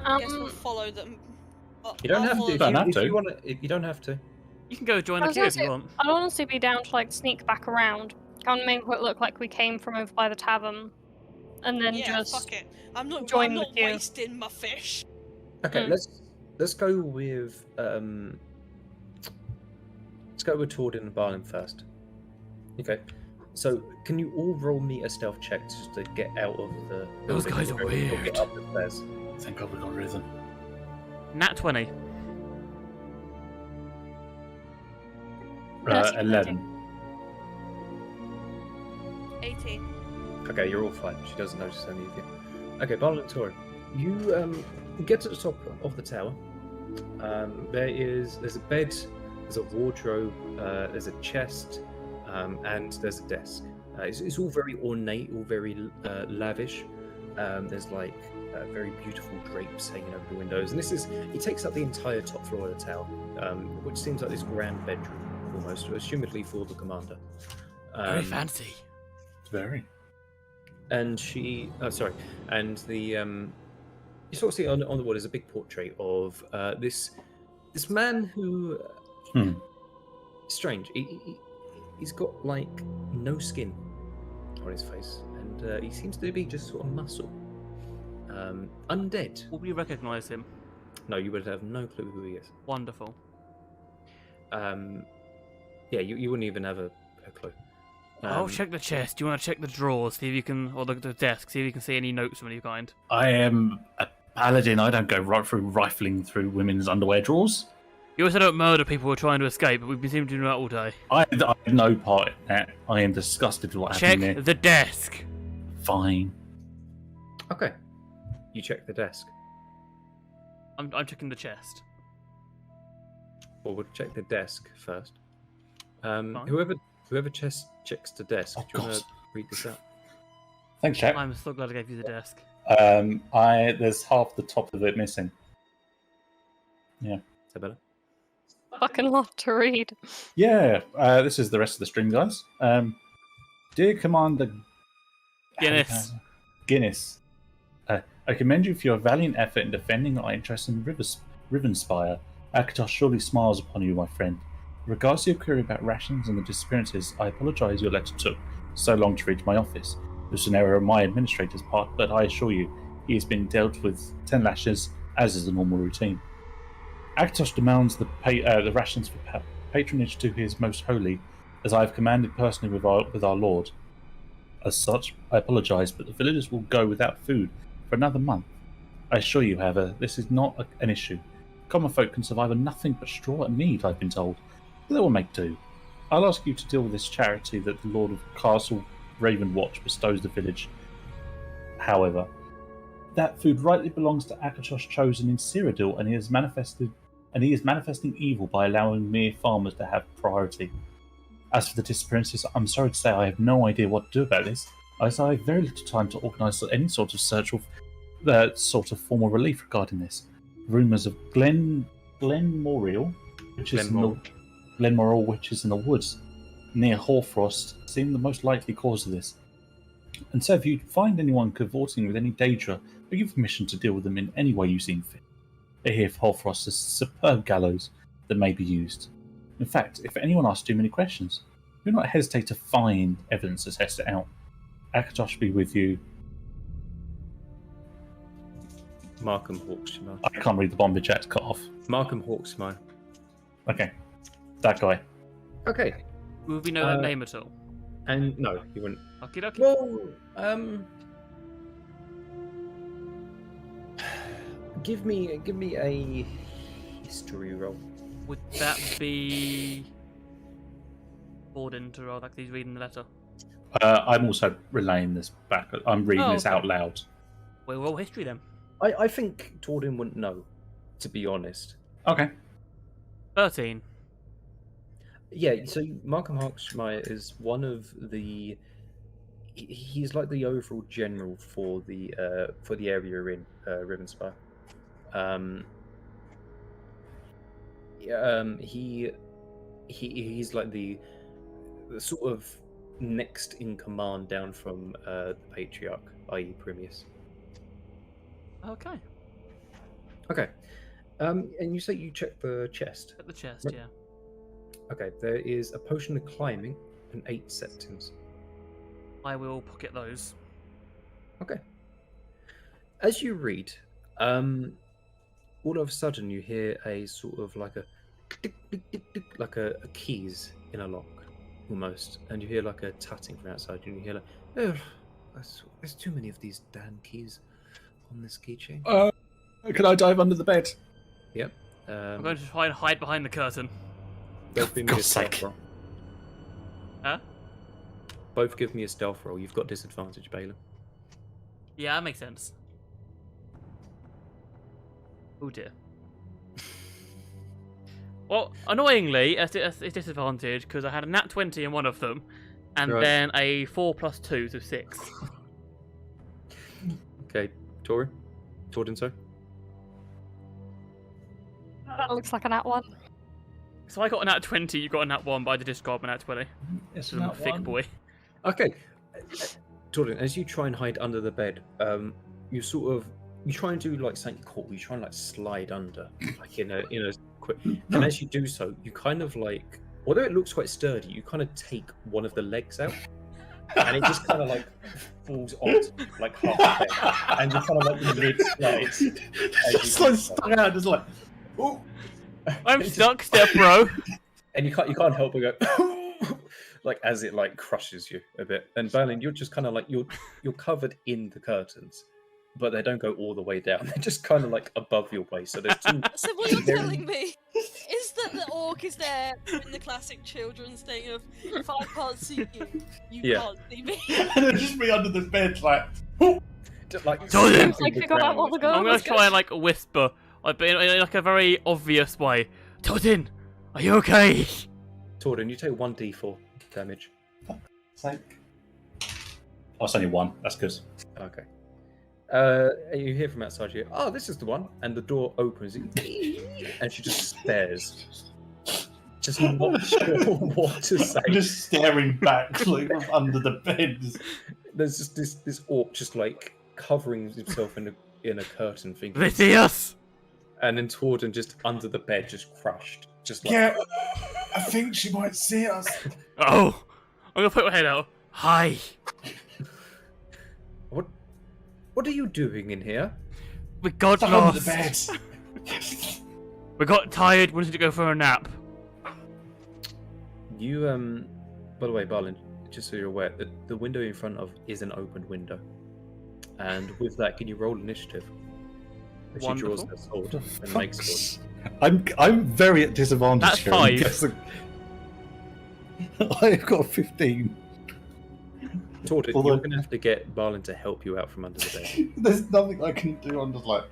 I guess we'll follow them. You don't I'll have follow to. If them. Don't have you, to. if you want to, you don't have to. You can go join I the was queue gonna if you say- want. I'd honestly be down to like sneak back around, kind of make it look like we came from over by the tavern, and then Yeah, just fuck it. I'm not join I'm the not queue. wasting my fish. Okay. Hmm. Let's go with Tordin and Barlin first. Okay. So can you all roll me a stealth check just to get out of the Those building guys are or weird. get up the stairs? Thank God we got rhythm. Nat 20. 11. 18. Okay, you're all fine. She doesn't notice any of you. Okay, Barlin and Torin, you get to the top of the tower. There's a bed, there's a wardrobe, there's a chest, and there's a desk. It's all very ornate, all very lavish. There's like very beautiful drapes hanging over the windows, and it takes up the entire top floor of the tower, which seems like this grand bedroom almost, assumedly for the commander. Very fancy. Very. And and the you sort of see on the wall is a big portrait of this man who strange. He's got like no skin on his face, and he seems to be just sort of muscle. Undead. Will we recognise him? No, you would have no clue who he is. Wonderful. Yeah, you wouldn't even have a clue. I'll check the chest. Do you want to check the drawers, see if you can, or the desk, see if you can see any notes of any kind? I am a paladin. I don't go right through rifling through women's underwear drawers. You also don't murder people who are trying to escape, but we've been seeming to do that all day. I have no part in that. I am disgusted with what Check happened there. the desk. Fine. Okay, you check the desk. I'm checking the chest. Well, we'll check the desk first. Fine. Whoever checks the desk, Oh, do you want God. to read this out? Thanks, Jack. I'm so glad I gave you the desk. There's half the top of it missing. Is that better? fucking lot to read. Yeah, this is the rest of the string, guys. Dear Commander Guinness, I commend you for your valiant effort in defending our interests in Rivenspire. Akatos surely smiles upon you, my friend. In regards to your query about rations and the disappearances, I apologise your letter took so long to reach my office. This was an error on my administrator's part, but I assure you, he has been dealt with 10 lashes, as is the normal routine. Akatos demands the rations for patronage to his most holy, as I have commanded personally with our Lord. As such, I apologise, but the villagers will go without food for another month. I assure you, however, this is not an issue. Common folk can survive on nothing but straw and meat, I've been told. But they will make do. I'll ask you to deal with this charity that the Lord of Castle Ravenwatch bestows the village. However, that food rightly belongs to Akatos chosen in Cyrodiil, and he is manifesting evil by allowing mere farmers to have priority. As for the disappearances, I'm sorry to say I have no idea what to do about this, as I have very little time to organise any sort of search or formal relief regarding this. Rumours of Glenmoriel, which is in the woods near Hoarfrost, seem the most likely cause of this. And so if you find anyone cavorting with any danger, we give permission to deal with them in any way you seem fit. I hear Hoarfrost has superb gallows that may be used. In fact, if anyone asks too many questions, do not hesitate to find evidence to test it out. Akatos be with you. Markham Hawksmire. I can't read the Bombay chat's cut off. Markham Hawksmire. Okay. That guy. Okay. Will we know that name at all? And no, you wouldn't. Okie dokie. Well, give me a history roll. Would that be Borden to roll like he's reading the letter? I'm also relaying this back. I'm reading Oh, this okay. out loud. We'll roll history then. I think Tordin wouldn't know, to be honest. Okay. 13. Yeah, so Markham Harkshire is one of the. He's like the overall general for the area you're in, Rivenspire. He's like the sort of next in command down from the Patriarch, i.e. Primius. Okay. Okay. And you say you check the chest. At the chest, Right. yeah. Okay, there is a potion of climbing and 8 septums. I will pocket those. Okay. As you read, all of a sudden you hear a sort of like a tick, tick, tick, tick, like a keys in a lock, almost, and you hear like a tatting from outside, and you hear like, oh, there's too many of these damn keys on this keychain. Can I dive under the bed? Yep. I'm going to try and hide behind the curtain. Both give me a God's stealth sake. roll. Huh? Both give me a stealth roll. You've got disadvantage, Balaam. Yeah, that makes sense. Oh dear. Well, annoyingly, it's disadvantage because I had a nat 20 in one of them, and Right. then a 4 plus 2, so 6. Okay, Tordin, sorry. That looks like a nat one. So I got a nat 20, you got a nat 1, but I did discard my nat 20. Yes, I'm a thick boy. Okay, Tordin, as you try and hide under the bed, you try and do like something cool. You try and like slide under, like in a quick. And as you do so, you kind of like, although it looks quite sturdy, you kind of take one of the legs out, and it just kind of like falls off like half the bed, and you kind of like mid-slide. Just like stuck out, just like. Oh. I'm stuck, step bro. And you can't help but go like as it like crushes you a bit. And Berlin, you're just kind of like you're covered in the curtains, but they don't go all the way down. They're just kind of like above your waist. So there's two. So what you're telling me is that the orc is there in the classic children's thing of if I can't see you, you Yeah. can't see me. And then just be under the bed, like. Just, like Tordin! smashing Like, the figure out ground. what the goal I'm going was to try and like whisper, like, but in like a very obvious way. Tordin, are you okay? Tordin, you take 1d4 damage. Sake. Oh, it's only 1. That's good. Okay. And you hear from outside you, oh, this is the one. And the door opens, and she just stares. Just not sure what to say. I'm just staring back, like under the bed. There's just this orc just like covering himself in a curtain, thinking. They see us! And then Tordin just under the bed, just crushed. Just like, Yeah, I think she might see us. Oh! I'm going to put my head out. Hi! What are you doing in here? We got Stuck under the lost. bed. We got tired, wanted to go for a nap. You, by the way, Barlin, just so you're aware, the window in front of is an opened window. And with that, can you roll initiative? As she draws Wonderful. her sword and makes sword. I'm very at disadvantage That's here. I'm 5. guessing. I've got a 15. Tordin, Although- you're going to have to get Barlin to help you out from under the bed. There's nothing I can do. I'm just like.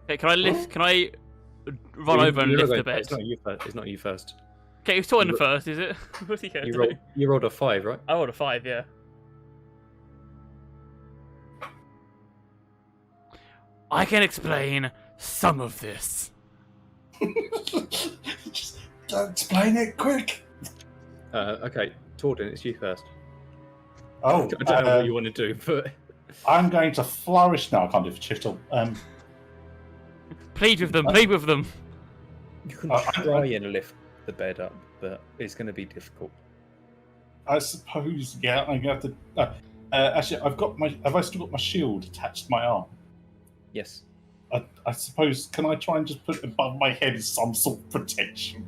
Okay, can I run You- over and you're lift not the going- bed? It's not you first. Okay, he's talking You- first, is it? What's he going to do? You rolled a 5, right? I rolled a 5, yeah. I can explain some of this. Just explain it quick. Okay, Tordin, it's you first. Oh, I don't know what you want to do, but I'm going to flourish. No, I can't do for Chittle. Plead with them, plead with them. you can I- try and lift the bed up, but it's going to be difficult. I suppose, yeah, I'm going to have to. Actually, have I still got my shield attached to my arm? Yes. I suppose, can I try and just put it above my head as some sort of protection?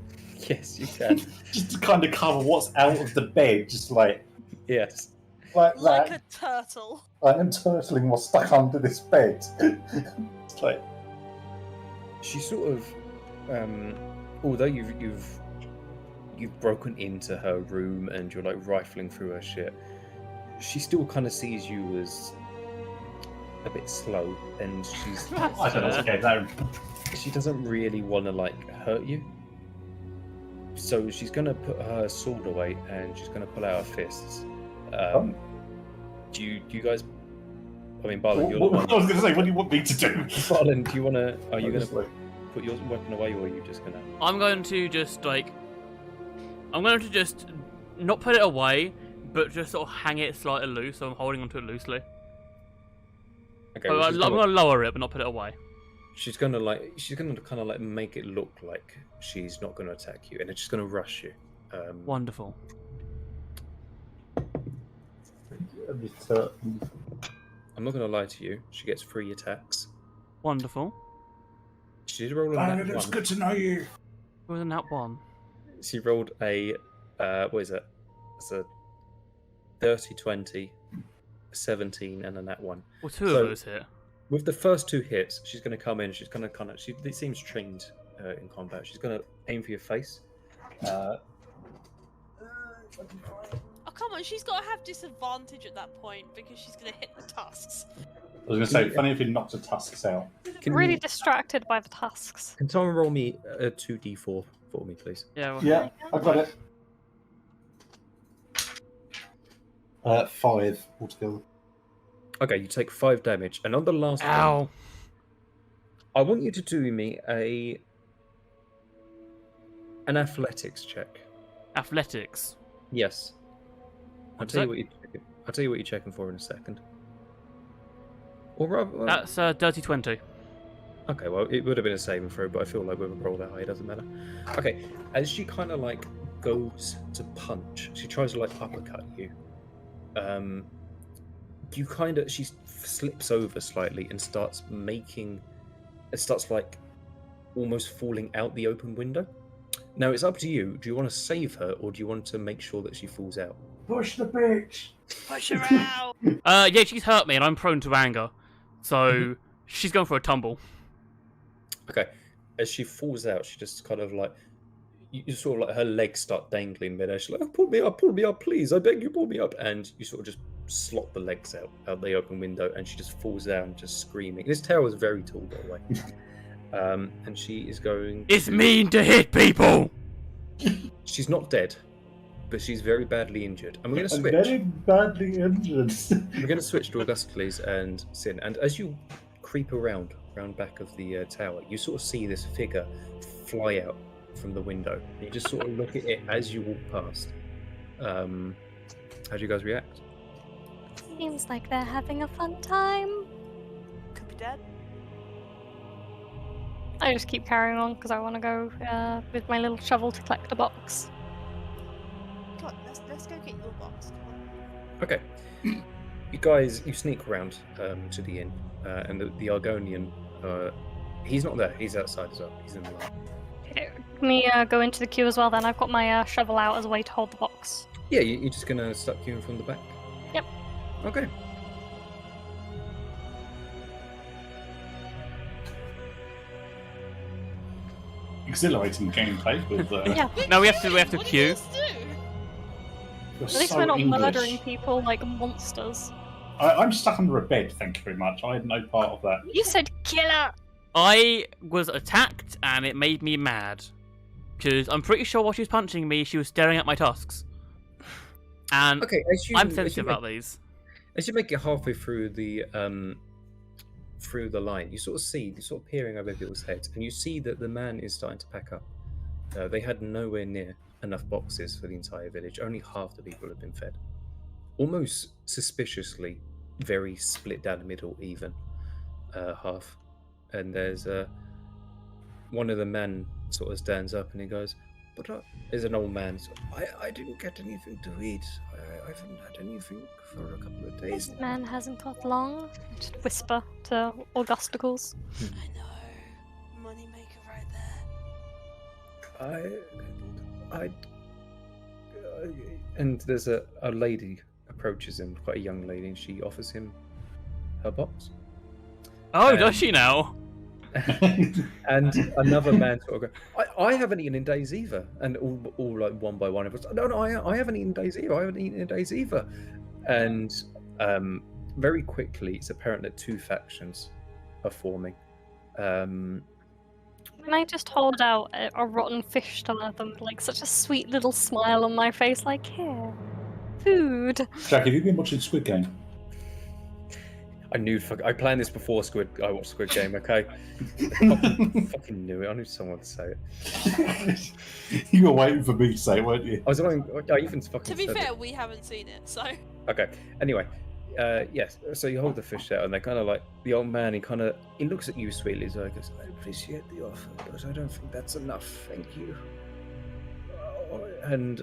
Yes, you can. Just to kind of cover what's out of the bed, just like Yes. Like that. a turtle. I am turtling what's stuck under this bed. It's like, She sort of, although you've broken into her room and you're like rifling through her shit, she still kind of sees you as a bit slow, and I don't know. Okay, no. she doesn't really want to like hurt you. So she's gonna put her sword away, and she's gonna pull out her fists. Do you guys? I mean, Barlin, you're the What, one. I was going to say, what do you want me to do? Barlin, do you wanna? Are you gonna put your weapon away, or are you just gonna? I'm going to just not put it away, but just sort of hang it slightly loose. So I'm holding onto it loosely. Okay, So well, I'm going to lower it, but not put it away. she's gonna kind of like make it look like she's not gonna attack you, and it's just gonna rush you. Wonderful. I'm not gonna lie to you. She gets 3 attacks. Wonderful. She did roll a nat It's 1. good to know you. What was in that one? She rolled a what is it? It's a 30, 20, 17, and a nat 1. Well, two So- of those hit. With the first 2 hits, she's going to come in. She's going to kind of. She seems trained in combat. She's going to aim for your face. Oh come on, she's got to have disadvantage at that point because she's going to hit the tusks. I was going to say, funny if you knocked the tusks out. Really distracted by the tusks. Can someone roll me a 2d4 for me, please? Yeah. Well, Yeah, I've got it. 5 altogether. Okay, you take 5 damage, and on the last one, Ow. I want you to do me an athletics check. Athletics. Yes. I'll What's tell you that? what I'll tell you what you're checking for in a second. Or rather, That's dirty 20. okay, well, it would have been a saving throw, but I feel like with a roll that high, it doesn't matter. Okay, as she kind of like goes to punch, she tries to like uppercut you. She slips over slightly and starts like almost falling out the open window. Now it's up to you. Do you want to save her, or do you want to make sure that she falls out? Push the bitch. Push her out! Yeah, she's hurt me, and I'm prone to anger, so she's going for a tumble. Okay, as she falls out, she just kind of like you sort of like her legs start dangling mid-air. She's like, oh, pull me up, please! I beg you, pull me up! And you sort of just slot the legs out the open window, and she just falls down, just screaming. This tower is very tall, by the way. And she is going. It's mean to hit people. She's not dead, but she's very badly injured. And we're going to I'm switch. very badly injured. We're going to switch to Augustocles and Sin. And as you creep around back of the tower, you sort of see this figure fly out from the window. You just sort of look at it as you walk past. How do you guys react? Seems like they're having a fun time. Could be dead. I just keep carrying on because I want to go with my little shovel to collect a box. Come on, let's go get your box. Come on. Okay. You sneak around to the inn, and the Argonian, he's not there. He's outside as well. He's in the line. Let me go into the queue as well then. I've got my shovel out as a way to hold the box. Yeah, you're just going to start queuing from the back? Yep. Okay. Exhilarating gameplay with Yeah. No, we have to What do you queue. guys do? At least we're not murdering people like monsters. I'm stuck under a bed, thank you very much. I had no part of that. You said killer! I was attacked, and it made me mad. Because I'm pretty sure while she was punching me, she was staring at my tusks. And Okay, I'm sensitive about these. As you make it halfway through the line, you sort of peering over people's heads, and you see that the man is starting to pack up. They had nowhere near enough boxes for the entire village. Only half the people had been fed. Almost suspiciously, very split down the middle, even half. And there's one of the men sort of stands up and he goes, "But there's an old man. So, I didn't get anything to eat. I haven't had anything for a couple of days." This man hasn't got long. Just whisper to Augusticles. I know. Moneymaker right there. And there's a lady approaches him, quite a young lady, and she offers him her box. Oh, does she now? And another man sort of goes, I haven't eaten in days either. And all like one by one of us, no, I haven't eaten in days either. I haven't eaten in days either. And very quickly, it's apparent that two factions are forming. Can I just hold out a rotten fish to one of them, like such a sweet little smile on my face, like, here, food. Jack, have you been watching Squid Game? I planned this before I watched Squid Game. Okay, fucking knew it. I knew someone would say it. You were waiting for me to say it, weren't you? I was wondering. I even fucking. To be said fair, it. we haven't seen it, so. Okay. Anyway, yes. So you hold the fish out, and they kind of like the old man. He looks at you sweetly. He's like, "I appreciate the offer, but I don't think that's enough. Thank you." And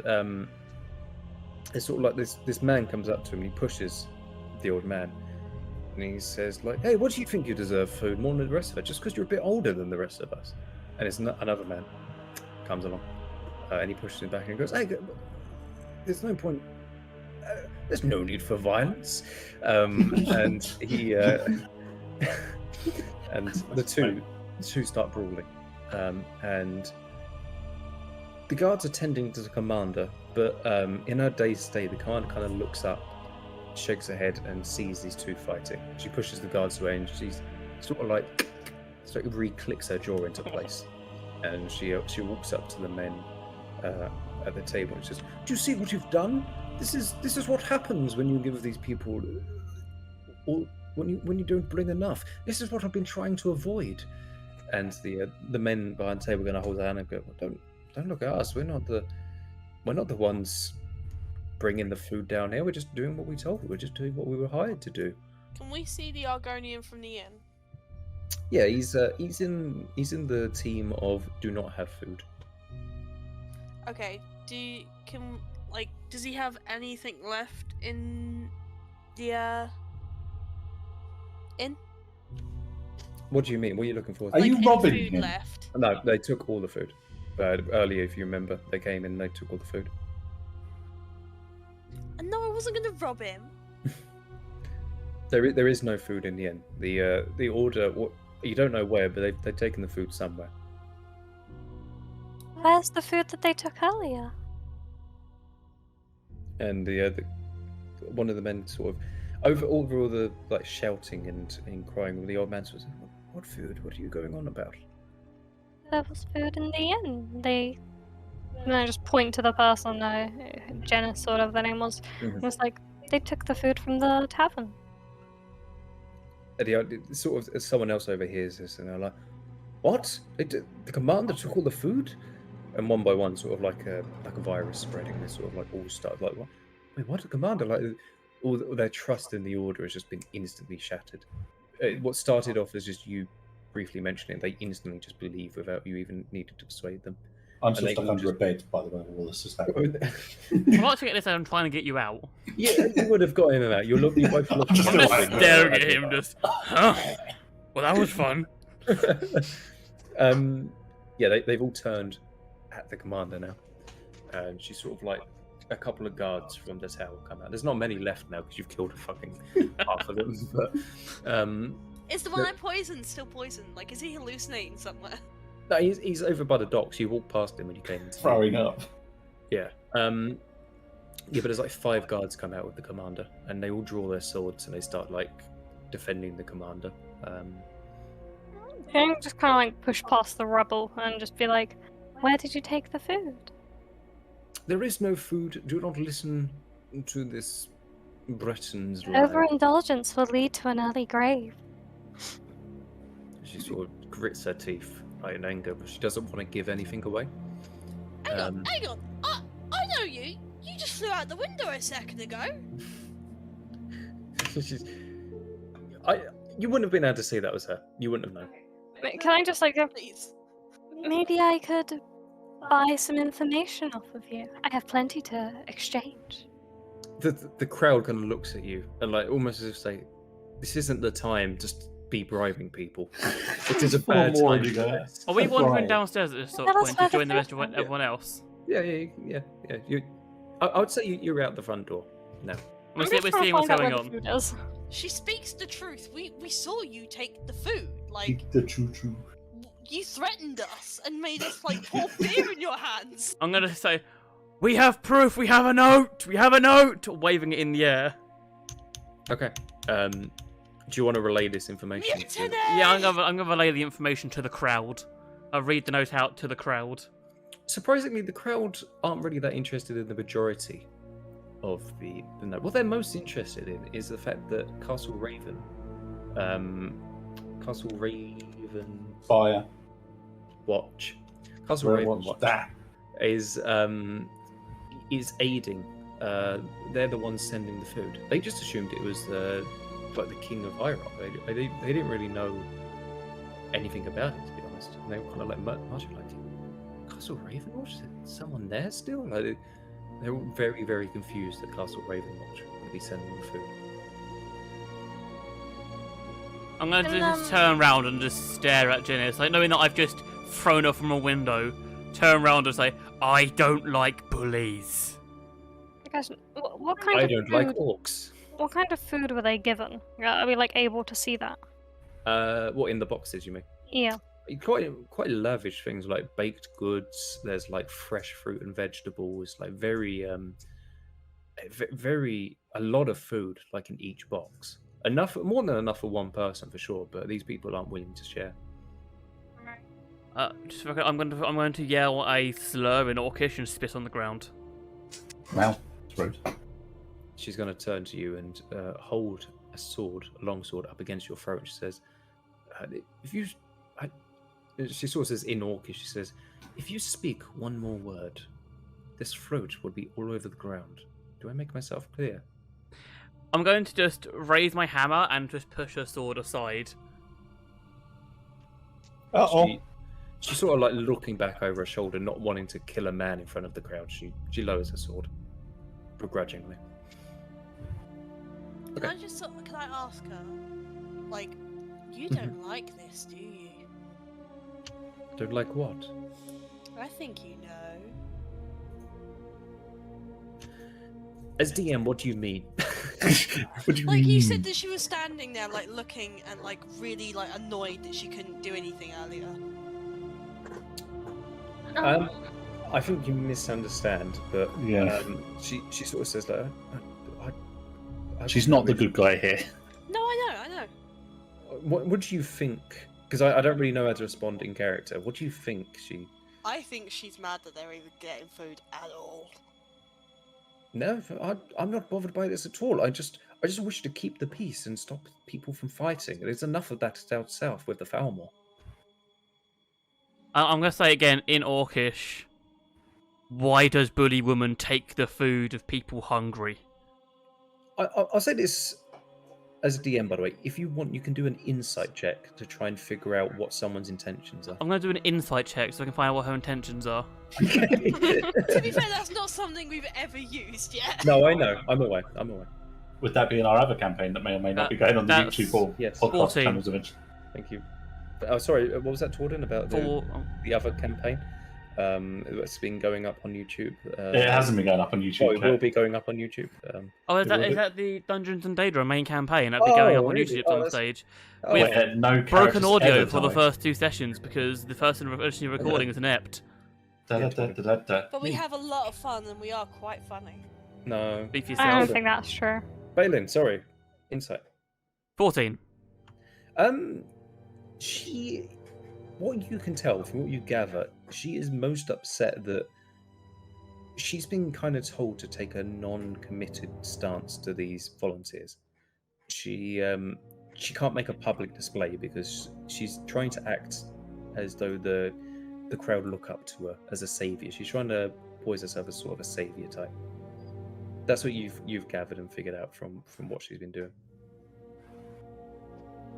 it's sort of like this man comes up to him and he pushes the old man. And he says, like, "Hey, what do you think you deserve food more than the rest of us? Just because you're a bit older than the rest of us?" And it's another man comes along, and he pushes him back and goes, "Hey, there's no point. There's no need for violence." And he and the two start brawling, and the guards are tending to the commander, but in her dazed state, the commander kind of looks up, shakes her head, and sees these two fighting. She pushes the guards away, and she's sort of re-clicks her jaw into place, and she walks up to the men at the table and says, "Do you see what you've done? This is what happens when you give these people, or when you don't bring enough. This is what I've been trying to avoid." And the men behind the table are going to hold their hand and go, "Well, don't look at us. We're not the ones bringing the food down here. We're just doing what we told. We're just doing what we were hired to do." Can we see the Argonian from the inn? Yeah, he's in the team of do not have food. Okay. Does he have anything left in the inn? What do you mean? What are you looking for? Are you any robbing food him? left? No, they took all the food. Earlier, if you remember, they came in and they took all the food. And no, I wasn't going to rob him. There is no food in the inn. The order, you don't know where, but they've taken the food somewhere. Where's the food that they took earlier? And the one of the men sort of over all the like shouting and crying, the old man was, "What food? What are you going on about?" There was food in the inn. And I just point to the person, Janice, sort of, the name was. Mhm. It was like, they took the food from the tavern. And sort of someone else overhears this, and they're like, "What? The commander took all the food?" And one by one, sort of like a virus spreading, they sort of like all start like, "What? Wait, what? The commander?" Like all their trust in the order has just been instantly shattered. What started off as just you briefly mentioning, they instantly just believe without you even needing to persuade them. I'm And still they stuck all under just- a bed, by the way, while this is happening. I'm not getting this out. I'm trying to get you out. Yeah, you would have got him out. You both look. I'm just staring at him, just. Huh? Well, that was fun. Yeah, they've all turned at the commander now, and she's sort of like a couple of guards from the tower come out. There's not many left now because you've killed a fucking half of them. But Is the one I poisoned still poisoned? Like, is he hallucinating somewhere? no, he's over by the docks. You walked past him when you came into. Throwing up. Yeah. Yeah, but there's like 5 guards come out with the commander, and they all draw their swords and they start like defending the commander. Can you just kind of like push past the rubble and just be like, where did you take the food? There is no food. Do not listen to this Breton's lie. Overindulgence will lead to an early grave. She sort of grits her teeth like in anger, but she doesn't want to give anything away. Hang on. I know you. You just flew out the window a second ago. You wouldn't have been able to see that was her. You wouldn't have known. Can I just like go, Please. maybe I could buy some information off of you? I have plenty to exchange. The crowd kind of looks at you and like almost as if say, "This isn't the time. Just be bribing people. It is a bad More time." you for go. this." Are we wandering Right. downstairs at this sort Tell of us point to where join the the rest of food went. everyone else? Yeah. I would say you're out the front door now. We're I'm just trying to seeing what's find out going where on. the food is. She speaks the truth. We saw you take the food. Like, Keep the choo-choo. you threatened us and made us like pour fear in your hands. I'm gonna say, we have proof. We have a note. We have a note. Waving it in the air. Okay. Do you want to relay this information? Mutiny! Yeah, I'm gonna relay the information to the crowd. I'll read the note out to the crowd. Surprisingly, the crowd aren't really that interested in the majority of the note. What they're most interested in is the fact that Castle Raven, Fire. Watch, Castle Raven Watch That. is aiding. They're the ones sending the food. They just assumed it was like the king of High Rock. They didn't really know anything about it, to be honest. And they were kind of like much like Castle Ravenwatch. Is someone there still? Like, they were very, very confused that Castle Ravenwatch would be sending the food. I'm going to just turn around and just stare at Janice, like knowing that I've just thrown her from a window. Turn around and say, "I don't like bullies." Guys, what kind I of don't food? like orcs. What kind of food were they given? Are we like able to see that? What, in the boxes, you mean? Yeah. Quite lavish things like baked goods. There's like fresh fruit and vegetables, like very a lot of food, like in each box. Enough, more than enough for one person for sure. But these people aren't willing to share. I'm going to yell a slur in Orcish and spit on the ground. Well, it's rude. She's going to turn to you and hold a long sword, up against your throat. She says, she sort of says in Orcish, she says, "If you speak one more word, this throat will be all over the ground." Do I make myself clear? I'm going to just raise my hammer and just push her sword aside. She's sort of like looking back over her shoulder, not wanting to kill a man in front of the crowd. She lowers her sword, begrudgingly. Can I ask her, like, you don't like this, do you? Don't like what? I think you know. As DM, what do you mean? What do you Like, mean? you said that she was standing there, like, looking and, like, really, like, annoyed that she couldn't do anything earlier. I think you misunderstand, but Yeah. she sort of says like, She's not the good guy here. No, I know. What do you think? Because I don't really know how to respond in character. What do you think she? I think she's mad that they're even getting food at all. No, I'm not bothered by this at all. I just wish to keep the peace and stop people from fighting. There's enough of that down south with the Falmore. I'm going to say again in Orcish, why does Bully Woman take the food of people hungry? I'll say this as a DM, by the way. If you want, you can do an insight check to try and figure out what someone's intentions are. I'm going to do an insight check so I can find out what her intentions are. To be fair, that's not something we've ever used yet. No, I know. I'm aware. Would that be in our other campaign that may or may not be going on the That's- YouTube or yes. podcast 14. channels eventually? Thank you. Oh, sorry. What was that, Torden, about the other campaign? It's been going up on YouTube. It hasn't been going up on YouTube. Oh, it will be going up on YouTube. Is that the Dungeons and Daedra main campaign? That'll be going up on really? YouTube Oh, on that's- stage. Oh, With Where no broken characters audio ever for the died. first 2 sessions because the person originally recording is inept. But we have a lot of fun and we are quite funny. No. Speak for I don't yourself. think that's true. Balin, sorry. Insight. 14. She, what you can tell from what you gather, she is most upset that she's been kind of told to take a non-committed stance to these volunteers. She can't make a public display because she's trying to act as though the crowd look up to her as a savior. She's trying to poise herself as sort of a savior type. That's what you've gathered and figured out from what she's been doing.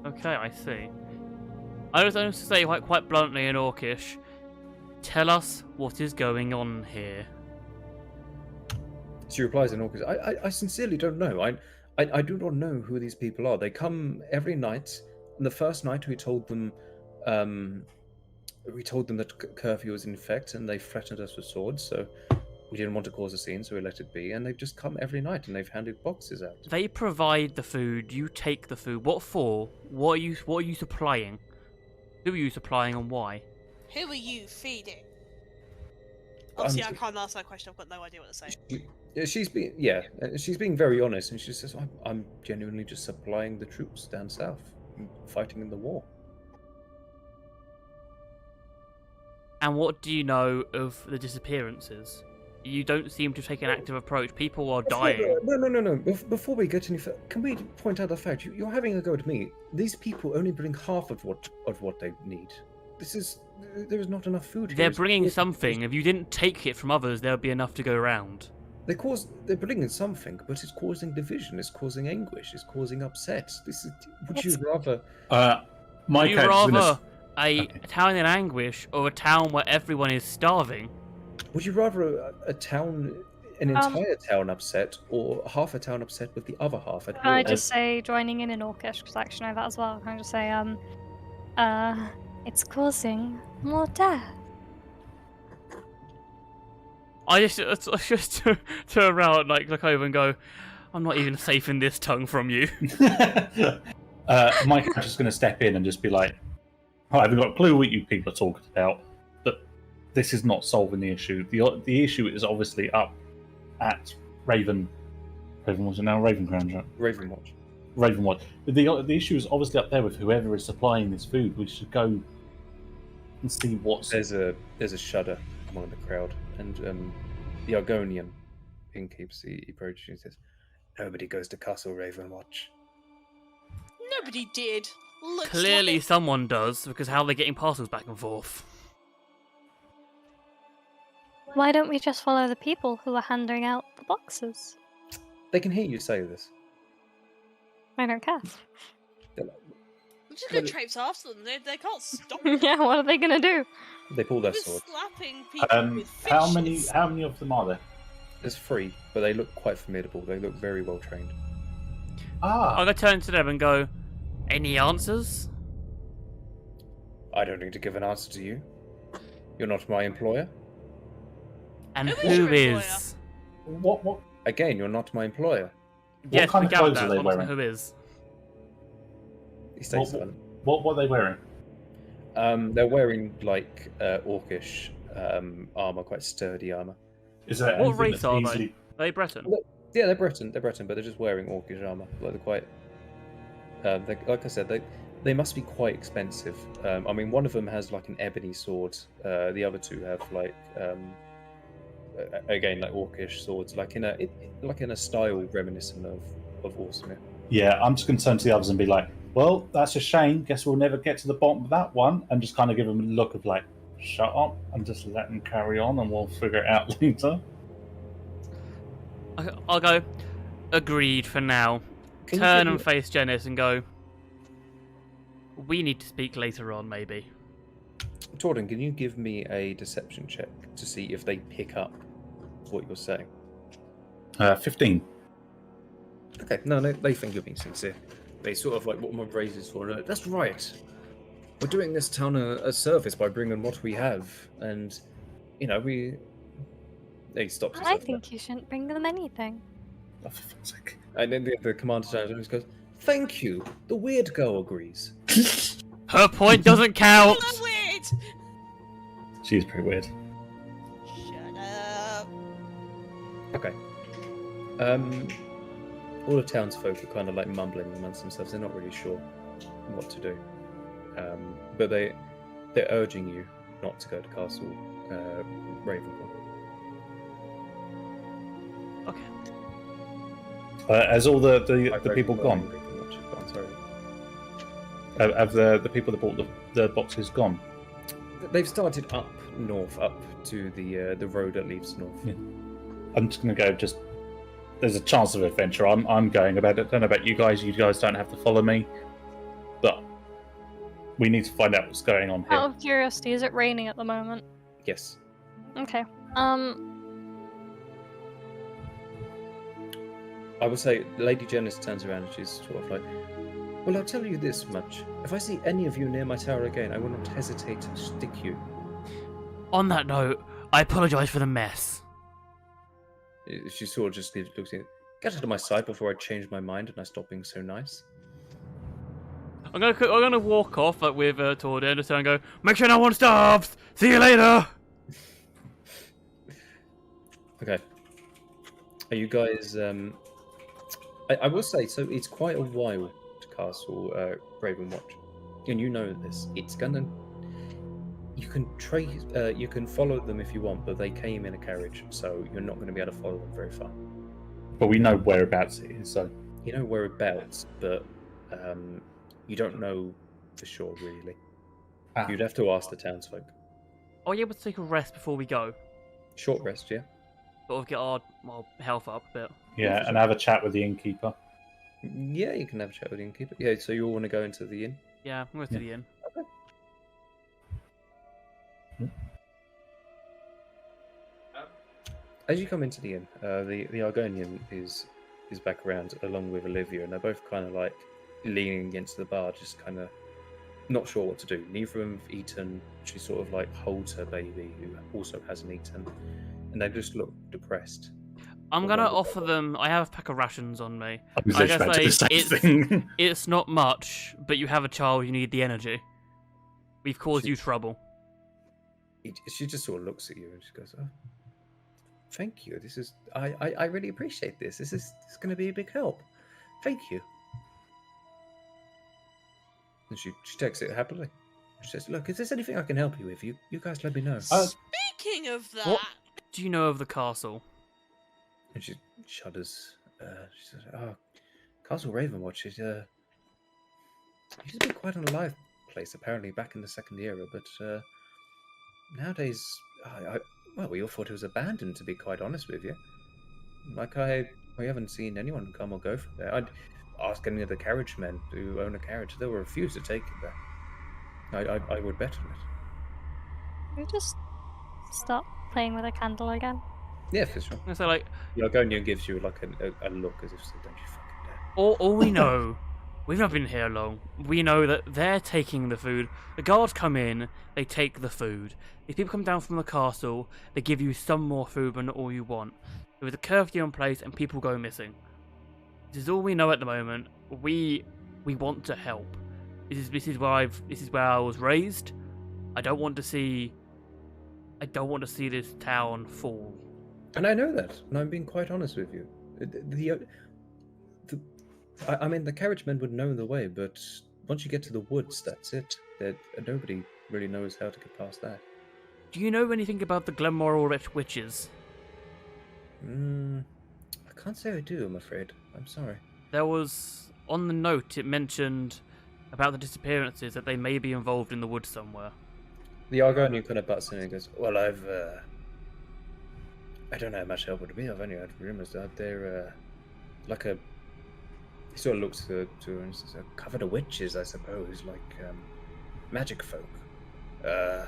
Okay, I see. I was going to say quite bluntly in Orcish, tell us what is going on here. She replies in Orcish, I sincerely don't know. I do not know who these people are. They come every night. And the first night we told them that curfew was in effect and they threatened us with swords, so we didn't want to cause a scene, so we let it be. And they've just come every night and they've handed boxes out. They provide the food, you take the food. What for? What are you supplying? Who are you supplying and why? Who are you feeding? Obviously, I can't answer that question. I've got no idea what to say. she's being very honest, and she says, I'm genuinely just supplying the troops down south, fighting in the war. And what do you know of the disappearances? You don't seem to take an active approach. People are dying. No. Before we get any further, can we point out the fact you're having a go at me? These people only bring half of what they need. There is not enough food. They're bringing something. If you didn't take it from others, there would be enough to go around. They're bringing something, but it's causing division. It's causing anguish. It's causing upset. Would you rather? Would you rather a town in anguish or a town where everyone is starving? Would you rather an entire town upset, or half a town upset with the other half at war? Can I just say joining in Orcish, because I actually know that as well. Can I just say, it's causing more death. I just turn around, look over and go, I'm not even safe in this tongue from you. My character's going to step in and just be like, I haven't got a clue what you people are talking about, but this is not solving the issue. The issue is obviously up at Raven. Raven was it now? Ravencrown, right? Ravenwatch. The issue is obviously up there with whoever is supplying this food. We should go and see what's... There's a shudder among the crowd, and the Argonian innkeeps, he approaches and says, "Nobody goes to Castle Ravenwatch." Nobody did. Looks Clearly like... someone does, because how are they getting parcels back and forth? Why don't we just follow the people who are handing out the boxes? They can hear you say this. I don't care. We're just gonna traipse after them. They can't stop. Yeah, what are they gonna do? They pull their We're swords. slapping people with fishes. How many of them are there? There's 3, but they look quite formidable. They look very well trained. Ah, I'm going to turn to them and go, any answers? I don't need to give an answer to you. You're not my employer. And Who is who your employer? is? what Again, you're not my employer. Yes, kind we of gathered clothes are that. they One wearing? who is. He stays silent. what are they wearing? They're wearing orcish armor, quite sturdy armor. Is there What anything race that's are easily... they? Are they Breton? Yeah, they're Breton, but they're just wearing orcish armor. They're quite. Like I said, they must be quite expensive. I mean, one of them has an ebony sword. The other 2 have again orcish swords, in a style reminiscent of Orsmith. Yeah, I'm just going to turn to the others and be like, well, that's a shame. Guess we'll never get to the bottom of that one. And just kind of give them a look of shut up and just let them carry on and we'll figure it out later. I'll go, agreed for now. Can you Turn give and me- face Janice and go, we need to speak later on, maybe. Torden, can you give me a deception check to see if they pick up what you're saying? 15. Okay, no, they think you're being sincere. They sort of what my raises for. That's right. We're doing this town a service by bringing what we have, and we. He stops. I think you shouldn't bring them anything. Oh, for fuck's sake. And then the commander turns and goes, "Thank you." The weird girl agrees. Her point doesn't count! That's weird. She's pretty weird. Shut up. Okay. All the townsfolk are kind of mumbling amongst themselves. They're not really sure what to do. But they're urging you not to go to Castle Ravenwood. Okay. Has all the people gone? Sorry. Have the people that bought the boxes gone? They've started up north, up to the road that leads north. Yeah. I'm just going to go. There's a chance of adventure. I'm going about it. I don't know about you guys. You guys don't have to follow me, but we need to find out what's going on here. Out of curiosity, is it raining at the moment? Yes. Okay. I would say Lady Janice turns around and she's sort of like, "Well, I'll tell you this much. If I see any of you near my tower again, I will not hesitate to stick you." On that note, I apologise for the mess. She sort of just looks at, "Get out of my sight before I change my mind and I stop being so nice." I'm gonna walk off with Torden and go, make sure no one starves! See you later! Okay. Are you guys? I will say, so it's quite a wild castle, Ravenwatch, and you know this. It's gonna. You can trace. You can follow them if you want, but they came in a carriage, so you're not going to be able to follow them very far. But we know whereabouts it is, so You know whereabouts, but you don't know for sure, really. Ah. You'd have to ask the townsfolk. Are you able to take a rest before we go? Short rest, yeah. Sort of get our health up a bit. yeah, and have a chat with the innkeeper. Yeah, you can have a chat with the innkeeper. Yeah, so you all want to go into the inn? Yeah, we'll go to the inn. As you come into the inn, the Argonian is back around along with Olivia, and they're both kind of like leaning against the bar, just kind of not sure what to do. Neither of them have eaten. She sort of like holds her baby, who also hasn't eaten, and they just look depressed. I'm gonna offer them. I have a pack of rations on me. I was I literally about to guess say it's the same thing. it's not much, but you have a child. You need the energy. We've caused She- you trouble. She just sort of looks at you and she goes, "Oh, thank you. This is I really appreciate this. This is going to be a big help. Thank you." And she takes it happily. She says, "Look, if there's anything I can help you with, you guys let me know." Speaking of that, What do you know of the castle? And she shudders. She says, "Oh, Castle Ravenwatch is used to be quite an alive place, apparently back in the Second Era, but nowadays, well, we all thought it was abandoned. To be quite honest with you, like we haven't seen anyone come or go from there. I'd ask any of the carriage men who own a carriage; they will refuse to take it there. I would bet on it. Can we just stop playing with a candle again? Yeah, for sure. And so, like, The Argonian gives you like a look as if, "Don't you fucking dare." all we know, we've not been here long. We know that they're taking the food. The guards come in, they take the food. If people come down from the castle, they give you some more food, but not all you want. There is a curfew in place, and people go missing. This is all we know at the moment. We want to help. This is where I was raised. I don't want to see this town fall. And I know that, and I'm being quite honest with you. I mean, the carriage men would know the way, but once you get to the woods, that's it. Nobody really knows how to get past that. Do you know anything about the Glenmoral Witches? I can't say I do, I'm afraid. I'm sorry. There was, on the note, it mentioned about the disappearances that they may be involved in the woods somewhere. The Argonian kind of butts in and goes, "Well, I don't know how much help it would be. I've only heard rumours that they're like a..." He sort of looks to her and says, "Covered of witches, I suppose, like magic folk. I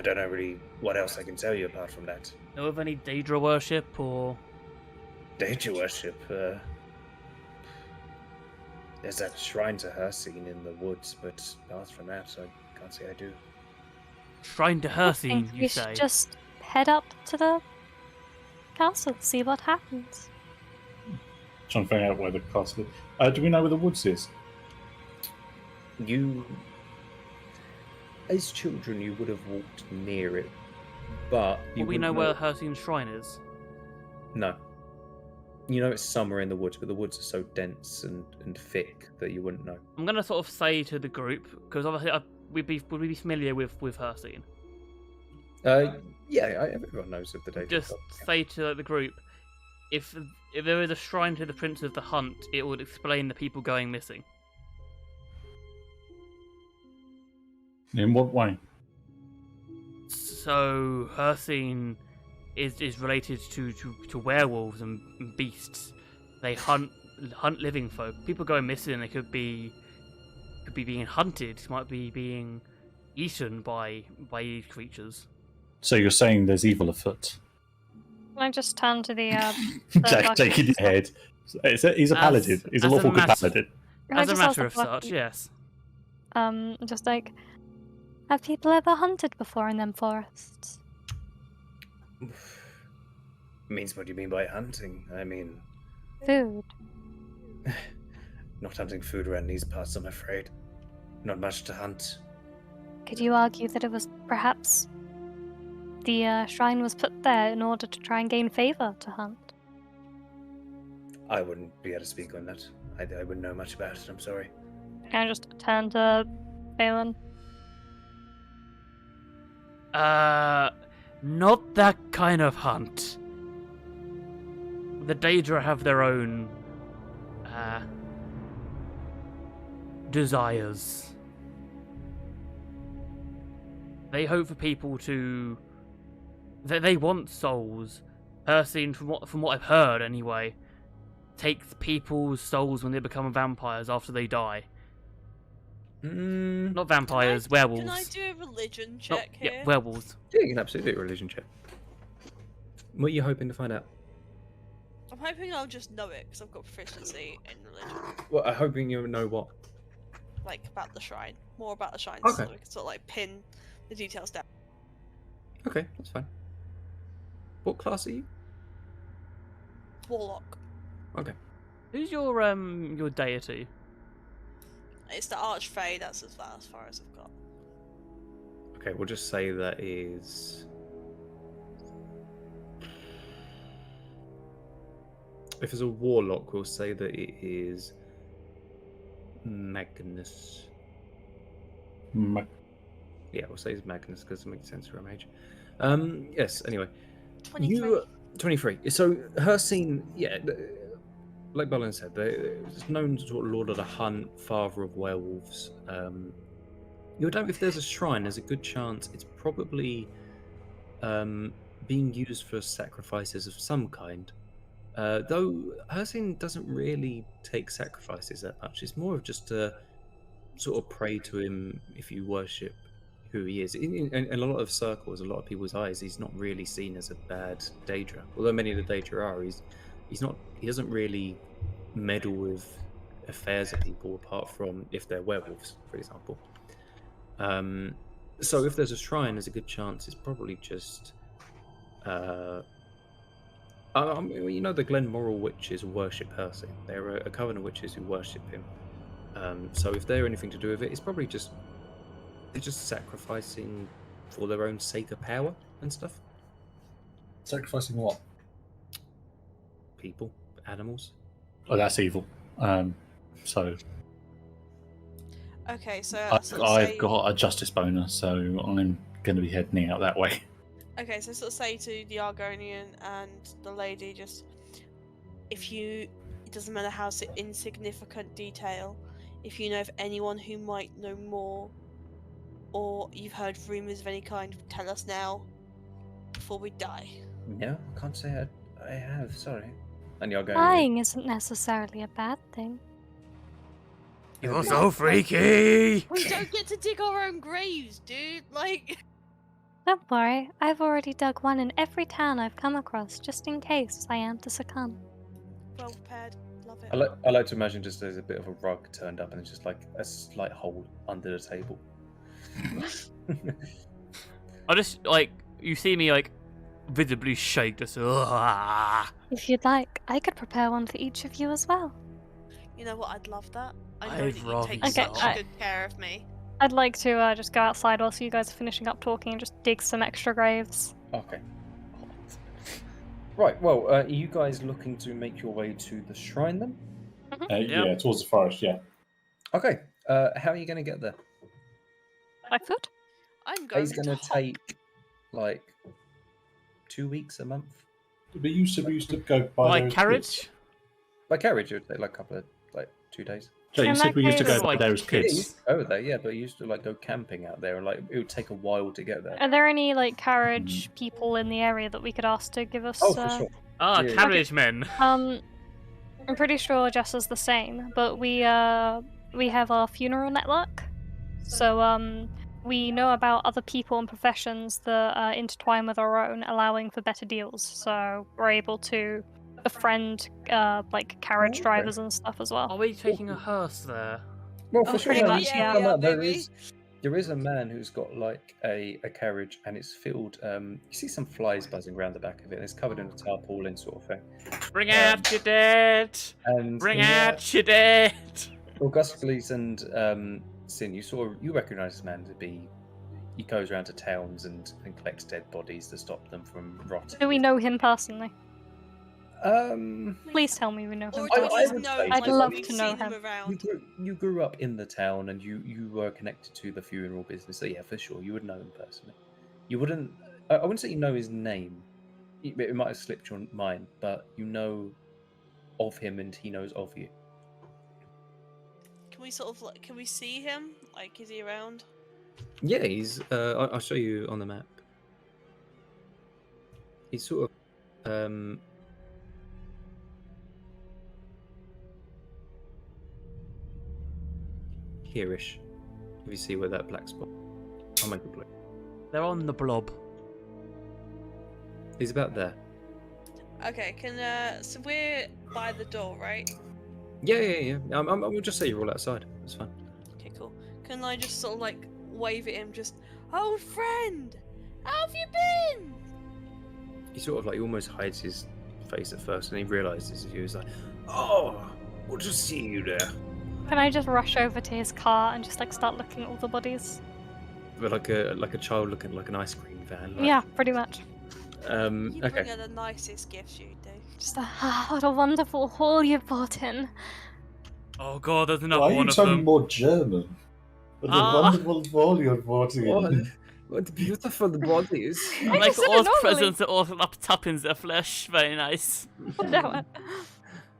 don't know really what else I can tell you apart from that. Know of any Daedra worship or... Danger worship, there's that shrine to her seen in the woods, but apart from that, I can't say I do." Shrine to her scene, think you we say? should just head up to the castle, see what happens. Trying to figure out where the castle is. Do we know where the woods is? You, as children, you would have walked near it, but you Well, we know wouldn't where Hersene's shrine is. No. You know it's somewhere in the woods, but the woods are so dense and thick that you wouldn't know. I'm gonna sort of say to the group, because obviously would we be familiar with Hersene? Yeah, everyone knows of the day. Just say to the group, if there is a shrine to the Prince of the Hunt, it would explain the people going missing. In what way? So Hersene is related to werewolves and beasts. They hunt living folk. People going missing. They could be being hunted. Might be being eaten by these creatures. So you're saying there's evil afoot? Can I just turn to the Jack shaking his head. He's a paladin. He's a as a lawful good matter- paladin. Can I As a just ask matter the of such, bloke- yes. Just like, have people ever hunted before in them forests? Means what do you mean by hunting? I mean, Food. not hunting food around these parts, I'm afraid. Not much to hunt. Could you argue that it was perhaps the shrine was put there in order to try and gain favor to hunt? I wouldn't be able to speak on that. I wouldn't know much about it. I'm sorry. Can I just turn to Balin? Not that kind of hunt. The Daedra have their own desires. They hope for people to. They want souls. Personally, from what I've heard, anyway, takes people's souls when they become vampires after they die. Not vampires, werewolves. Can I do a religion check here? Yeah, werewolves. Yeah, you can absolutely do a religion check. What are you hoping to find out? I'm hoping I'll just know it because I've got proficiency in religion. Well, I'm hoping you know what. Like about the shrine, more about the shrine, Okay. so we can sort of like pin the details down. Okay, that's fine. What class are you? Warlock. Okay. Who's your deity? It's the Archfey. That's as far as I've got. Okay, we'll just say that is. If it's a warlock, we'll say that it is Magnus. Yeah, we'll say it's Magnus because it makes sense for a mage. Yes. Anyway, 23. 23. So her scene, yeah, like Bolin said, it's known as sort of Lord of the Hunt, Father of Werewolves. You know, if there's a shrine, there's a good chance it's probably being used for sacrifices of some kind. Though her scene doesn't really take sacrifices that much. It's more of just to sort of pray to him if you worship who he is. In a lot of circles, a lot of people's eyes, he's not really seen as a bad Daedra. Although many of the Daedra are, he's not. He doesn't really meddle with affairs of people, apart from if they're werewolves, for example. So if there's a shrine, there's a good chance it's probably just. You know, the Glenmoral witches worship Percy. They're a coven of witches who worship him. So if they're anything to do with it, it's probably just they're just sacrificing for their own sake of power and stuff. Sacrificing what? People, animals. Oh, that's evil. So Okay, so I've got a justice bonus, so I'm going to be heading out that way. Okay, so sort of say to the Argonian and the lady, just it doesn't matter how insignificant detail, if you know of anyone who might know more, or you've heard rumours of any kind, tell us now, before we die. No, I can't say I have. Sorry. And you're going. Lying isn't necessarily a bad thing. You're so freaky! We don't get to dig our own graves, dude. Like. Don't worry, I've already dug one in every town I've come across, just in case I am to succumb. Well prepared. Love it. I like to imagine just there's a bit of a rug turned up and it's just like a slight hole under the table. I just you see me visibly shake this. If you'd like, I could prepare one for each of you as well. You know what? I'd love that. I know I'd that you rather take not. such good care of me. I'd like to just go outside whilst you guys are finishing up talking and just dig some extra graves. Okay. Right. Well, are you guys looking to make your way to the shrine then? Yeah, towards the forest. Yeah. Okay. How are you going to get there? By foot? I'm going It's to going to hop. take like 2 weeks, a month. We used to go by My there as carriage? kids. By carriage, it would take like a couple of 2 days. So you In said that we used to case- go by there as Yeah, you kids. used to go there, yeah, but you used to go camping out there, and it would take a while to get there. Are there any carriage people in the area that we could ask to give us? Oh, for sure. Ah, Yeah. carriage men. I'm pretty sure Jess is the same, but we have our funeral network, so we know about other people and professions that intertwine with our own, allowing for better deals. So we're able to befriend carriage Okay. drivers and stuff as well. Are we taking a hearse there? Well, Oh, for sure. pretty no, much, you yeah. come out, baby. there is a man who's got a carriage, and it's filled. You see some flies buzzing around the back of it. And it's covered in a tarpaulin sort of thing. Bring out your dead! And Bring in out your dead! Augustocles and Sin, you recognise this man to be. He goes around to towns and collects dead bodies to stop them from rotting. Do we know him personally? Please tell me we know him. Or do we I just would know say him? I'd Like, love we've to know seen him him. around. You grew up in the town, and you were connected to the funeral business. So yeah, for sure, you would know him personally. You wouldn't. I wouldn't say you know his name. It might have slipped your mind, but you know of him, and he knows of you. Can we sort of like? Can we see him? Like, is he around? Yeah, he's. I'll show you on the map. He's sort of. Here-ish. If you see where that black spot. I'll make it blue. They're on the blob. He's about there. Okay. So we're by the door, right? Yeah. We'll just say you're all outside. It's fine. Okay, cool. Can I just sort of like wave at him? Just, old friend, how have you been? He sort of like he almost hides his face at first, and he realizes you. He's like, "Oh, good to see you there." Can I just rush over to his car and just like start looking at all the bodies? But like a child looking like an ice cream van. Like, Yeah, pretty much. You Okay. bring her the nicest gifts, you do. Just what a wonderful haul you brought in. Oh god, there's another Why are one you of talking them. more German? What a Ah. wonderful ball you're voting. What beautiful bodies. I Like just said it all normally. presents are all wrapped up in their flesh. Very nice. Whatever.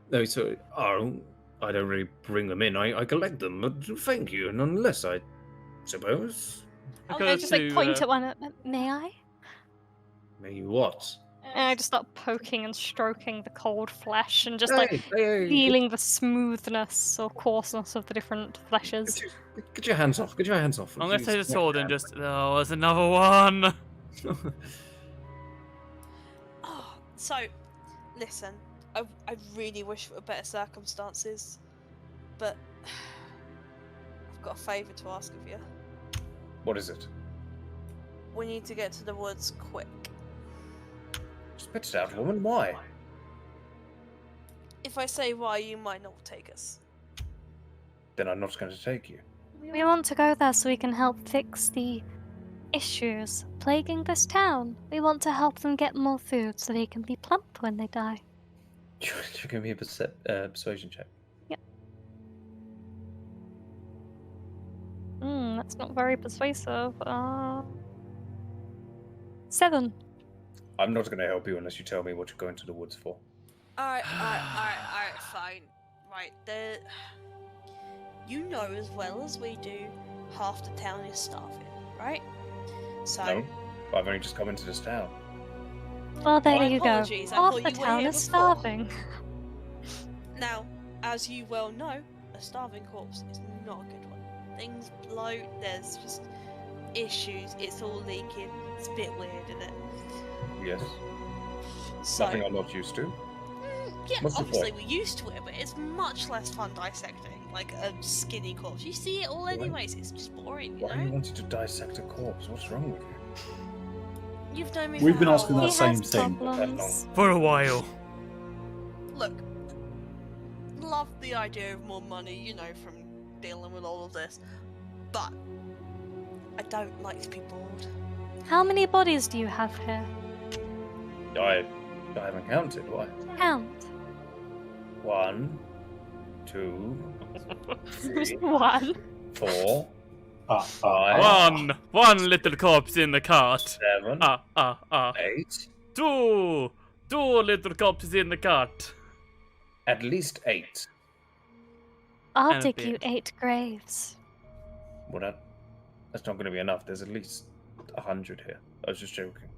No, so I don't really bring them in. I collect them. But thank you, nonetheless. I suppose. I I go just like to, point at one. May I? Maybe what? And I just start poking and stroking the cold flesh and just Hey, like hey, feeling the smoothness or coarseness of the different fleshes. Get your hands off. Get your hands off. I'm gonna take the Please. sword and just. Oh, there's another one. Oh, so, listen, I really wish for better circumstances, but I've got a favour to ask of you. What is it? We need to get to the woods quick. Spit it out, woman. Why? If I say why, you might not take us. Then I'm not going to take you. We want to go there so we can help fix the issues plaguing this town. We want to help them get more food so they can be plump when they die. You give me a persuasion check. That's not very persuasive. 7. I'm not going to help you unless you tell me what you're going to the woods for. Alright, fine. Right, you know as well as we do, half the town is starving, right? So, No, I've only just come into this town. Well, there My you go. apologies, I Half thought the you were town here is before. starving. now, as you well know, a starving corpse is not a good one. Things bloat, there's just issues, it's all leaking, it's a bit weird, isn't it? Yes. So, Nothing I'm not used to. yeah, What's the obviously point? we're used to it, but it's much less fun dissecting, like a skinny corpse. You see it all anyways, it's just boring, you Why are you know? wanting to dissect a corpse? What's wrong with you? You've known me We've for been how asking long? that He same has thing. problems. For a while. Look, love the idea of more money, you know, from dealing with all of this, but I don't like to be bored. How many bodies do you have here? I haven't counted. Why? Count. 1, 2, Just 3, one. 4, Ah, 5, One little corpse in the cart. 7, 8. 2 little corpses in the cart. At least 8. I'll And a dig you bit. 8 graves. Well, that's not going to be enough. There's at least 100 here. I was just joking.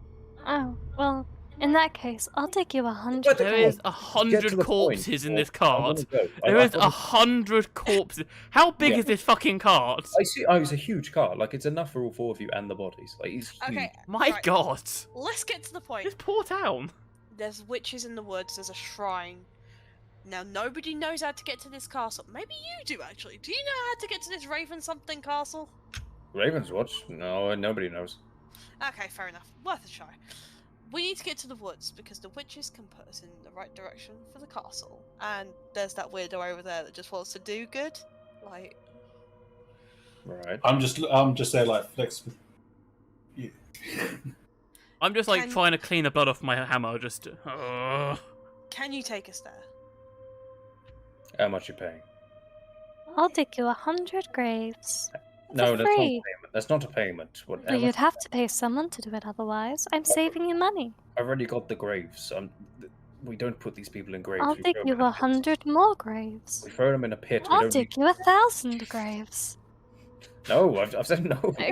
Oh, well, in that case, I'll dig you 100. What? There is Get to 100 the corpses point, in or this I wanna cart. go. There I is wanna- 100 corpses. How big Yeah. is this fucking cart? I see. Oh, it's a huge car. Like it's enough for all 4 of you and the bodies. Like it's huge. Okay, My right, god. let's get to the point. This poor town. There's witches in the woods, there's a shrine. Now, nobody knows how to get to this castle. Maybe you do, actually. Do you know how to get to this Raven something castle? Raven's Watch? No, nobody knows. Okay, fair enough. Worth a try. We need to get to the woods because the witches can put us in the right direction for the castle. And there's that weirdo over there that just wants to do good. Like, Right. I'm just there like flexible. I'm just like Can- trying to clean the blood off my hammer. Can you take us there? How much you paying? I'll dig you 100 graves. No, For that's not a free. payment. That's not a payment. What, how Well, much- you'd have to pay someone to do it otherwise. I'm saving you money. I've already got the graves. We don't put these people in graves. I'll we dig throw them you in a pit. 100 more graves. We throw them in a pit. We I'll don't dig you 1,000 graves. No, I've said no. I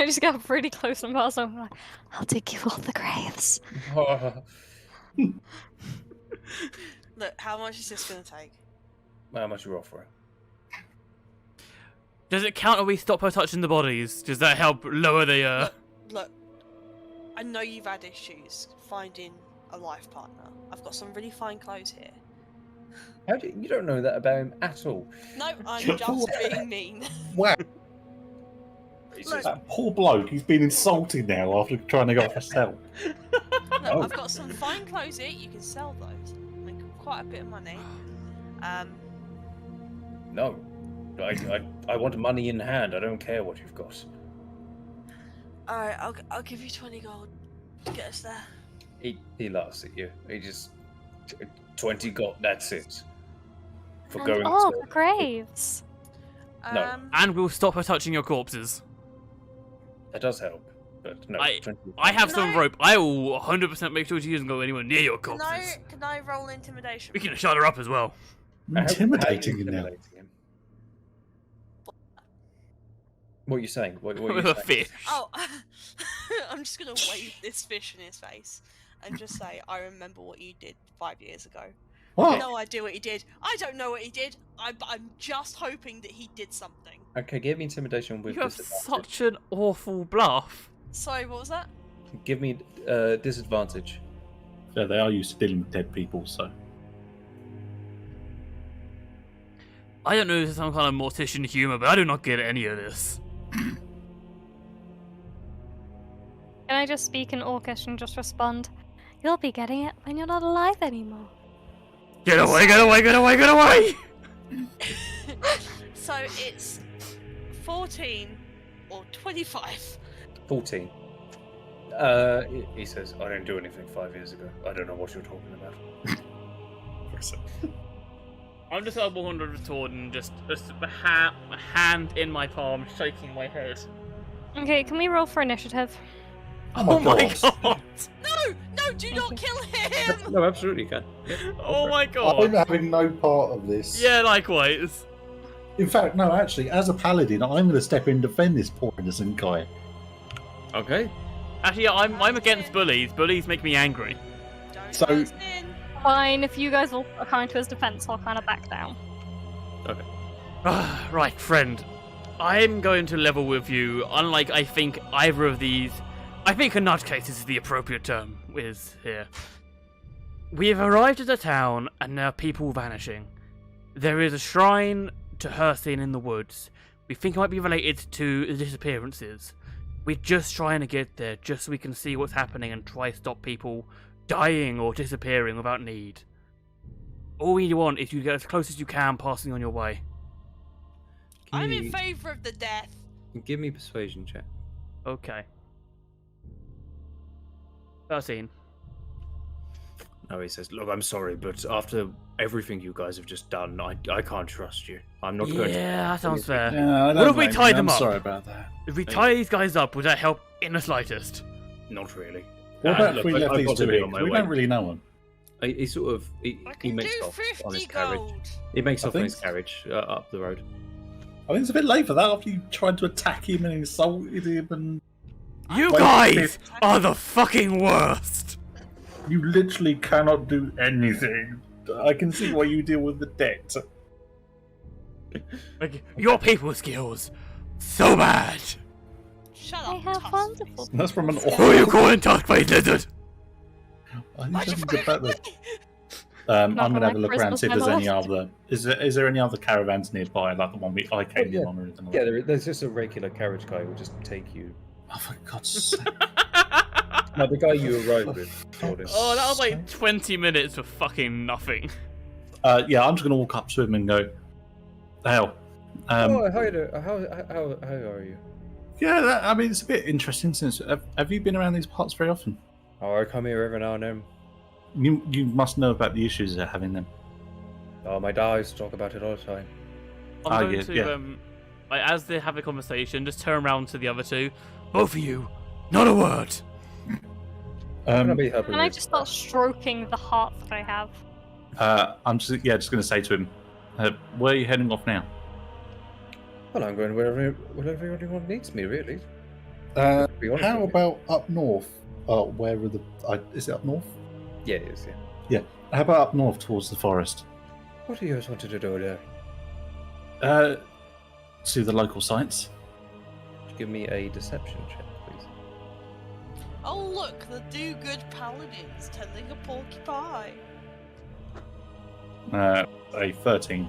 just got really close and fast. I'm like, I'll dig you all the graves. Look, how much is this going to take? How much you offer? Does it count if we stop her touching the bodies? Does that help lower the Look, I know you've had issues finding a life partner. I've got some really fine clothes here. You don't know that about him at all? No, I'm just being mean. Wow, He Look. says, that poor bloke, he's been insulted now after trying to go off a cell. Look, Oh. I've got some fine clothes here. You can sell those. Make quite a bit of money. no. I want money in hand. I don't care what you've got. Alright, I'll give you 20 gold to get us there. He laughs at you. He just 20 gold. That's it. For And going all to the graves. No. and we'll stop her touching your corpses. that does help, but no. 20 I have some No. rope. I will 100% make sure she doesn't go anywhere near your corpses. Can I roll intimidation? We can shut her up as well. How- how are you Intimidating him now. intimidating him? What are you saying? What are With you a saying? fish. Oh, I'm just gonna wave this fish in his face and just say, I remember what you did 5 years ago. What? No idea what he did. I don't know what he did. I'm just hoping that he did something. Okay, give me intimidation with You have disadvantage. such an awful bluff. Sorry, what was that? Give me disadvantage. Yeah, they are used to dealing with dead people, so. I don't know if it's some kind of mortician humour, but I do not get any of this. Can I just speak in Orcish and just respond? You'll be getting it when you're not alive anymore. Get away, get away, get away, get away! So it's 14 or 25. 14. He says, I didn't do anything 5 years ago. I don't know what you're talking about. I'm just gonna walk under the sword and just a hand in my palm, shaking my head. Okay, can we roll for initiative? Oh my God. No, do not kill him! No, absolutely, you can. Oh my I'm god. having no part of this. Yeah, likewise. In fact, no, actually, as a paladin, I'm going to step in and defend this poor innocent guy. Okay. Actually, yeah, I'm against bullies. Bullies make me angry. Don't So- burst in. Fine, if you guys will come to his defense, I'll kind of back down. Right, friend. I'm going to level with you, unlike I think either of these. I think a nutcase is the appropriate term is here. We have arrived at the town, and there are people vanishing. There is a shrine to her seen in the woods. We think it might be related to the disappearances. We're just trying to get there, just so we can see what's happening and try to stop people dying or disappearing without need. All we want is you to get as close as you can, passing on your way. I'm in favour of the death. Give me persuasion check. Okay. 13. No, he says, look, I'm sorry, but after everything you guys have just done, I can't trust you. I'm not going to... Yeah, that sounds fair. Yeah, I What don't if we blame tied you. them I'm up? sorry about that. If we tie these guys up, would that help in the slightest? Not really. What about Look, if we left I've these got to two be here? on my 'Cause we way. don't really know them. He sort of... I He can makes do off on 50 his carriage. gold. He makes I off on his think- carriage up the road. I think it's a bit late for that after you tried to attack him and insulted him and You Wait, guys are the fucking worst! you literally cannot do anything. I can see why you deal with the debt. Like, your people skills, so bad! Shut I up. have Tusk. wonderful. That's from an Who are you calling Tusk-faced lizard? I need Why'd to you get fight back with there. me? I'm going to have a look around, Christmas see if there's any medal. other. Is there any other caravans nearby, like the one I came yeah. in on or anything like Yeah, that? there's just a regular carriage guy who will just take you. Oh, for God's sake. No, the guy you arrived with. Jordan. Oh, that was like 20 minutes for fucking nothing. Yeah, I'm just going to walk up to him and go, the hell. Oh, hi there. How are you? Yeah, I mean, it's a bit interesting since. Have you been around these parts very often? Oh, I come here every now and then. You must know about the issues they're having then. Oh, my dad used to talk about it all the time. I'm going to, like, as they have a conversation, just turn around to the other two. Both of you, not a word. Can I be helping Can I you? just start stroking the heart that I have? I'm just going to say to him, where are you heading off now? Well, I'm going wherever anyone needs me, really. How To be honest with you. about up north? Where are the? Is it up north? Yeah, it is, yeah. How about up north towards the forest? What do you guys wanted to do there? To the local sites. Give me a deception check, please. Oh look, the do-good paladins tending a porcupine. A 13.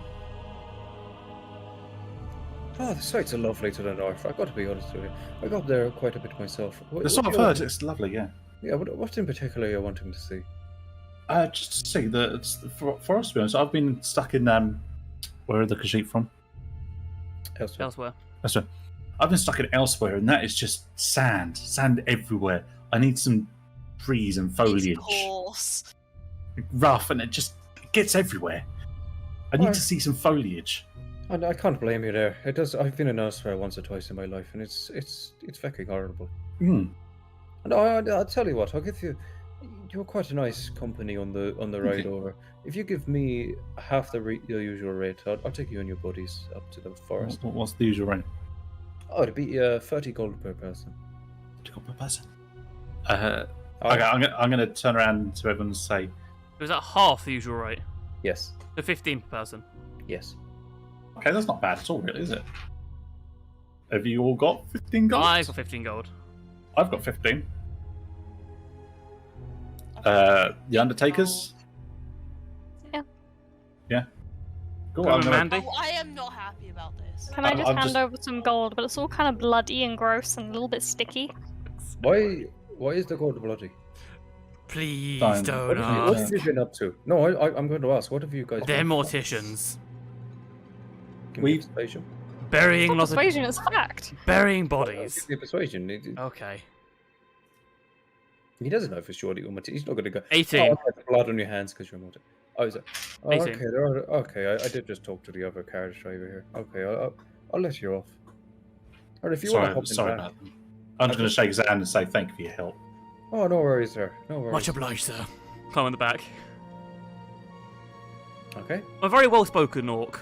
Oh, the sights are lovely to the north. I've got to be honest with you. I got there quite a bit myself. That's what I've heard. It's lovely, yeah. Yeah, what in particular are you wanting to see? Just to see for us to be honest, I've been stuck in where are the Khajiit from? Elsewhere. That's right. I've been stuck in elsewhere, and that is just sand everywhere. I need some trees and foliage, Of course. rough, and it gets everywhere. I need Why? to see some foliage. I can't blame you there. It does. I've been in elsewhere once or twice in my life, and it's fucking horrible. Hmm. And I'll tell you what. I'll give you. You're quite a nice company on the ride over. If you give me half the usual rate, I'll take you and your buddies up to the forest. What's the usual rate? Oh, it'd be 30 gold per person. Per person. Okay, I'm going to turn around to everyone and say, Was that half the usual rate? Yes. The 15 per person. Yes. okay, that's not bad at all, really, is it? Have you all got 15 gold? I've got 15 gold. I've got 15. The Undertakers? Yeah. Yeah. Cool. Come I'm on, gonna- Mandy. Oh, I am not happy about this. Can I just I'm hand just- over some gold? But it's all kind of bloody and gross and a little bit sticky. Why is the gold bloody? Please Fine. don't What have ask. you been up to? No, I'm going to ask. What have you guys? They're been- morticians. Give me We've- persuasion. Burying It's not lots of persuasion, it's fact. burying Give bodies. me persuasion. Okay. He doesn't know for sure that you're mortician. He's not going to go. 18. Oh, okay, blood on your hands because you're a mortician. Oh, is it? Oh, 18. okay, I did just talk to the other carriage driver here. Okay, I'll let you off. Or if you want to hop in sorry back. about that. I'm just going to shake his hand and say thank you for your help. Oh, no worries, sir. No worries. Much obliged, sir. Climb in the back. Okay, A very well-spoken orc.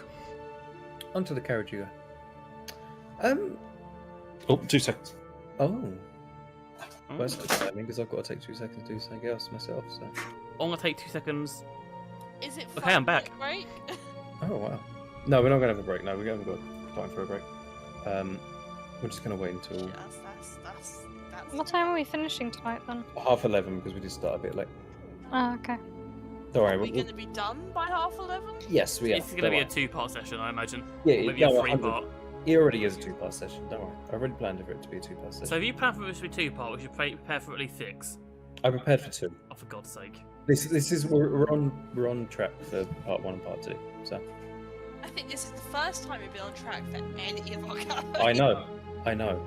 onto the carriage you go. Oh, 2 seconds. Oh. Well, that's not timing because I've got to take 2 seconds to do something else myself. So. I'm gonna take 2 seconds. Is it Okay, I'm 5 back. minute break? Oh wow. No, we're not gonna have a break. No, we haven't got time for a break. We're just gonna wait until That's What time are we finishing tonight then? 11:30 because we did start a bit late. Oh, okay. Don't worry. Are we going to be done by 11:30? Yes, we are. It's gonna be a 2-part session, I imagine. Yeah, Or maybe yeah, a 100. 3-part. It already is a 2-part session. Don't worry. I already planned for it to be a 2-part session. So if you plan for it to be 2-part, we should prepare for at least 6. I prepared for 2. Oh, for God's sake. This is we're on track for part 1 and part 2. So I think this is the first time we've been on track for any of our campaigns. I know.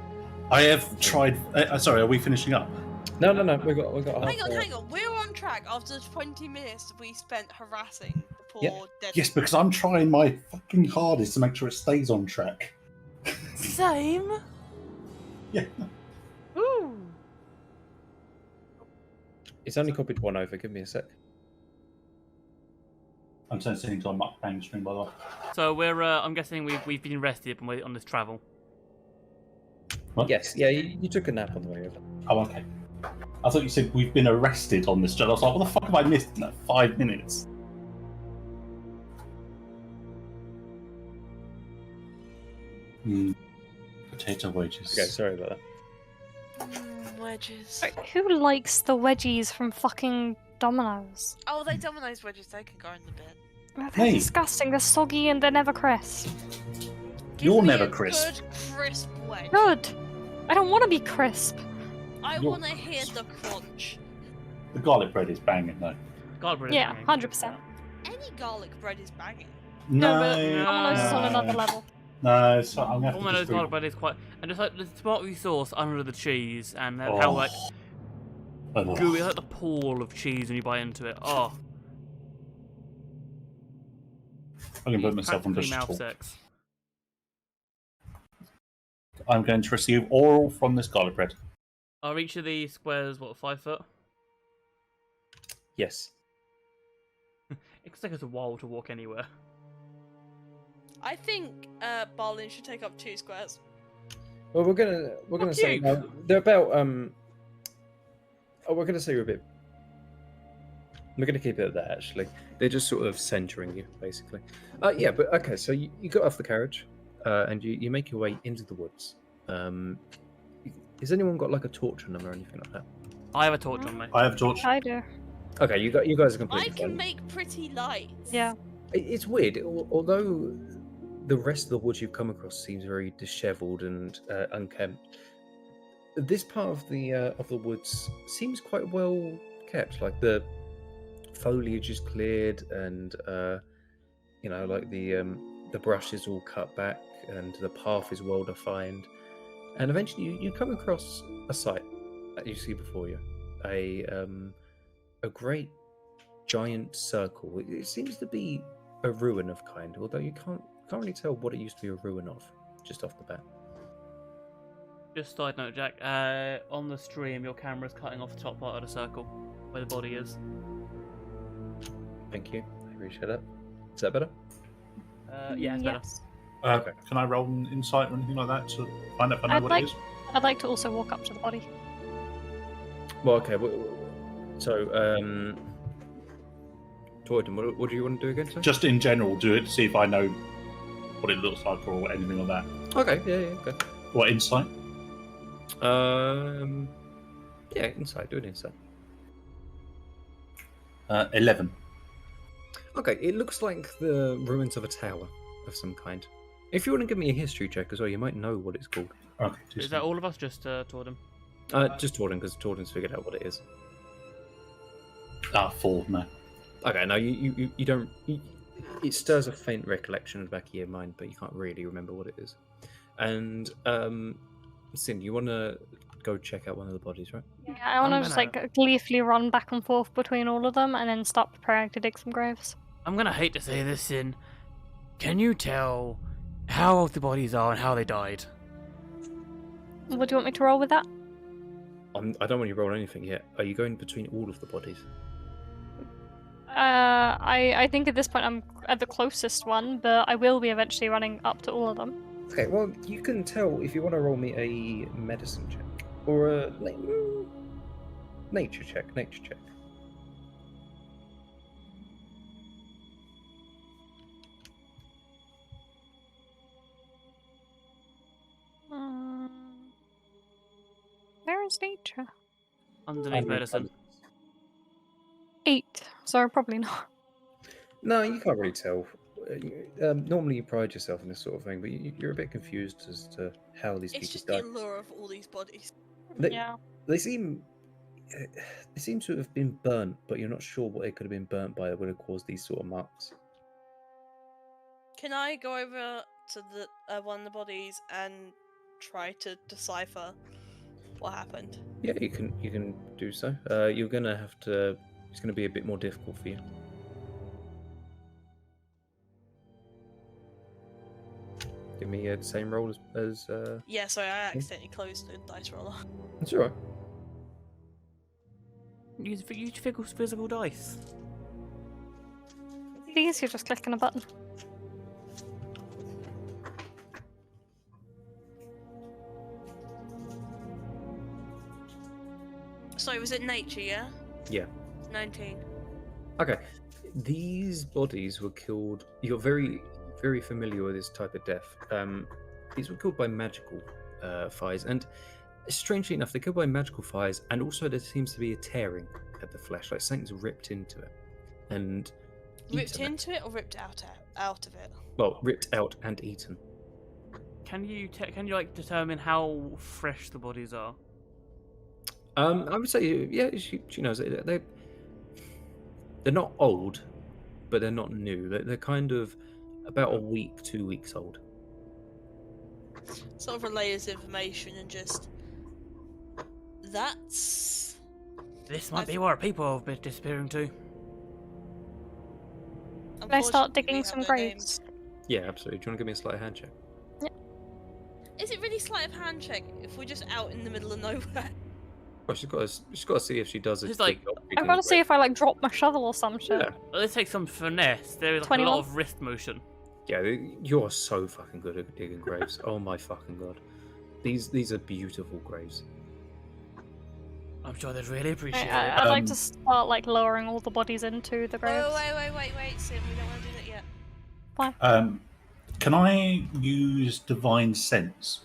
I have tried. Sorry, are we finishing up? No. We got. Hang on. We're on track after 20 minutes we spent harassing the poor Yeah. dead. Yes, because I'm trying my fucking hardest to make sure it stays on track. Same. Yeah. Ooh. It's only copied 1 over. Give me a sec. I'm sensing to my playing the stream, by the way. So we're. I'm guessing we've been rested on this travel. What? Yes. Yeah. You took a nap on the way over. Oh, okay. I thought you said we've been arrested on this job. I was like, what the fuck have I missed in that 5 minutes? Potato wedges. Okay. Sorry about that. Wedges. Wait, who likes the wedgies from fucking Domino's? Oh, they Domino's wedges. They can go in the bin. They're Hey. disgusting. They're soggy and they're never crisp. Give You're me never a crisp. Good crisp wedge. Good. I don't want to be crisp. I You're- want to hear the crunch. The garlic bread is banging, though. God, really. Yeah, 100%. Any garlic bread is banging. No, No, but Domino's is on another level. No, so I'm gonna All have my to nose just garlic bread is quite, and just like the tomato sauce under the cheese, and how Oh. like Oh, gooey, like the pool of cheese when you bite into it. Oh, I'm going to put myself on practically just mouth talk. sex. I'm going to receive oral from this garlic bread. Are each of the squares, what, 5 foot? Yes. It could take us a while to walk anywhere. I think Barlin should take up 2 squares. Well, we're gonna say you. they're about Oh, we're gonna say you're a bit. We're gonna keep it at that. Actually, they're just sort of centering you, basically. Yeah, but okay. So you got off the carriage, and you make your way into the woods. Has anyone got like a torch on them or anything like that? I have a torch on me. I have a torch. I do. Okay, you guys are I completely can fine. make pretty lights. Yeah. It's weird, although the rest of the woods you've come across seems very dishevelled and unkempt. This part of the woods seems quite well kept. Like the foliage is cleared, and like the brush is all cut back, and the path is well defined. And eventually, you come across a sight that you see before you, a great giant circle. It seems to be a ruin of kind, although you can't really tell what it used to be a ruin of just off the bat. Just side note, Jack. On the stream, your camera's cutting off the top part of the circle where the body is. Thank you. I appreciate that. Is that better? Yeah, it's better. Yes. Okay. Can I roll an insight or anything like that to find out if I know I'd what like- it is? I'd like to also walk up to the body. Well, okay. So, Torden, what do you want to do again, sir? Just in general, do it to see if I know what it looks like or anything like that. Okay. Yeah. Okay. What insight? Yeah, inside. Do it inside. 11. Okay. It looks like the ruins of a tower of some kind. If you want to give me a history check as well, you might know what it's called. Okay. Is that all of us? Just Tordem? Just Torden, because Torden's figured out what it is. 4, no. Okay, no, you don't. It stirs a faint recollection in the back of your mind, but you can't really remember what it is. And Sin, you want to go check out one of the bodies, right? Yeah, I want to I'm just gonna- gleefully run back and forth between all of them and then start preparing to dig some graves. I'm gonna hate to say this, Sin. Can you tell how old the bodies are and how they died? What do you want me to roll with that? I don't want you to roll anything yet. Are you going between all of the bodies? I think at this point I'm at the closest one, but I will be eventually running up to all of them. Okay, well, you can tell if you want to roll me a medicine check or a nature check. Nature check. Where is nature? Underneath medicine. 8, so probably not. No, you can't really tell. Normally, you pride yourself in this sort of thing, but you're a bit confused as to how these It's people just the died. allure of all these bodies. Yeah. They seem to have been burnt, but you're not sure what it could have been burnt by that would have caused these sort of marks. Can I go over to the one of the bodies and try to decipher what happened? Yeah, you can do so. You're gonna have to. It's gonna be a bit more difficult for you. Give me the same roll as. Yeah, sorry, I accidentally closed the dice roller. It's alright. Use physical dice. These, you're just clicking a button. Sorry, was it nature, yeah? Yeah. 19. Okay. These bodies were killed. You're very, very familiar with this type of death. These were killed by magical fires, and strangely enough, they're killed by magical fires, and also there seems to be a tearing at the flesh, like something's ripped into it, and Ripped eaten it. into it or ripped out of it? Well, ripped out and eaten. Can you like determine how fresh the bodies are? I would say, yeah, she knows it. They're not old, but they're not new. They're kind of about a week, 2 weeks old. Sort of relay this information and just... That's... This might be where people have been disappearing to. Can I start Unfortunately, we digging have some no graves? names. Yeah, absolutely. Do you want to give me a sleight of hand check? Is it really sleight of hand check if we're just out in the middle of nowhere? Well, she's got to see if she does a It's good like- job I've digging got to the see if I like drop my shovel or some shit. Yeah. Let's take some finesse. There is like a 21. lot of wrist motion. Yeah, you are so fucking good at digging graves. Oh my fucking god. These are beautiful graves. I'm sure they'd really appreciate it. I'd like to start like lowering all the bodies into the graves. Wait, Sim, we don't want to do that yet. Can I use divine sense?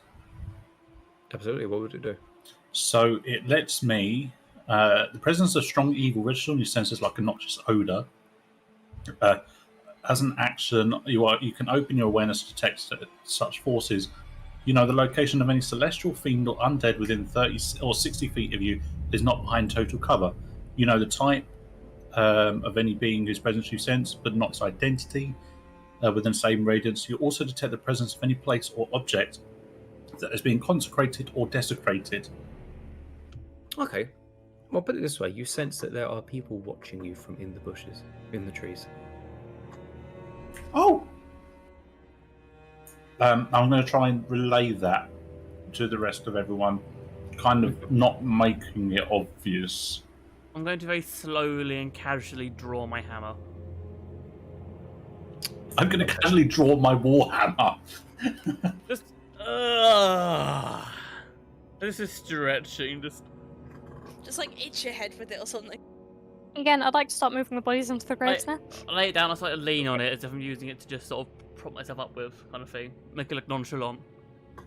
Absolutely. What would it do? So it lets me, the presence of strong evil registered on your senses like a noxious odor. As an action, you can open your awareness to detect such forces. You know the location of any celestial, fiend, or undead within 30 or 60 feet of you is not behind total cover. You know the type of any being whose presence you sense, but not its identity within the same radius. You also detect the presence of any place or object that has been consecrated or desecrated. Okay. Well, put it this way: you sense that there are people watching you from in the bushes, in the trees. Oh! I'm going to try and relay that to the rest of everyone, kind of not making it obvious. I'm going to very slowly and casually draw my hammer. I'm going to casually draw my warhammer. Just, this is stretching. Just like itch your head with it or something. Again, I'd like to start moving the bodies into the graves now. I lay it down. I sort of lean on it as if I'm using it to just sort of prop myself up with, kind of thing. Make it look nonchalant.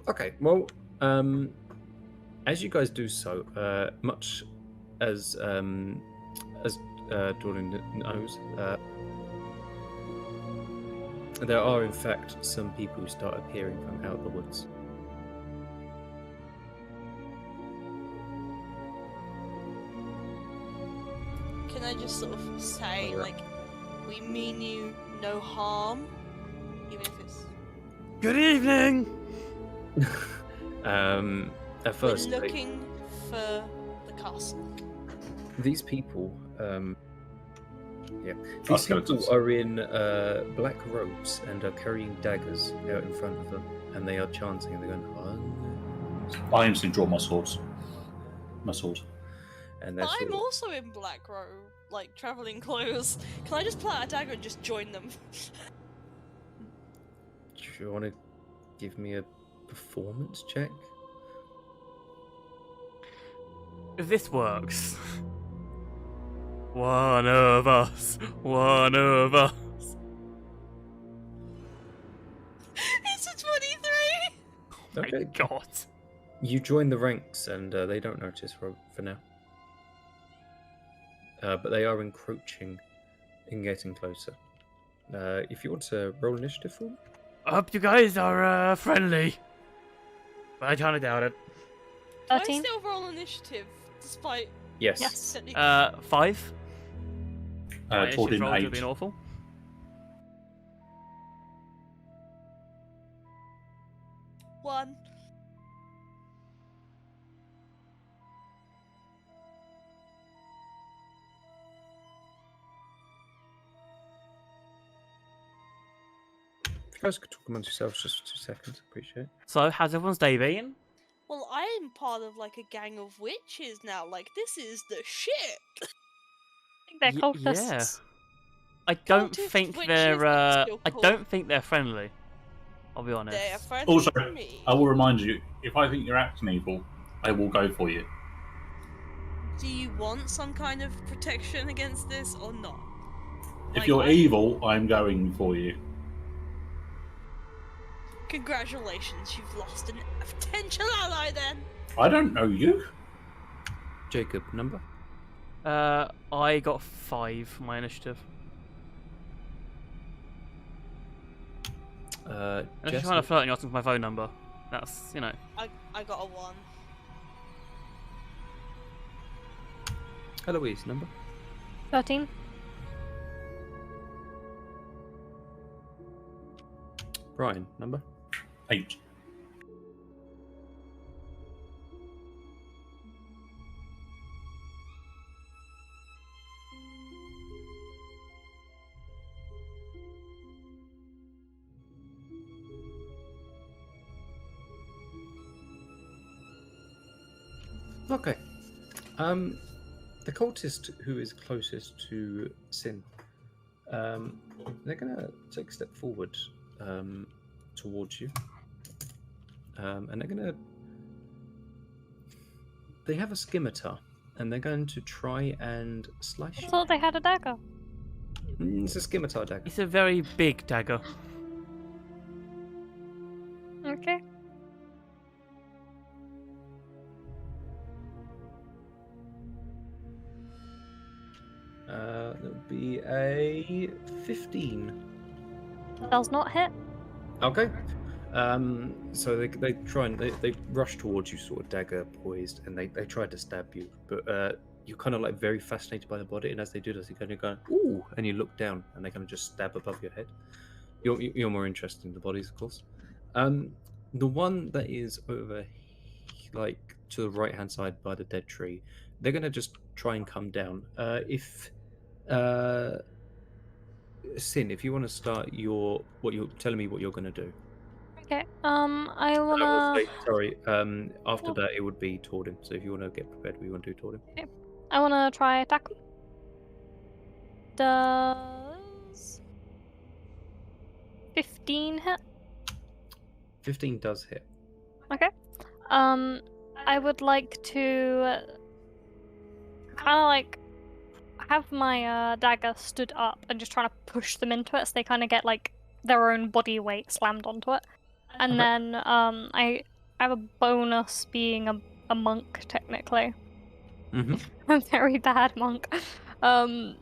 Okay. Well, as you guys do so, much as Jordan knows, there are in fact some people who start appearing from out the woods. Can I just sort of say, Alright. like, we mean you no harm? Even if it's. Good evening. At first, We're looking for the castle. these people, Our these people skeletons. are in black robes and are carrying daggers out in front of them, and they are chanting and they're going, I instantly draw my swords. My sword. and they're I'm sort of- also in black robe, like traveling clothes. Can I just pull out a dagger and just join them? Do you want to give me a performance check? If this works, one of us. It's a 23! My Okay. God. You join the ranks, and they don't notice for now. But they are encroaching and getting closer. If you want to roll initiative for me. I hope you guys are friendly. But I kind of doubt it. Can I 13? still roll initiative, despite... Yes. Yes. technically- 5. My initiative Toward in rolls have 8. been awful. One. If you guys could talk amongst yourselves just for 2 seconds, appreciate it. So, how's everyone's day been? Well, I'm part of like a gang of witches now. Like, this is the shit. I think they're Y- cultists. I don't Cultist think witches, they're. that's still I cool. don't think they're friendly. I'll be honest. They're friendly Also, to me. I will remind you, if I think you're acting evil, I will go for you. Do you want some kind of protection against this or not? If Like, you're I- evil, I'm going for you. Congratulations, you've lost a potential ally then. I don't know you. Jacob, number? I got 5 for my initiative. I'm just Jesse? trying to flirt and you're asking for my phone number. That's, you know. I got a 1. Eloise, number? 13? Brian, number? 8. Okay. The cultist who is closest to Sin, they're gonna take a step forward towards you, and they're gonna. They have a scimitar, and they're going to try and slice I you. thought they had a dagger. It's a scimitar dagger. It's a very big dagger. Okay. That would be a 15. Does not hit. Okay. So they try and they rush towards you, sort of dagger poised, and they try to stab you, but you're kind of like very fascinated by the body, and as they do this, you kind of go, ooh, and you look down, and they kind of just stab above your head. You're more interested in the bodies, of course. The one that is over, like to the right hand side by the dead tree, they're gonna just try and come down. Sin, if you want to start what you're telling me what you're gonna do. Okay. I I will wanna. say, sorry. After Yeah. that, it would be Tordin. So if you want to get prepared, we want to do Tordin. I wanna try attack him. Does 15 hit? 15 does hit. Okay. I would like to kind of like have my dagger stood up and just trying to push them into it, so they kind of get like their own body weight slammed onto it. And Okay. then I have a bonus being a monk technically. Mm-hmm. A very bad monk. That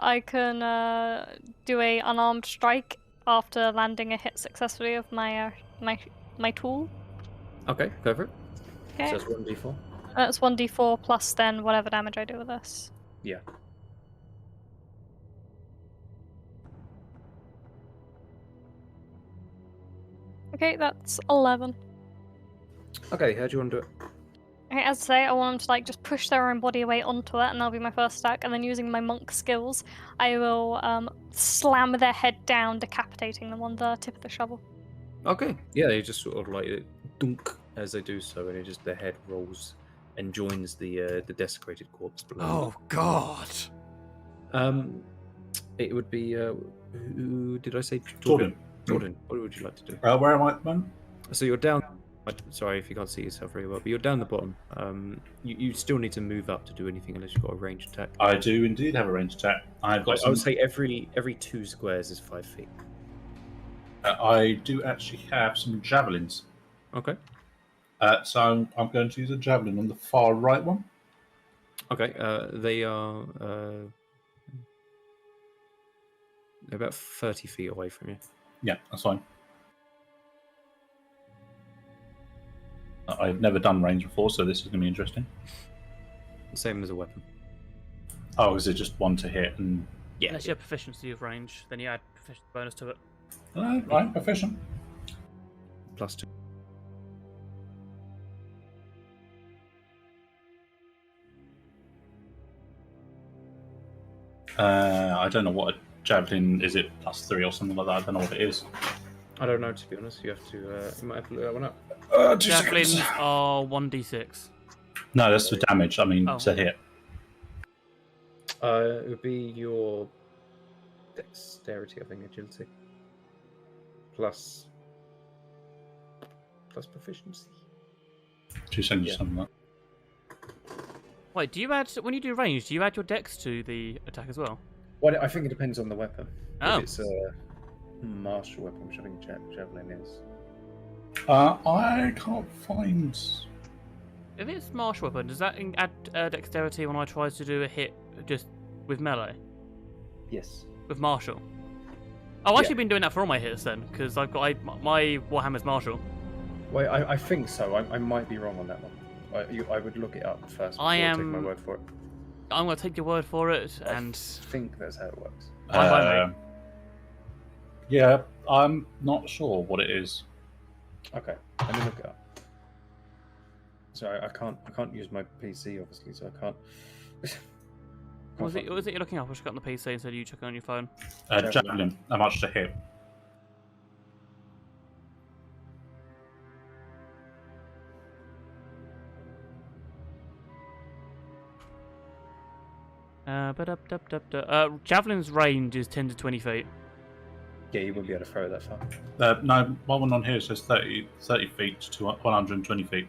I can do a unarmed strike after landing a hit successfully of my my tool. Okay, go for it. Okay. So it's 1d4. That's 1d4 plus then whatever damage I do with this. Yeah. Okay, that's 11. Okay, how do you want to do it? Okay, as I say, I want them to like just push their own body weight onto it, and that'll be my first attack. And then using my monk skills, I will slam their head down, decapitating them on the tip of the shovel. Okay. Yeah, they just sort of like dunk as they do so, and it just their head rolls and joins the desecrated corpse below. Oh God! It would be who did I say? Tordin. Tordin, what would you like to do? Where am I at the moment? So you're down. Sorry if you can't see yourself very well, but you're down the bottom. You still need to move up to do anything unless you've got a ranged attack. I do indeed have a ranged attack. I've got I would some, say every 2 squares is 5 feet. I do actually have some javelins. Okay. So I'm going to use a javelin on the far right one. Okay. They are they're about 30 feet away from you. Yeah, that's fine. I've never done range before, so this is going to be interesting. Same as a weapon. Oh, is it just one to hit? And Yeah. Unless you have proficiency of range, then you add proficiency bonus to it. right, efficient. +2. I don't know what a javelin is. It +3 or something like that. I don't know what it is. I don't know, to be honest. You have to. You might have to look that one up. 2 Javelins seconds. are 1d6. No, that's for damage. I mean, Oh. to hit. It would be your dexterity, I think, agility, plus proficiency. 2 seconds, Yeah. something like Wait, do you add when you do range? Do you add your dex to the attack as well? Well, I think it depends on the weapon. Oh. If it's a martial weapon, which I think javelin is. that. I can't find. If it's martial weapon, does that add dexterity when I try to do a hit just with melee? Yes. With martial? I've actually Yeah. been doing that for all my hits then, because I've got my Warhammer's martial. Well, I think so. I might be wrong on that one. I would look it up first before I I take am- my word for it. I'm going to take your word for it, and I think that's how it works. Fine by me. Yeah, I'm not sure what it is. Okay, let me look it up. Sorry, I can't use my PC obviously, so I can't. what was it you're looking up? I should get on the PC instead of you checking on your phone. Javelin. How much to hit? Javelin's range is 10 to 20 feet. Yeah, you wouldn't be able to throw it that far. No, my one on here says 30 feet to 120 feet.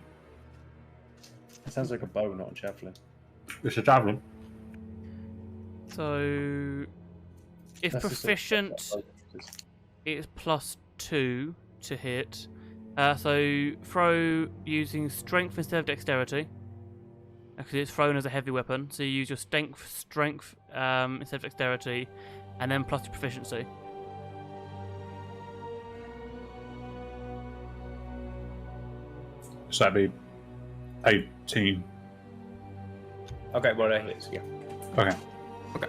It sounds like a bow, not a javelin. It's a javelin. So, if That's the sort of proficient, stuff that bows it's +2 to hit. So throw using strength instead of dexterity, because it's thrown as a heavy weapon. So you use your strength instead of dexterity, and then plus your proficiency. So that'd be 18. Okay, well that hits, yeah. Okay. Okay.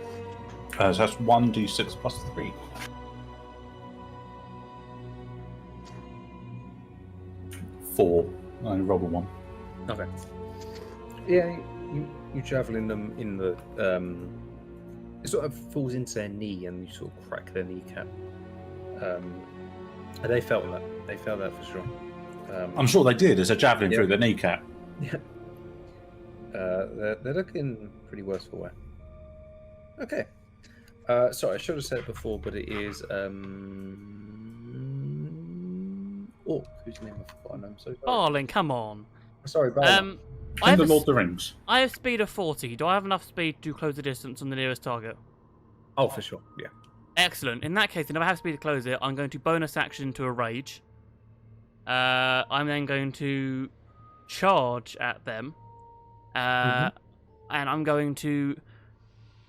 So that's 1d6 plus 3. Four. I only rolled a 1. Okay. Yeah, you javelin them in the it sort of falls into their knee and you sort of crack their kneecap. And they felt that. They felt that for sure. I'm sure they did as a javelin Yeah. through the kneecap. Yeah. They're looking pretty worse for wear. Okay. Sorry, I should have said it before, but it is Orc, whose name I've forgotten. I'm so sorry. Barlin, come on. Sorry, Barlin. I have, the a, Lord of the Rings. I have speed of 40. Do I have enough speed to close the distance on the nearest target? Oh, for sure, yeah. Excellent. In that case, if I have speed to close it, I'm going to bonus action to a rage. I'm then going to charge at them. And I'm going to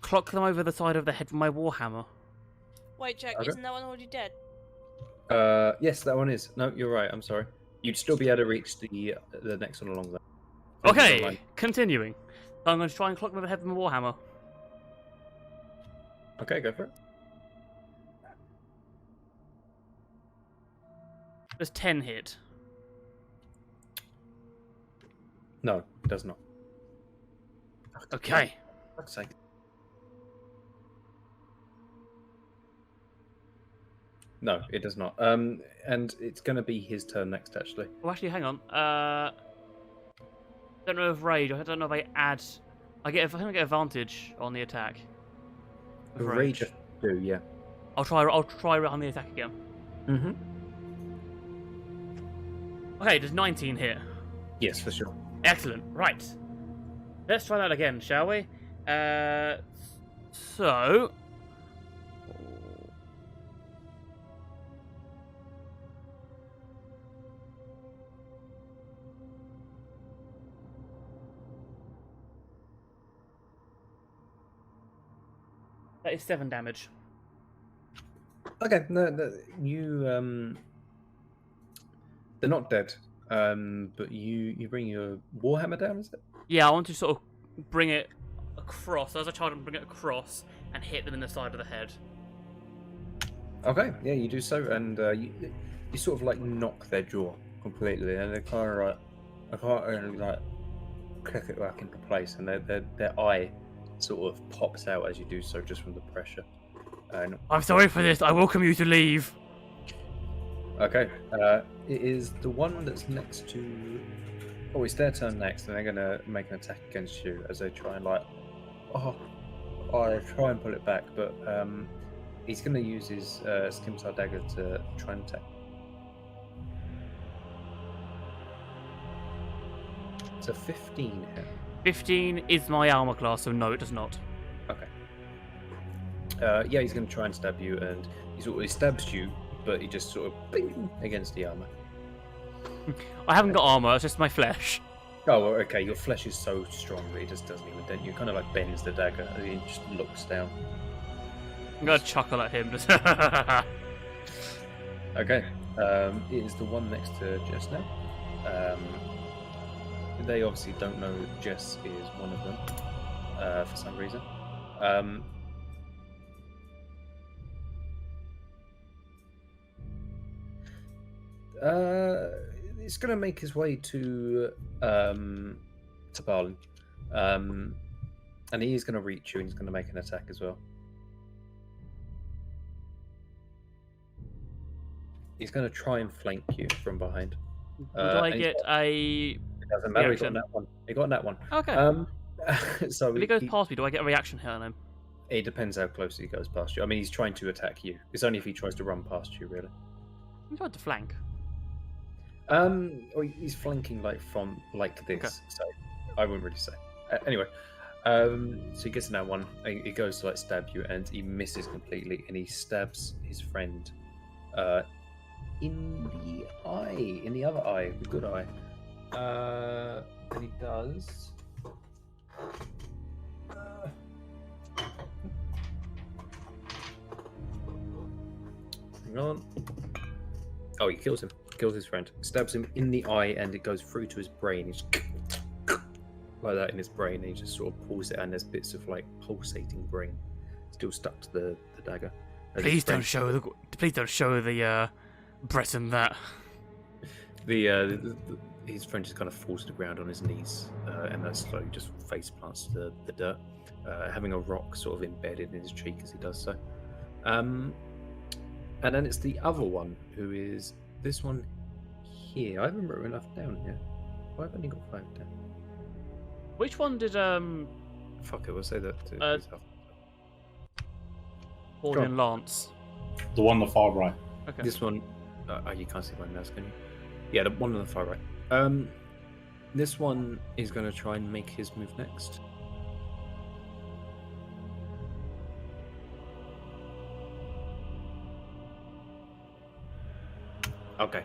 clock them over the side of the head with my warhammer. Wait, Jack, Okay. isn't that one already dead? Yes, that one is. No, you're right. I'm sorry. You'd still be able to reach the next one along there. Okay, continuing. I'm going to try and clock them over the head with my warhammer. Okay, go for it. Does 10 hit? No, it does not. Okay. For fuck's sake. No, it does not. And it's going to be his turn next, actually. Oh, actually, hang on. Don't know if rage. I don't know if I add. I think I get advantage on the attack. with Rage, do, yeah. I'll try on the attack again. Mm-hmm. Okay, does 19 hit? Yes, for sure. Excellent. Right. Let's try that again, shall we? So. That is 7 damage. Okay, no, you they're not dead. But you bring your warhammer down, is it? Yeah, I want to sort of bring it across. As I try to bring it across and hit them in the side of the head. Okay, yeah, you do so, and you sort of like knock their jaw completely, and they kind of like, I can't really like click it back into place, and their eye sort of pops out as you do so, just from the pressure. And I'm sorry for this. I welcome you to leave. okay, it is the one that's next to. Oh, it's their turn next, and they're gonna make an attack against you as they try and like. I try and pull it back, but he's gonna use his scimitar dagger to try and attack. It's a 15 hit. 15 is my armor class, so no, it does not. Okay. Yeah, he's going to try and stab you, and he stabs you, but he just sort of bing against the armor. I haven't got armor, it's just my flesh. Oh, well, okay. Your flesh is so strong that he just doesn't even dent you. Kind of like bends the dagger, and he just looks down. I'm gonna chuckle at him. Just Okay. It is the one next to Jess now. They obviously don't know that Jess is one of them for some reason. It's going to make his way to Balin. And he is going to reach you, and he's going to make an attack as well. He's going to try and flank you from behind. Would I and get a It doesn't matter. He got reaction? that one. He got that one. Okay. So If he goes past me, do I get a reaction hit on him? it depends how close he goes past you. I mean, he's trying to attack you. It's only if he tries to run past you, really. I'm trying to flank. Or he's flanking like from like this, Okay. so I wouldn't really say. Anyway, so he gets in that one. He goes to like stab you, and he misses completely, and he stabs his friend in the eye, in the other eye, the good eye. And he does. Hang on. Oh, he kills him. Kills his friend. Stabs him in the eye, and it goes through to his brain. He's like that in his brain. And he just sort of pulls it, and there's bits of like pulsating brain still stuck to the dagger. As his Please don't friend- show the. Please don't show the Breton that. His friend just kind of falls to the ground on his knees, and then slowly just face plants to the dirt, having a rock sort of embedded in his cheek as he does so. And then it's the other one, who is this one here. I haven't written enough down here. Why have I only got 5 down? Which one did Fuck it, we'll say that to Uh, myself. Gordon Lance? The one on the far right. Okay. This one, you can't see my mouse, can you? Yeah, the one on the far right. This one is going to try and make his move next. Okay.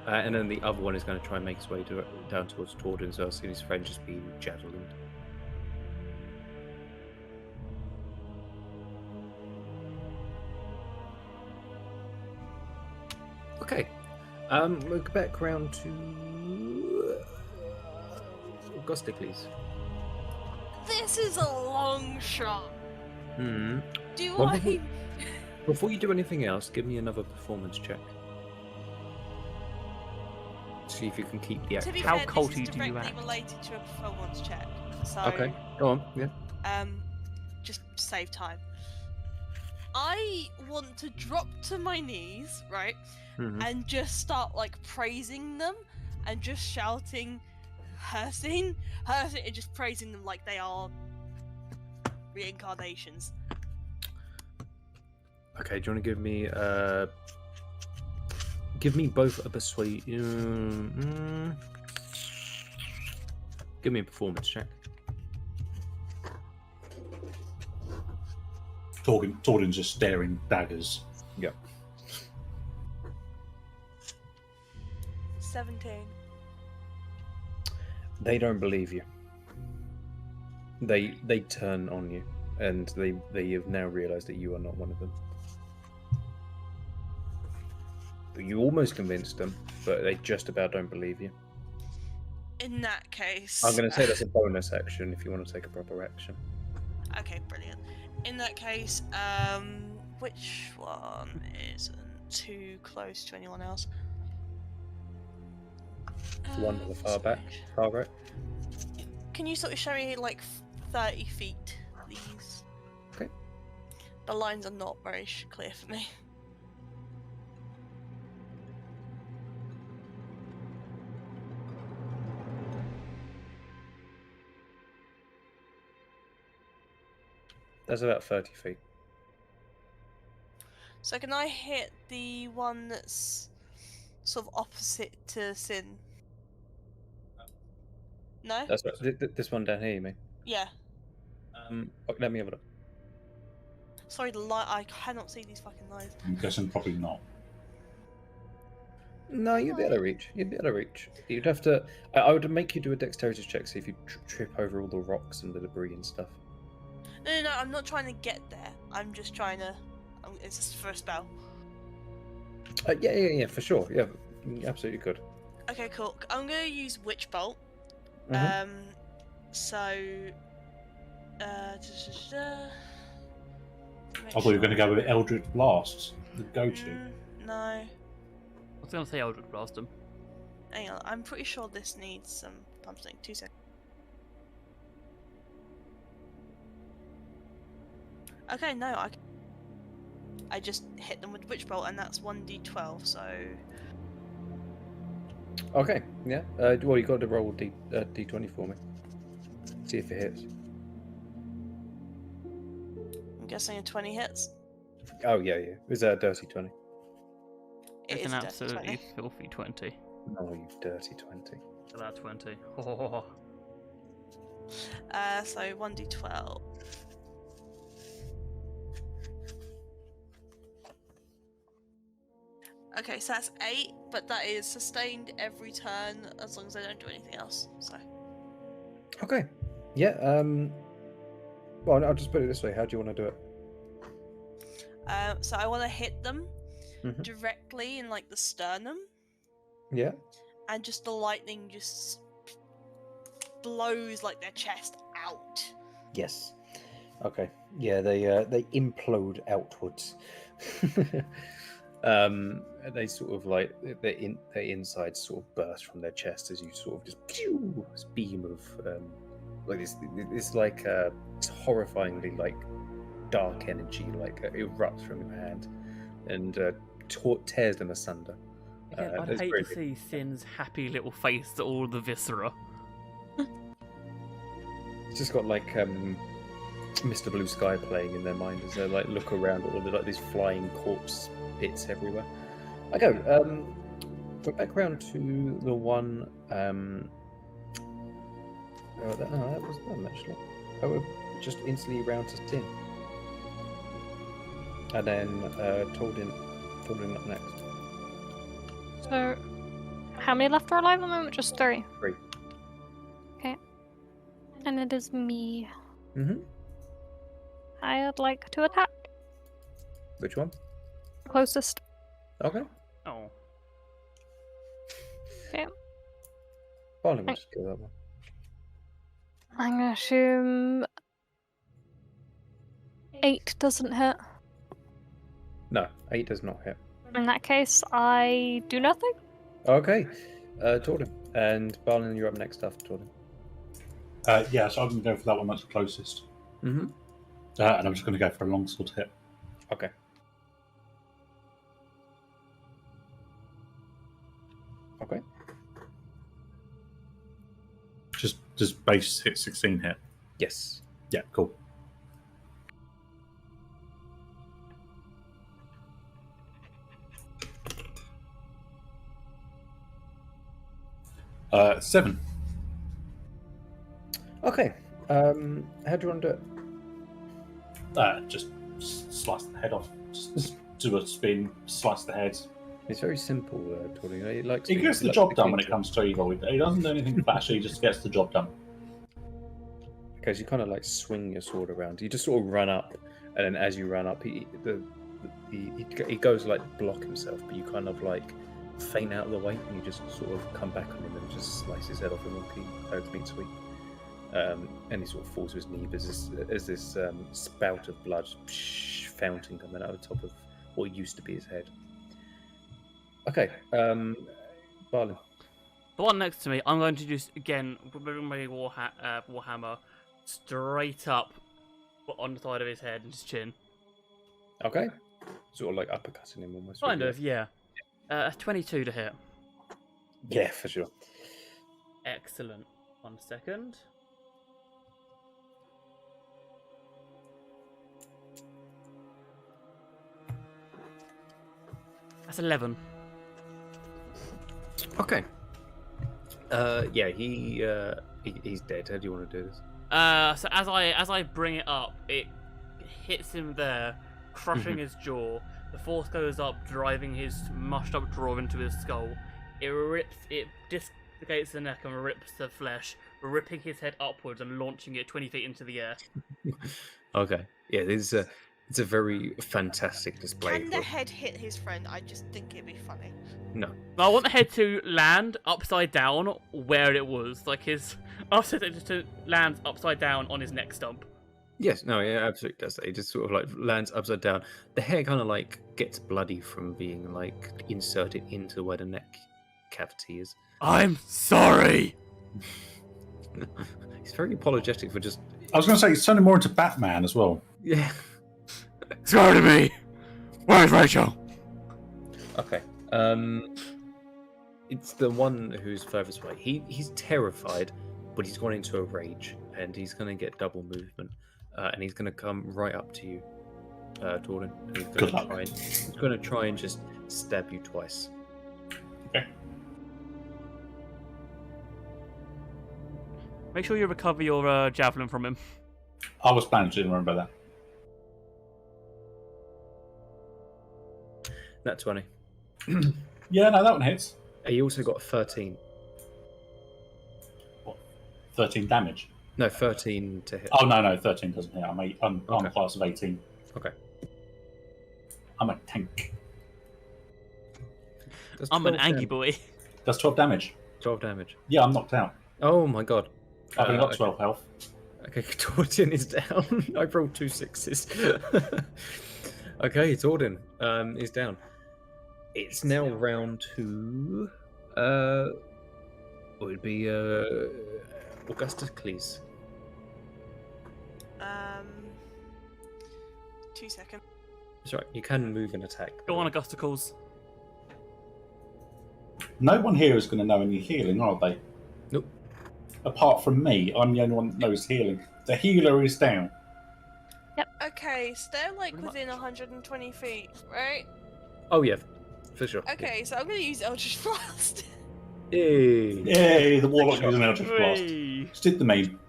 And then the other one is going to try and make his way down towards Torden, so I've seen his friend just being javelined. Okay. We'll go back around to Gosticles. This is a long shot. Hmm. Do Well, I? Before you do anything else, give me another performance check. See if you can keep the To be How fair, culty this is do you directly act? related to a performance check. So, Okay, go on. Yeah. just save time. I want to drop to my knees, right, Mhm. and just start like praising them and just shouting, Hersin, and just praising them like they are reincarnations. Okay, do you want to give me both a persuade? Give me a performance check. Torden's just staring daggers. Yeah. 17. They don't believe you. They turn on you, and they have now realised that you are not one of them. You almost convinced them, but they just about don't believe you. In that case, I'm going to say that's a bonus action if you want to take a proper action. Okay, brilliant. In that case, which one isn't too close to anyone else? The one to the far back, far right. Can you sort of show me like 30 feet, please? Okay. The lines are not very clear for me. That's about 30 feet. So can I hit the one that's sort of opposite to Sin? No? That's right. This one down here, you mean? Yeah. Let me have a look. Sorry, the light. I cannot see these fucking lines. I'm guessing probably not. No, you'd be able to reach. You'd be able to reach. You'd have to. I would make you do a dexterity check, see if you trip over all the rocks and the debris and stuff. No, I'm not trying to get there. I'm just trying to. It's just for a spell. Yeah, for sure. Yeah, you absolutely could. Okay, cool. I'm gonna use Witch Bolt. Mhm. So. I thought you were going to go with Eldritch Blast, the go-to. No. I was going to say Eldritch Blast him. Hang on, I'm pretty sure this needs some something. 2 seconds. Okay, no, I just hit them with Witch Bolt, and that's 1d12, so. Okay, yeah. Well, you got to roll D20 for me. See if it hits. I'm guessing a 20 hits. Oh, yeah. Is that a dirty 20? It It's is an a dirty absolutely 20. filthy 20. No, you dirty 20. So that 20. So 1d12. Okay, so that's 8, but that is sustained every turn as long as I don't do anything else. So Okay. Yeah, well, I'll just put it this way. How do you want to do it? so I want to hit them Mhm. directly in like the sternum, Yeah? and just the lightning just blows like their chest out. Yes. Okay. Yeah, they implode outwards. They sort of like their insides sort of burst from their chest as you sort of just pew, this beam of like this like it's horrifyingly like dark energy like erupts from your hand and tears them asunder. Again, I'd it's hate very to see Sin's happy little face at all the viscera. It's just got like Mr. Blue Sky playing in their mind as they like look around at all the like these flying corpse bits everywhere. I go back around to the one. That was them actually. I would just instantly round to Sin, and then told him up next. So, how many left are alive at the moment? Just 3. 3. Okay. And it is me. Mm-hmm. I'd like to attack. Which one? Closest. Okay. Oh. Okay. Well, let me just go that one. I'm gonna assume 8 doesn't hit. No, 8 does not hit. In that case, I do nothing. Okay. Tordin. And Barlin, you're up next after Tordin. Yeah, so I'm going to go for that one that's the closest. Mm-hmm. And I'm just going to go for a longsword hit. Okay. Okay. Just base hit 16 hit. Yes. Yeah, cool. Seven. Okay. How do you want to do it? Just slice the head off. Just do a spin, slice the head. It's very simple, Tordin. He likes. He gets the job done when it comes to evil. He doesn't do anything flashy. He just gets the job done. Because you kind of like swing your sword around. You just sort of run up, and then as you run up, he goes to like block himself, but you kind of like feint out of the way, and you just sort of come back on him and just slice his head off in one clean sweep. And he sort of falls to his knee as this spout of blood fountain coming out of the top of what used to be his head. Okay, Barlin. The one next to me, I'm going to just again bring my warhammer straight up on the side of his head and his chin. Okay, sort of like uppercutting him almost. Kind of, yeah. 22 to hit. Yeah, for sure. Excellent. 1 second. That's 11. Okay. Yeah, he's dead. How do you want to do this? So as I bring it up, it hits him there, crushing his jaw. The force goes up, driving his mushed up jaw into his skull. It dislocates the neck and rips the flesh, ripping his head upwards and launching it 20 feet into the air. Okay. Yeah, it's a very fantastic display. Can the head hit his friend? I just think it'd be funny. No. I want the head to land upside down where it was, like his. I'll set it to land upside down on his neck stump. Yes, no, yeah, absolutely does. It just sort of like lands upside down. The hair kind of like gets bloody from being like inserted into where the neck cavity is. I'm sorry. He's very apologetic for just. I was going to say, he's turning more into Batman as well. Yeah. Sorry to me. Where's Rachel? Okay. It's the one who's furthest away. He's terrified, but he's gone into a rage. and he's going to get double movement, and he's going to come right up to you, Jordan. And he's Good going luck. to try and just stab you twice. Okay. Make sure you recover your javelin from him. I was planning to remember that. Nat 20. Yeah, no, that one hits. He also got 13. 13 damage. No, 13 to hit. Oh, no, 13 doesn't hit. I'm a Okay. class of 18. Okay. I'm a tank. That's I'm an 12 Angie damage. boy. That's 12 damage. 12 damage. Yeah, I'm knocked out. Oh my god. I've only got Okay. 12 health. Okay, Tordin is down. I rolled 2 6s. Okay, Tordin is down. It's now round to it would be Augustus Cleese. 2 seconds. That's right, you can move and attack. Go on, Augusticles. No one here is going to know any healing, are they? Nope. Apart from me, I'm the only one that knows healing. The healer is down. Okay, so they're like Pretty within much. 120 feet, right? Oh yeah, for sure. Okay, so I'm gonna use Eldritch Blast. Yay. Yay, the warlock using an Eldritch Blast. Whee! Just did the meme.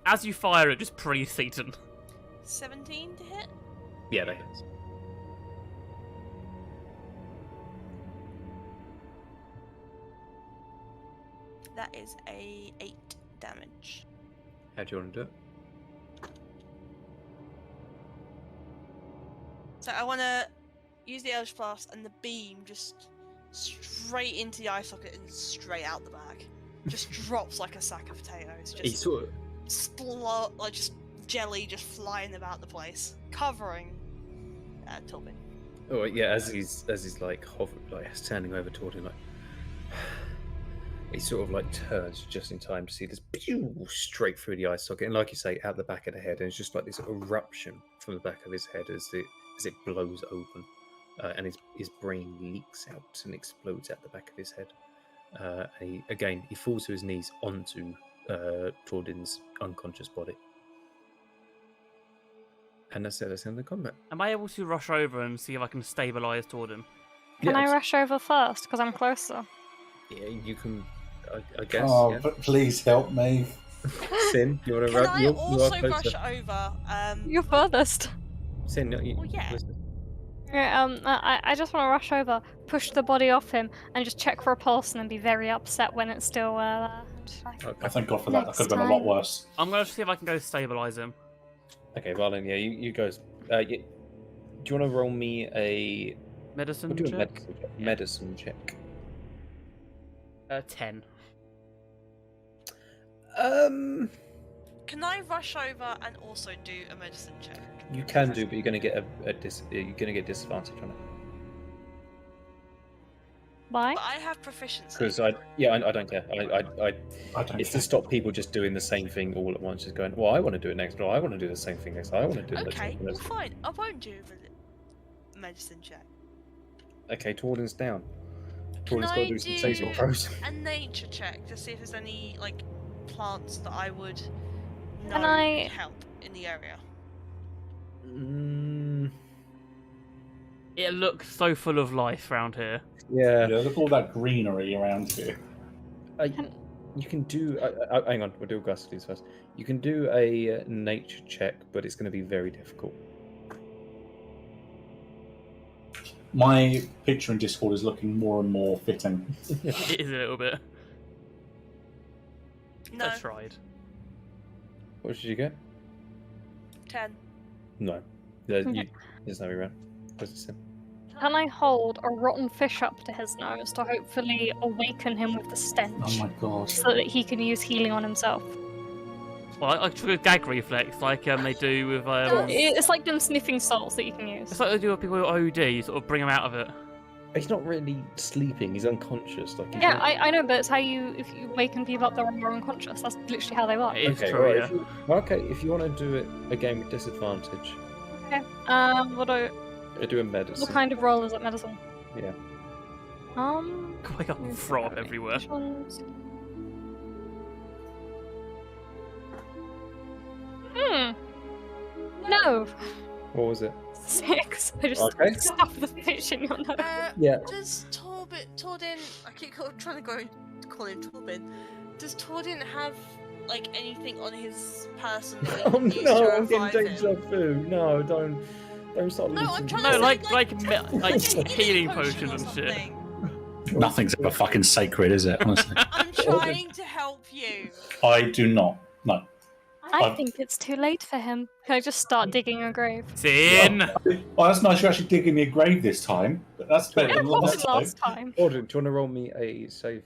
As you fire it, just pre-Satan. 17 to hit. Yeah, that hits. That is a 8 damage. How do you want to do it? So I want to use the Eldritch Blast and the beam just straight into the eye socket and straight out the back. Just drops like a sack of potatoes. He Just sort of like just jelly just flying about the place, covering Tobin. Oh yeah, as he's like standing over toward him, like he sort of like turns just in time to see this pew straight through the eye socket, and like you say, out the back of the head, and it's just like this eruption from the back of his head as it blows open, and his brain leaks out and explodes out the back of his head. And he falls to his knees onto Tordin's unconscious body. And that's it. That's the end of the combat. Am I able to rush over and see if I can stabilize toward him? Can Yeah, I rush over first? Because I'm closer. Yeah, you can. I guess. Oh, Yeah. but please help me. Sin, you want to Can run? I You are also rush closer. over? You're furthest. Sin, Well, yeah. listen. Yeah, I just want to rush over, push the body off him, and just check for a pulse, and then be very upset when it's still there. Just like, Okay. I thank God for that. That Next could have been a lot time. worse. I'm going to see if I can go stabilize him. Okay, Marlon, yeah, you guys. Do you want to roll me a Medicine we'll do a check? medicine check? Yeah. Medicine check. 10. Can I rush over and also do a medicine check? You can do, but you're going to get you're going to get disadvantage on it why? But I have proficiency. because I don't care. I don't It's to care. stop people just doing the same thing all at once, just going, well, I want to do it next, or I want to do the same thing next, I want to do it Okay, well next. fine. I won't do the medicine check. Okay, Tordin's down. Can Tordin's got to I do some do saving throws. a nature check to see if there's any like plants that I would know Can I- would help in the area? It looks so full of life around here. Yeah. Yeah, look at all that greenery around here. You can do. Hang on, we'll do Augustus first. You can do a nature check, but it's going to be very difficult. My picture in Discord is looking more and more fitting. It is a little bit. No, I tried. What did you get? 10. No. There's no way around. What's it say? Can I hold a rotten fish up to his nose to hopefully awaken him with the Oh stench, my god. so that he can use healing on himself? Well, I took a gag reflex like they do with. It's like them sniffing salts that you can use. It's like they do with people with OD, you sort of bring them out of it. He's not really sleeping. He's unconscious. Like he's Yeah, not- I know, but it's how if you waken people up, they're unconscious. That's literally how they work. It is Okay, true, right, yeah. if you want to do it again with disadvantage, Okay. do a medicine. What kind of roll is it? Medicine. Yeah. I got throb everywhere. Which ones? Oh, What was it? 6. I just Okay. stuffed the fish in your nose. Yeah. Does Tordin? I keep trying to call him Torbin. Does Tordin have like anything on his person that he Oh can use to no, I'm getting revive deja him? vu. No, don't start No, I'm looting trying No, to say, like like like healing potion potions or and shit. something. Nothing's ever fucking sacred, is it? Honestly, I'm trying to help you. I do not. No. I think it's too late for him. Can I just start digging a grave? Sin. Well, that's nice. You're actually digging me a grave this time. But that's better than What last did time. last time? Audrey, do you want to roll me a save?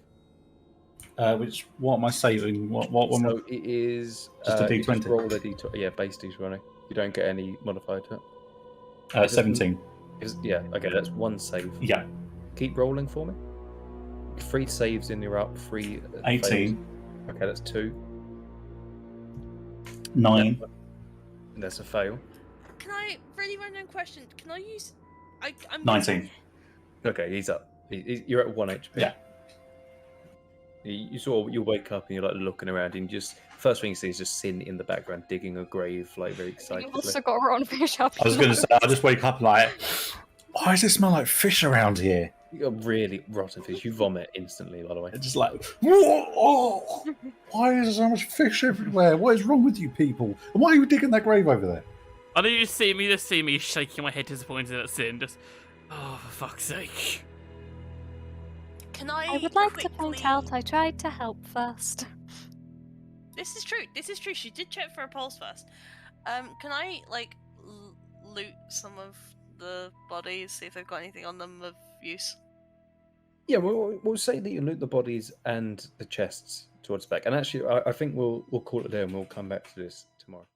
What am I saving? What am I? So it is Just a you D20. roll a d20. Yeah, base d20. You don't get any modifier to it. 17. Yeah, okay, that's one save. Yeah. Keep rolling for me. 3 saves in you're up. 3. 18. fails. Okay, that's 2. 9. And that's a fail. Can I really random question? Can I use? I'm 19. Okay, he's up. You're at 1 HP. Yeah. You sort of you wake up and you're like looking around and just first thing you see is just Sin in the background digging a grave like very You've excitedly. also got rotten fish up. I was going to say, I just wake up like, why does it smell like fish around here? You got really rotten fish. You vomit instantly, by the way. It's just like, whoa, why is there so much fish everywhere? What is wrong with you people? And why are you digging that grave over there? I know you just see me shaking my head disappointed at Sin, just oh for fuck's sake. Can I? I would like to quickly... point out I tried to help first. This is true. This is true. She did check for a pulse first. Can I like loot some of the bodies, see if they've got anything on them of use? Yeah, we'll say that you loot the bodies and the chests towards the back. And actually, I think we'll call it there and we'll come back to this tomorrow.